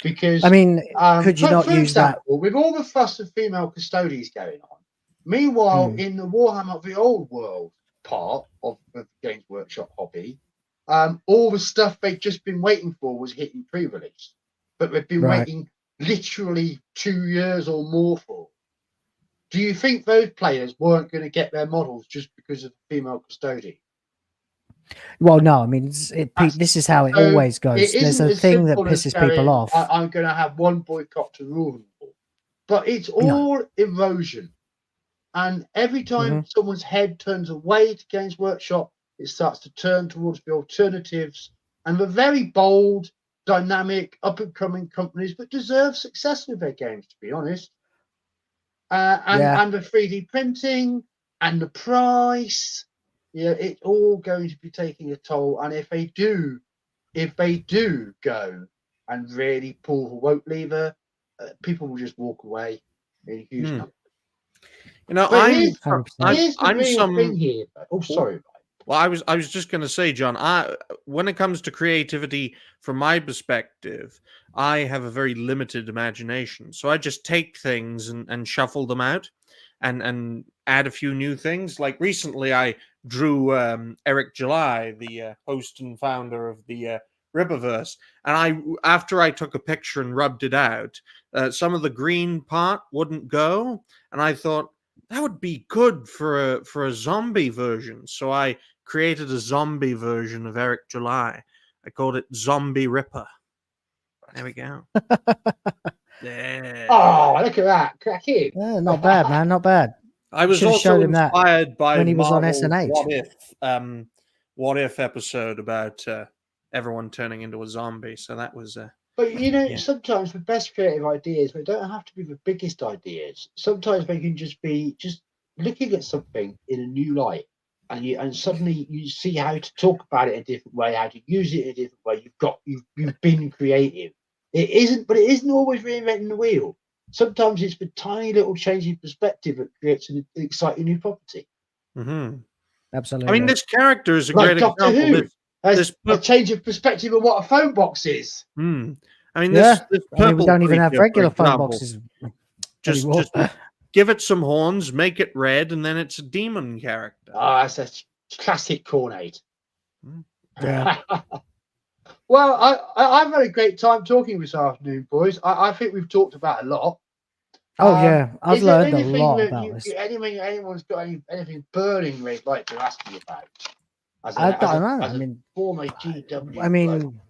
C: Because
A: I mean, could you not use that
C: with all the fuss of female custodies going on? Meanwhile, in the Warhammer the Old World part of the Games Workshop hobby, all the stuff they've just been waiting for was hitting pre-release, but they've been waiting literally 2 years or more for. Do you think those players weren't going to get their models just because of the female custodian?
A: Well, no. I mean, this is how it always goes. There's a thing that pisses people off.
C: I'm going to have one boycott to rule them all, but it's all erosion. And every time someone's head turns away to Games Workshop, it starts to turn towards the alternatives and the very bold, dynamic, up-and-coming companies that deserve success with their games, to be honest. And the 3D printing and the price, it's all going to be taking a toll. And if they do go and really pull the woke lever, people will just walk away in huge numbers. Here's the real thing here. Oh, sorry.
B: Well, I was just going to say, John, when it comes to creativity, from my perspective, I have a very limited imagination. So I just take things and shuffle them out and add a few new things. Like recently, I drew Eric July, the host and founder of the Rippaverse. And after I took a picture and rubbed it out, some of the green part wouldn't go. And I thought, that would be good for a zombie version. So I created a zombie version of Eric July. I called it Zombie Ripper. There we go. There.
C: Oh, look at that. Cracking.
A: Yeah, not bad, man. Not bad.
B: I was also inspired by
A: when he was
B: Marvel's
A: on SNH.
B: What If episode about everyone turning into a zombie. So that was...
C: But, sometimes the best creative ideas, they don't have to be the biggest ideas. Sometimes they can just be just looking at something in a new light. And suddenly you see how to talk about it in a different way, how to use it in a different way. You've been creative. It isn't always reinventing the wheel. Sometimes it's the tiny little change in perspective that creates an exciting new property.
A: Absolutely.
B: I mean, this character is a great
C: Doctor
B: example.
C: Who. A change of perspective of what a phone box is.
B: I mean, this
A: we don't even have regular phone boxes.
B: Just give it some horns, make it red, and then it's a demon character.
C: That's a classic Cornade.
A: Yeah.
C: Well, I've had a great time talking this afternoon, boys. I think we've talked about a lot.
A: Oh, yeah. I've learned a lot about this.
C: Anyone's got anything burning they'd like to ask me about?
A: I don't know. I mean,
C: former GW.
A: I mean,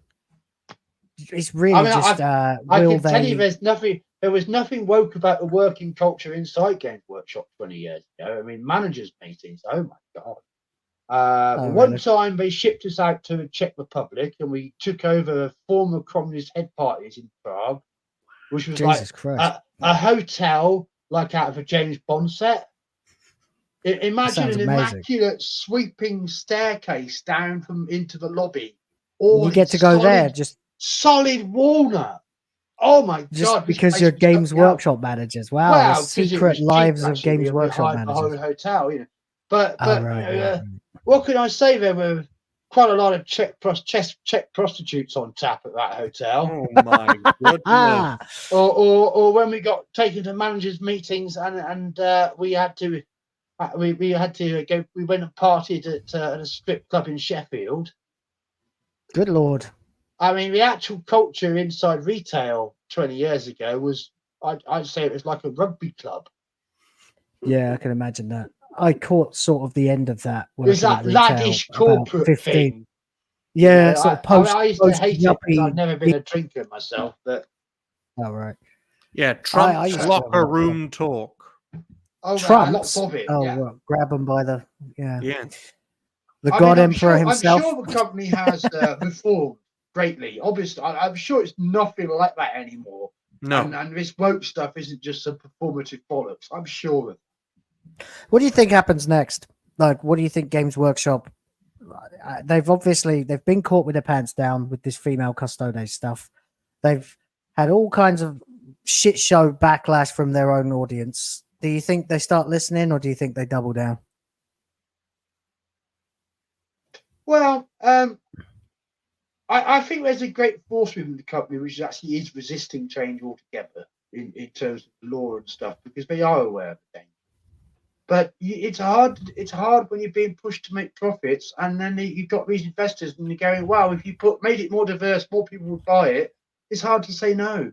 A: it's really just.
C: I can tell you, there was nothing woke about the working culture inside Games Workshop 20 years ago. I mean, managers' meetings. Oh my god! One time they shipped us out to the Czech Republic, and we took over former communist head parties in Prague, which was a hotel like out of a James Bond set. Imagine an immaculate sweeping staircase down into the lobby.
A: You get to go there, just
C: solid walnut. Oh my god!
A: Just because you're Games Workshop managers. Wow, the secret lives of Games Workshop managers.
C: The whole hotel, But what can I say? There were quite a lot of Czech prostitutes on tap at that hotel.
B: Oh my goodness!
C: or when we got taken to managers' meetings and we had to. We had to go. We went and partied at a strip club in Sheffield.
A: Good lord!
C: I mean, the actual culture inside retail 20 years ago was, I'd say, it was like a rugby club.
A: Yeah, I can imagine that. I caught sort of the end of that.
C: It was that laddish corporate thing.
A: Yeah, sort of post.
C: I used to hate it because I've never been a drinker myself, but.
A: Oh right.
B: Yeah, Trump's locker room talk.
C: Oh,
A: Trumps.
C: lots of it.
A: Oh,
C: Yeah.
A: well, grab them by the
B: Yeah.
A: the
C: I
A: God
C: mean,
A: Emperor himself.
C: I'm sure the company has reformed greatly. Obviously, I'm sure it's nothing like that anymore.
B: No.
C: And this woke stuff isn't just some performative bollocks. I'm sure of it.
A: What do you think happens next? Like, what do you think Games Workshop? They've been caught with their pants down with this female custodes stuff. They've had all kinds of shit show backlash from their own audience. Do you think they start listening, or do you think they double down?
C: Well, I think there's a great force within the company which actually is resisting change altogether in terms of the law and stuff, because they are aware of the danger. But it's hard when you're being pushed to make profits, and then you've got these investors and they're going, wow, if you made it more diverse, more people would buy it. It's hard to say no.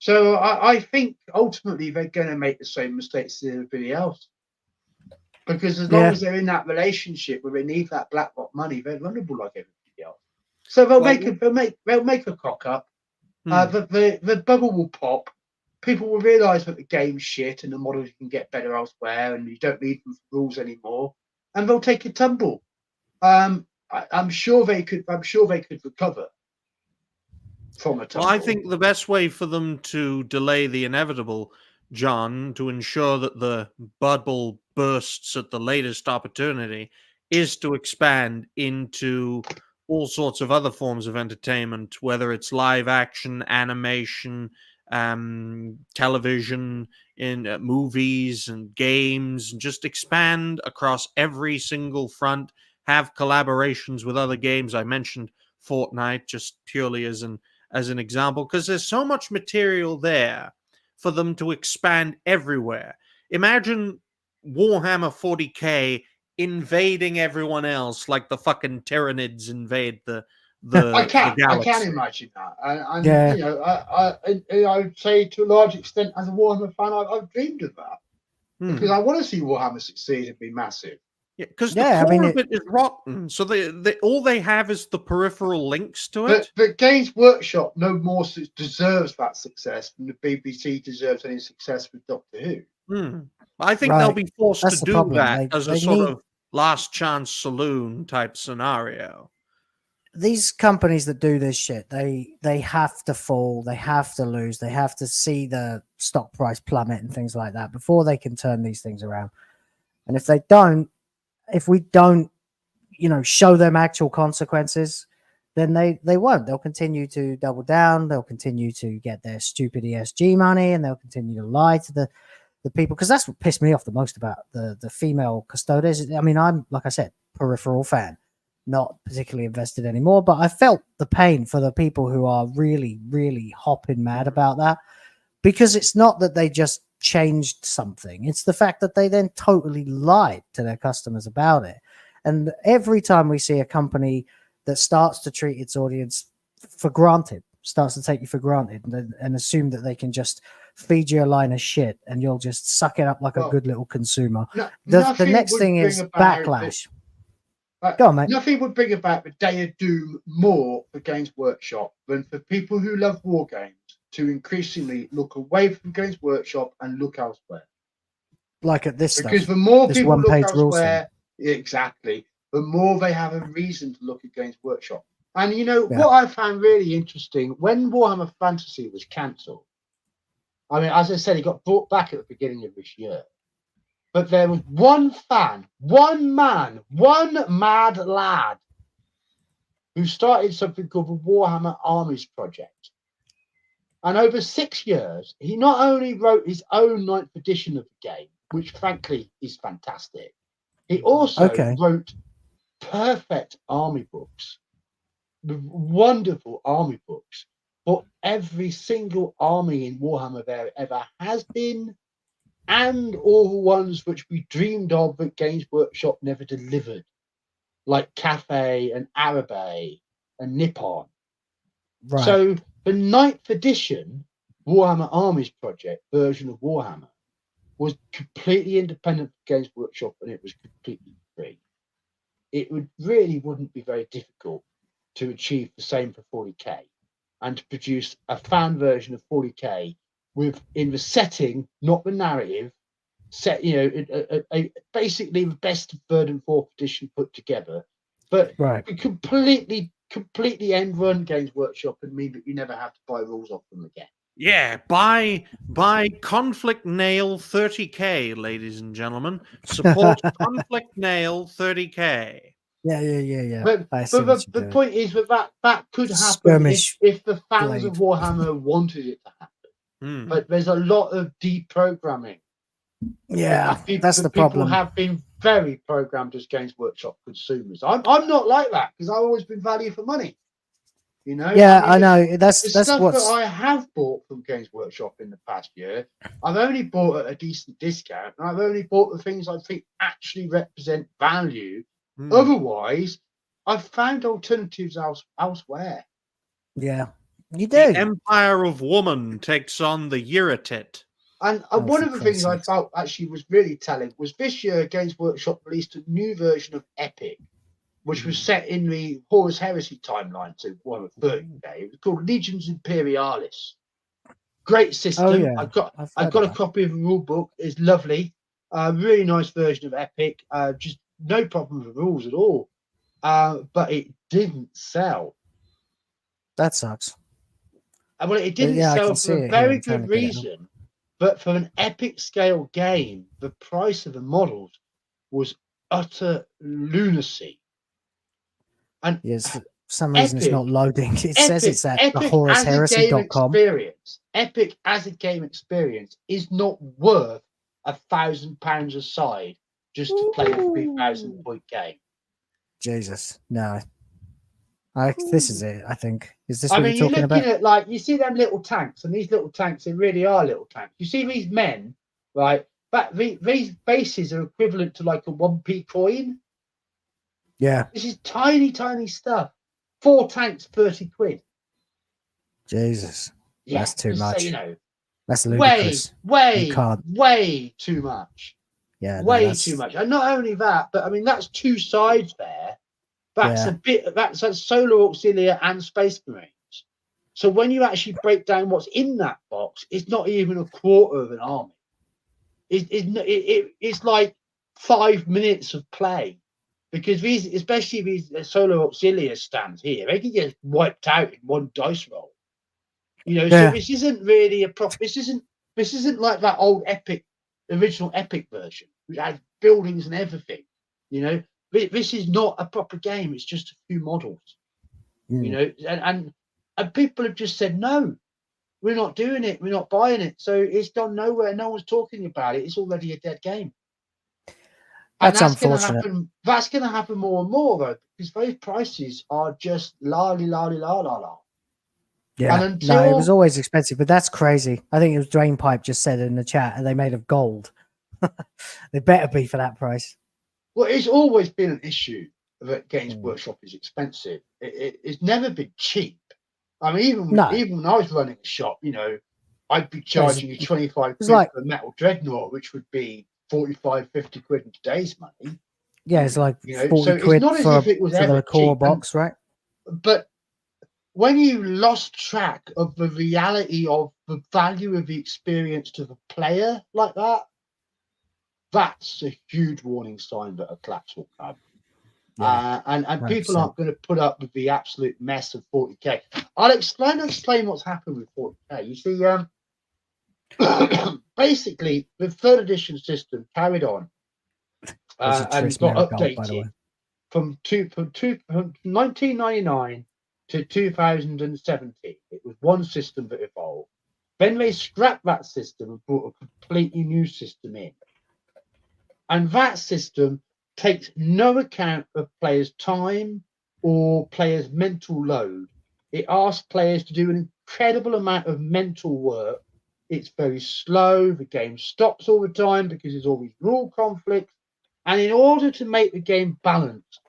C: So I think ultimately they're going to make the same mistakes as everybody else. Because as long as they're in that relationship where they need that black box money, they're vulnerable like everybody else. So they'll make a cock up. The bubble will pop. People will realise that the game's shit and the models can get better elsewhere, and you don't need them for rules anymore, and they'll take a tumble. I'm sure they could recover from a tumble.
B: Well, I think the best way for them to delay the inevitable, John, to ensure that the bubble bursts at the latest opportunity, is to expand into all sorts of other forms of entertainment, whether it's live action, animation, television, in movies and games, and just expand across every single front, have collaborations with other games. I mentioned Fortnite just purely as an example, because there's so much material there for them to expand everywhere. Imagine Warhammer 40K invading everyone else like the fucking Tyranids invade the galaxy.
C: I can imagine that, and you know, I would say to a large extent, as a Warhammer fan, I've dreamed of that because I want to see Warhammer succeed and be massive.
B: Yeah, because the core of it is rotten. So all they have is the peripheral links to it.
C: But Games Workshop no more deserves that success than the BBC deserves any success with Doctor Who.
B: I think they'll be forced to do that as a sort of last chance saloon type scenario.
A: These companies that do this shit, they have to fall, they have to lose, they have to see the stock price plummet and things like that before they can turn these things around. And if we don't, you know, show them actual consequences, then they won't. They'll continue to double down. They'll continue to get their stupid ESG money, and they'll continue to lie to the people, because that's what pissed me off the most about the female custodes. I mean, I'm, like I said, peripheral fan, not particularly invested anymore, but I felt the pain for the people who are really, really hopping mad about that, because it's not that they just changed something. It's the fact that they then totally lied to their customers about it. And every time we see a company that starts to treat its audience for granted, starts to take you for granted and assume that they can just feed you a line of shit and you'll just suck it up like a good little consumer. The next thing is backlash. Go on, mate.
C: Nothing would bring about the day of doom more for Games Workshop than for people who love war games to increasingly look away from Games Workshop and look elsewhere.
A: Like at this stuff.
C: Because the more
A: this
C: people look elsewhere, exactly, the more they have a reason to look at Games Workshop. And you know what I found really interesting, when Warhammer Fantasy was cancelled, I mean, as I said, it got brought back at the beginning of this year. But there was one fan, one man, one mad lad who started something called the Warhammer Armies Project. And over 6 years, he not only wrote his own 9th edition of the game, which frankly is fantastic, he also wrote perfect army books, wonderful army books for every single army in Warhammer there ever has been, and all the ones which we dreamed of that Games Workshop never delivered, like Cathay and Arabe and Nippon. Right. So the 9th edition Warhammer Armies Project version of Warhammer was completely independent of Games Workshop, and it was completely free. It wouldn't be very difficult to achieve the same for 40k and to produce a fan version of 40k in the setting, not the narrative, set, basically the best of third and fourth edition put together, but completely end run Games Workshop and mean that you never have to buy rules off them again.
B: Yeah, buy Conflict Nail 30K, ladies and gentlemen. Support Conflict Nail 30K.
A: Yeah.
C: But the point is that could happen if the fans of Warhammer wanted it to happen. But there's a lot of deprogramming.
A: Yeah, that's the
C: people
A: problem.
C: Have been very programmed as Games Workshop consumers. I'm not like that because I've always been value for money.
A: Yeah, I know. That's
C: stuff
A: what
C: that I have bought from Games Workshop in the past year. I've only bought at a decent discount, and I've only bought the things I think actually represent value. Otherwise, I've found alternatives elsewhere.
A: Yeah, you do.
B: The Empire of Woman takes on the Uritit.
C: And one of the things I felt actually was really telling was this year Games Workshop released a new version of Epic, which was set in the Horus Heresy timeline to Warhammer 40K. It was called Legions Imperialis. Great system.
A: Oh, yeah.
C: I've got a copy of the rule book. It's lovely. Really nice version of Epic. Just no problem with the rules at all. But it didn't sell.
A: That sucks.
C: Well, it didn't sell for a very good reason. But for an epic scale game, the price of the models was utter lunacy. And
A: yes, for some reason it's not loading. It says it's at the horusheresy.com.
C: Epic as a game experience is not worth £1,000 a side just to play a 3,000 point game.
A: Jesus, no. This is it, I think. Is this what you're talking
C: looking
A: about?
C: At, you see them little tanks, and these little tanks, they really are little tanks. You see these men, right? But these bases are equivalent to like a 1p coin.
A: Yeah.
C: This is tiny, tiny stuff. 4 tanks, 30 quid.
A: Jesus.
C: Yeah,
A: that's too much.
C: So,
A: that's ludicrous.
C: Way too much.
A: Yeah.
C: Way too much. And not only that, but that's 2 sides there. That's Solar Auxilia and Space Marines. So when you actually break down what's in that box, it's not even a quarter of an army. It's like 5 minutes of play, because especially these Solar Auxilia stands here, they can get wiped out in 1 dice roll. So this isn't really a proper. This isn't like that old original Epic version, which had buildings and everything. This is not a proper game. It's just a few models, and people have just said, no, we're not doing it. We're not buying it. So it's gone nowhere. No one's talking about it. It's already a dead game.
A: That's unfortunate.
C: That's going to happen more and more, though, because those prices are just la.
A: Yeah, it was always expensive, but that's crazy. I think it was Dwayne Pipe just said in the chat, and they made of gold. They better be for that price.
C: Well, it's always been an issue that Games Workshop is expensive. It's never been cheap. Even when I was running a shop, I'd be charging you 25 quid for a metal dreadnought, which would be 45, 50 quid in today's money.
A: Yeah, it's like 40 quid for the core box, right?
C: But when you lost track of the reality of the value of the experience to the player like that, that's a huge warning sign that a collapse will come. Yeah, and people aren't going to put up with the absolute mess of 40K. I'll explain what's happened with 40K. You see, basically, the 3rd edition system carried on and got updated from 1999 to 2017. It was one system that evolved. Then they scrapped that system and brought a completely new system in. And that system takes no account of players' time or players' mental load. It asks players to do an incredible amount of mental work. It's very slow. The game stops all the time because there's always rule conflicts. And in order to make the game balanced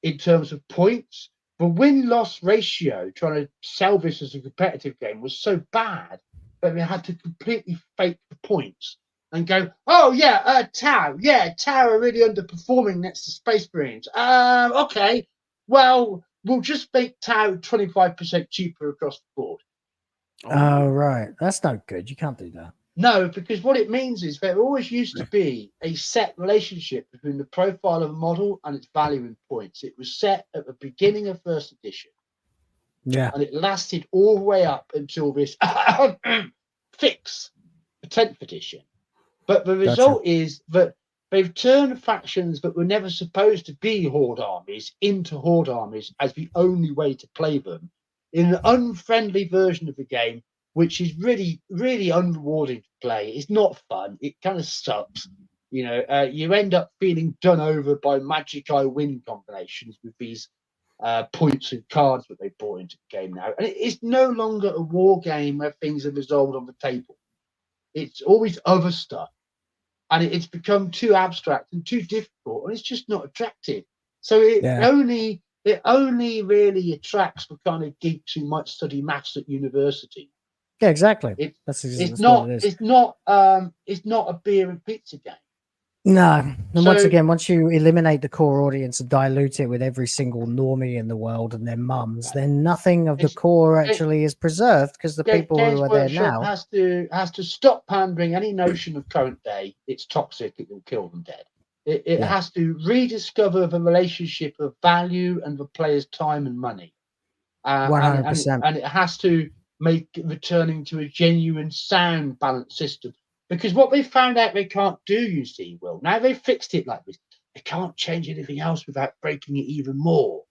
C: in terms of points, the win-loss ratio, trying to sell this as a competitive game, was so bad that they had to completely fake the points and go, oh, yeah, Tau. Yeah, Tau are really underperforming next to Space Marines. Okay, well, we'll just make Tau 25% cheaper across the board.
A: Oh, right. That's not good. You can't do that.
C: No, because what it means is there always used to be a set relationship between the profile of a model and its value in points. It was set at the beginning of first edition.
A: Yeah.
C: And it lasted all the way up until this fix, the 10th edition. But the result is that they've turned factions that were never supposed to be horde armies into horde armies as the only way to play them in an unfriendly version of the game, which is really, really unrewarding to play. It's not fun. It kind of sucks. You know, you end up feeling done over by magic eye win combinations with these points and cards that they brought into the game now. And it's no longer a war game where things are resolved on the table. It's always other stuff. And it's become too abstract and too difficult, and it's just not attractive. So it only really attracts the kind of geeks who might study maths at university.
A: Yeah, exactly.
C: It's not a beer and pizza game.
A: No. And once again, once you eliminate the core audience and dilute it with every single normie in the world and their mums, then nothing of the core actually is preserved, because the people who are there now
C: has to stop pandering any notion of current day. It's toxic. It will kill them dead. It has to rediscover the relationship of value and the player's time and money.
A: 100%.
C: And it has to make returning to a genuine sound balanced system. Because what they found out they can't do, you see, Will, now they've fixed it like this. They can't change anything else without breaking it even more.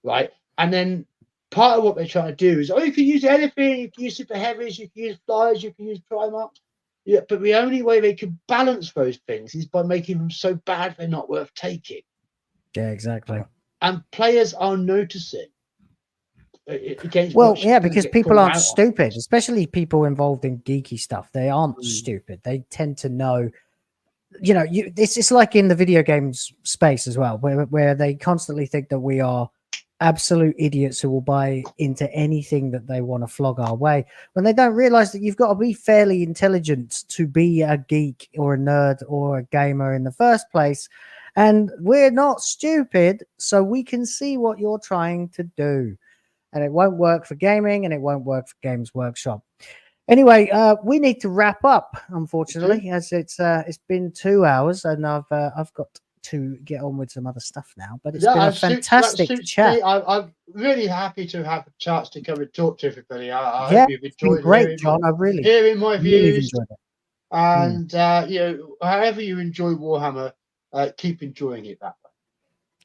C: Right? And then part of what they're trying to do is, you can use anything. You can use super heavies, you can use flyers, you can use primarchs. Yeah, but the only way they can balance those things is by making them so bad they're not worth taking.
A: Yeah, exactly.
C: And players are noticing.
A: Because people aren't stupid, especially people involved in geeky stuff. They aren't stupid. They tend to know, it's like in the video games space as well, where they constantly think that we are absolute idiots who will buy into anything that they want to flog our way, when they don't realize that you've got to be fairly intelligent to be a geek or a nerd or a gamer in the first place. And we're not stupid, so we can see what you're trying to do. And it won't work for gaming, and it won't work for Games Workshop. Anyway, we need to wrap up, unfortunately, as it's been 2 hours, and I've got to get on with some other stuff now. But it's been a fantastic chat.
C: I'm really happy to have a chance to come and talk to everybody. I hope you've enjoyed
A: great, John. I really
C: hearing my views.
A: Enjoyed it.
C: And however you enjoy Warhammer, keep enjoying it that way.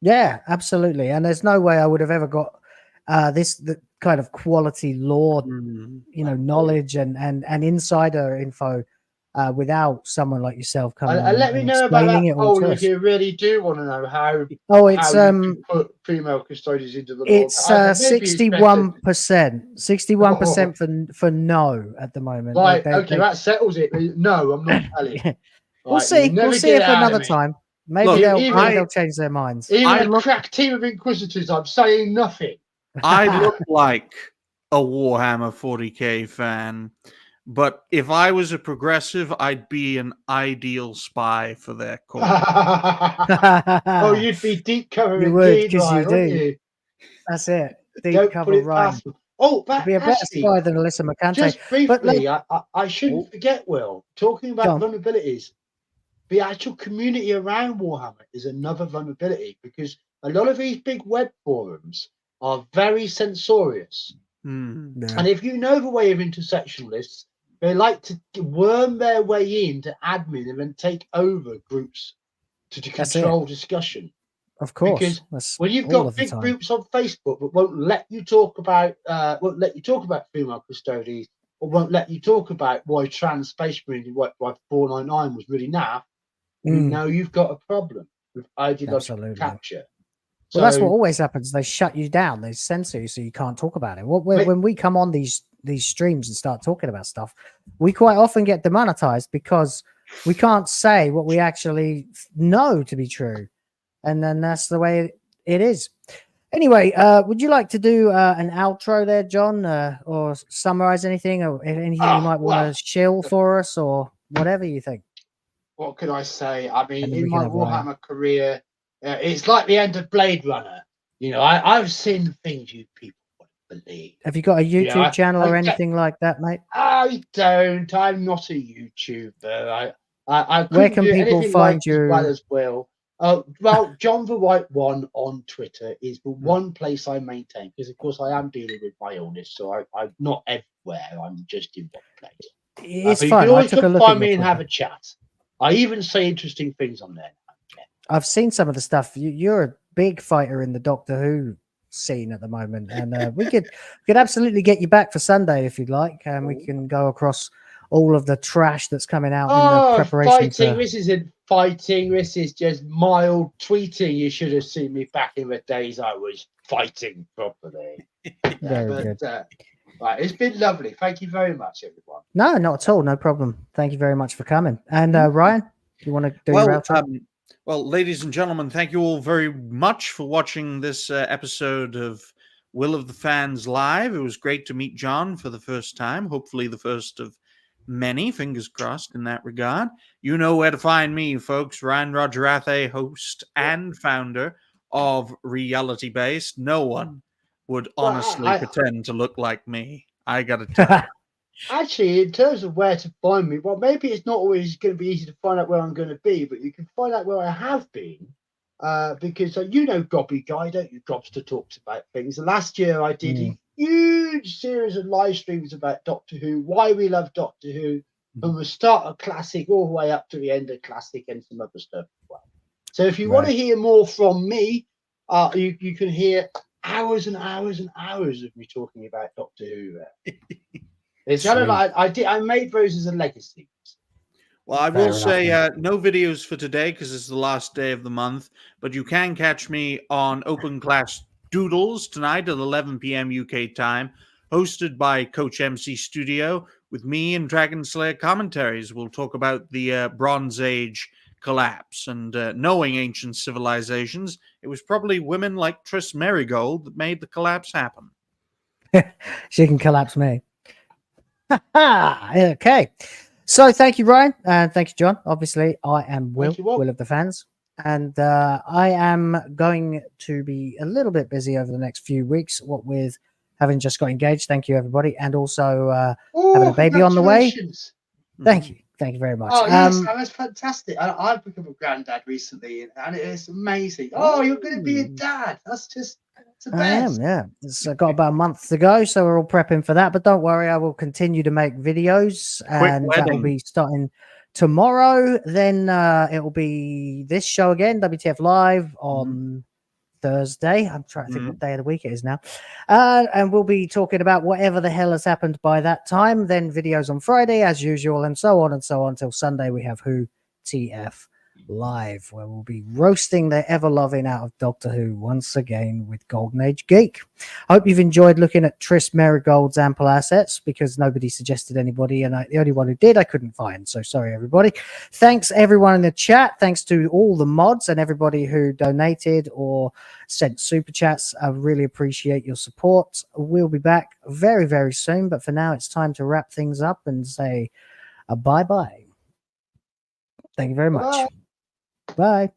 A: Yeah, absolutely. And there's no way I would have ever got the kind of quality lore, knowledge and insider info without someone like yourself coming
C: and let me know about that poll if you really do want to know how.
A: It's
C: how you put female custodians into the lore.
A: It's 61%, 61% for no at the moment.
C: Right, that settles it. No, I'm not telling.
A: We'll see. We'll see if another time. Maybe they'll change their minds.
C: Even a crack team of Inquisitors, I'm saying nothing.
B: I look like a Warhammer 40K fan, but if I was a progressive, I'd be an ideal spy for their cause.
C: You'd be deep cover.
A: You would, because you do. That's it. Deep cover Ryan.
C: That'd
A: be a better spy than Alyssa McIntosh.
C: Just briefly, I shouldn't forget, Will, talking about vulnerabilities. The actual community around Warhammer is another vulnerability, because a lot of these big web forums are very censorious. And if you know the way of intersectionalists, they like to worm their way into admin and then take over groups to control discussion.
A: Of course.
C: Because when you've got big groups on Facebook that won't let you talk about female custodians, or won't let you talk about why trans Space Marine and why 499 was really naff, you know you've got a problem with ideological capture.
A: Well, that's what always happens. They shut you down. They censor you, so you can't talk about it. When we come on these streams and start talking about stuff, we quite often get demonetized because we can't say what we actually know to be true, and then that's the way it is. Anyway, would you like to do an outro there, John, or summarize anything, or anything you might want to shill for us, or whatever you think?
C: What could I say? I mean, in my Warhammer career, it's like the end of Blade Runner. I've seen the things you people want to believe.
A: Have you got a YouTube channel or
C: I
A: anything like that, mate?
C: I don't. I'm not a YouTuber. I
A: Where
C: couldn't
A: can
C: do
A: people
C: anything
A: find
C: like
A: you?
C: as well as Will. Well, JohnTheWhite1 on Twitter is the one place I maintain because, of course, I am dealing with my illness, so I'm not everywhere. I'm just in one place.
A: It's
C: but you
A: fun.
C: can
A: I
C: always
A: took a
C: come
A: look
C: find
A: at
C: me
A: your
C: and have
A: Twitter.
C: a chat. I even say interesting things on there.
A: I've seen some of the stuff. You're a big fighter in the Doctor Who scene at the moment, and we could absolutely get you back for Sunday if you'd like, and we can go across all of the trash that's coming out in the preparation.
C: Fighting! This isn't fighting. This is just mild tweeting. You should have seen me back in the days I was fighting properly.
A: Very good.
C: Right, it's been lovely. Thank you very much, everyone.
A: No, not at all. No problem. Thank you very much for coming. And Ryan, you want to do your outro?
B: Well, ladies and gentlemen, thank you all very much for watching this episode of Will of the Fans Live. It was great to meet John for the first time, hopefully the first of many, fingers crossed in that regard. You know where to find me, folks. Ryan Rogerathe, host and founder of Reality Based. No one would honestly pretend to look like me. I got to tell you.
C: Actually, in terms of where to find me, well, maybe it's not always going to be easy to find out where I'm going to be, but you can find out where I have been because you know Gobby Guy, don't you? Gobster talks about things. Last year I did a huge series of live streams about Doctor Who, why we love Doctor Who, from the start of Classic all the way up to the end of Classic and some other stuff as well. So if you want to hear more from me, you can hear hours and hours and hours of me talking about Doctor Who. It's kind of like I made those as a legacy.
B: Well, I will say no videos for today because it's the last day of the month, but you can catch me on Open Class Doodles tonight at 11 p.m. UK time, hosted by Coach MC Studio with me and Dragon Slayer commentaries. We'll talk about the Bronze Age collapse and knowing ancient civilizations, it was probably women like Tris Merigold that made the collapse happen.
A: She can collapse me. Okay. So thank you, Ryan, and thank you, John. Obviously, I am Will of the Fans, and I am going to be a little bit busy over the next few weeks, what with having just got engaged. Thank you, everybody, and also having a baby on the way. Thank you. Thank you very much.
C: Oh, yes, that's fantastic. I've become a granddad recently, and it's amazing. Oh, you're going to be a dad. That's just the best.
A: I am, yeah. It's got about a month to go, so we're all prepping for that. But don't worry, I will continue to make videos, and that will be starting tomorrow. Then it will be this show again, WTF Live, on Thursday. I'm trying to think what day of the week it is now. And we'll be talking about whatever the hell has happened by that time. Then videos on Friday, as usual, and so on and so on. Till Sunday, we have WhoTF Live, where we'll be roasting the ever-loving out of Doctor Who once again with Golden Age Geek. I hope you've enjoyed looking at Tris Merigold's ample assets, because nobody suggested anybody, and the only one who did I couldn't find, so sorry everybody. Thanks everyone in the chat. Thanks to all the mods and everybody who donated or sent super chats. I really appreciate your support. We'll be back very, very soon, but for now it's time to wrap things up and say a bye-bye. Thank you very much. Bye.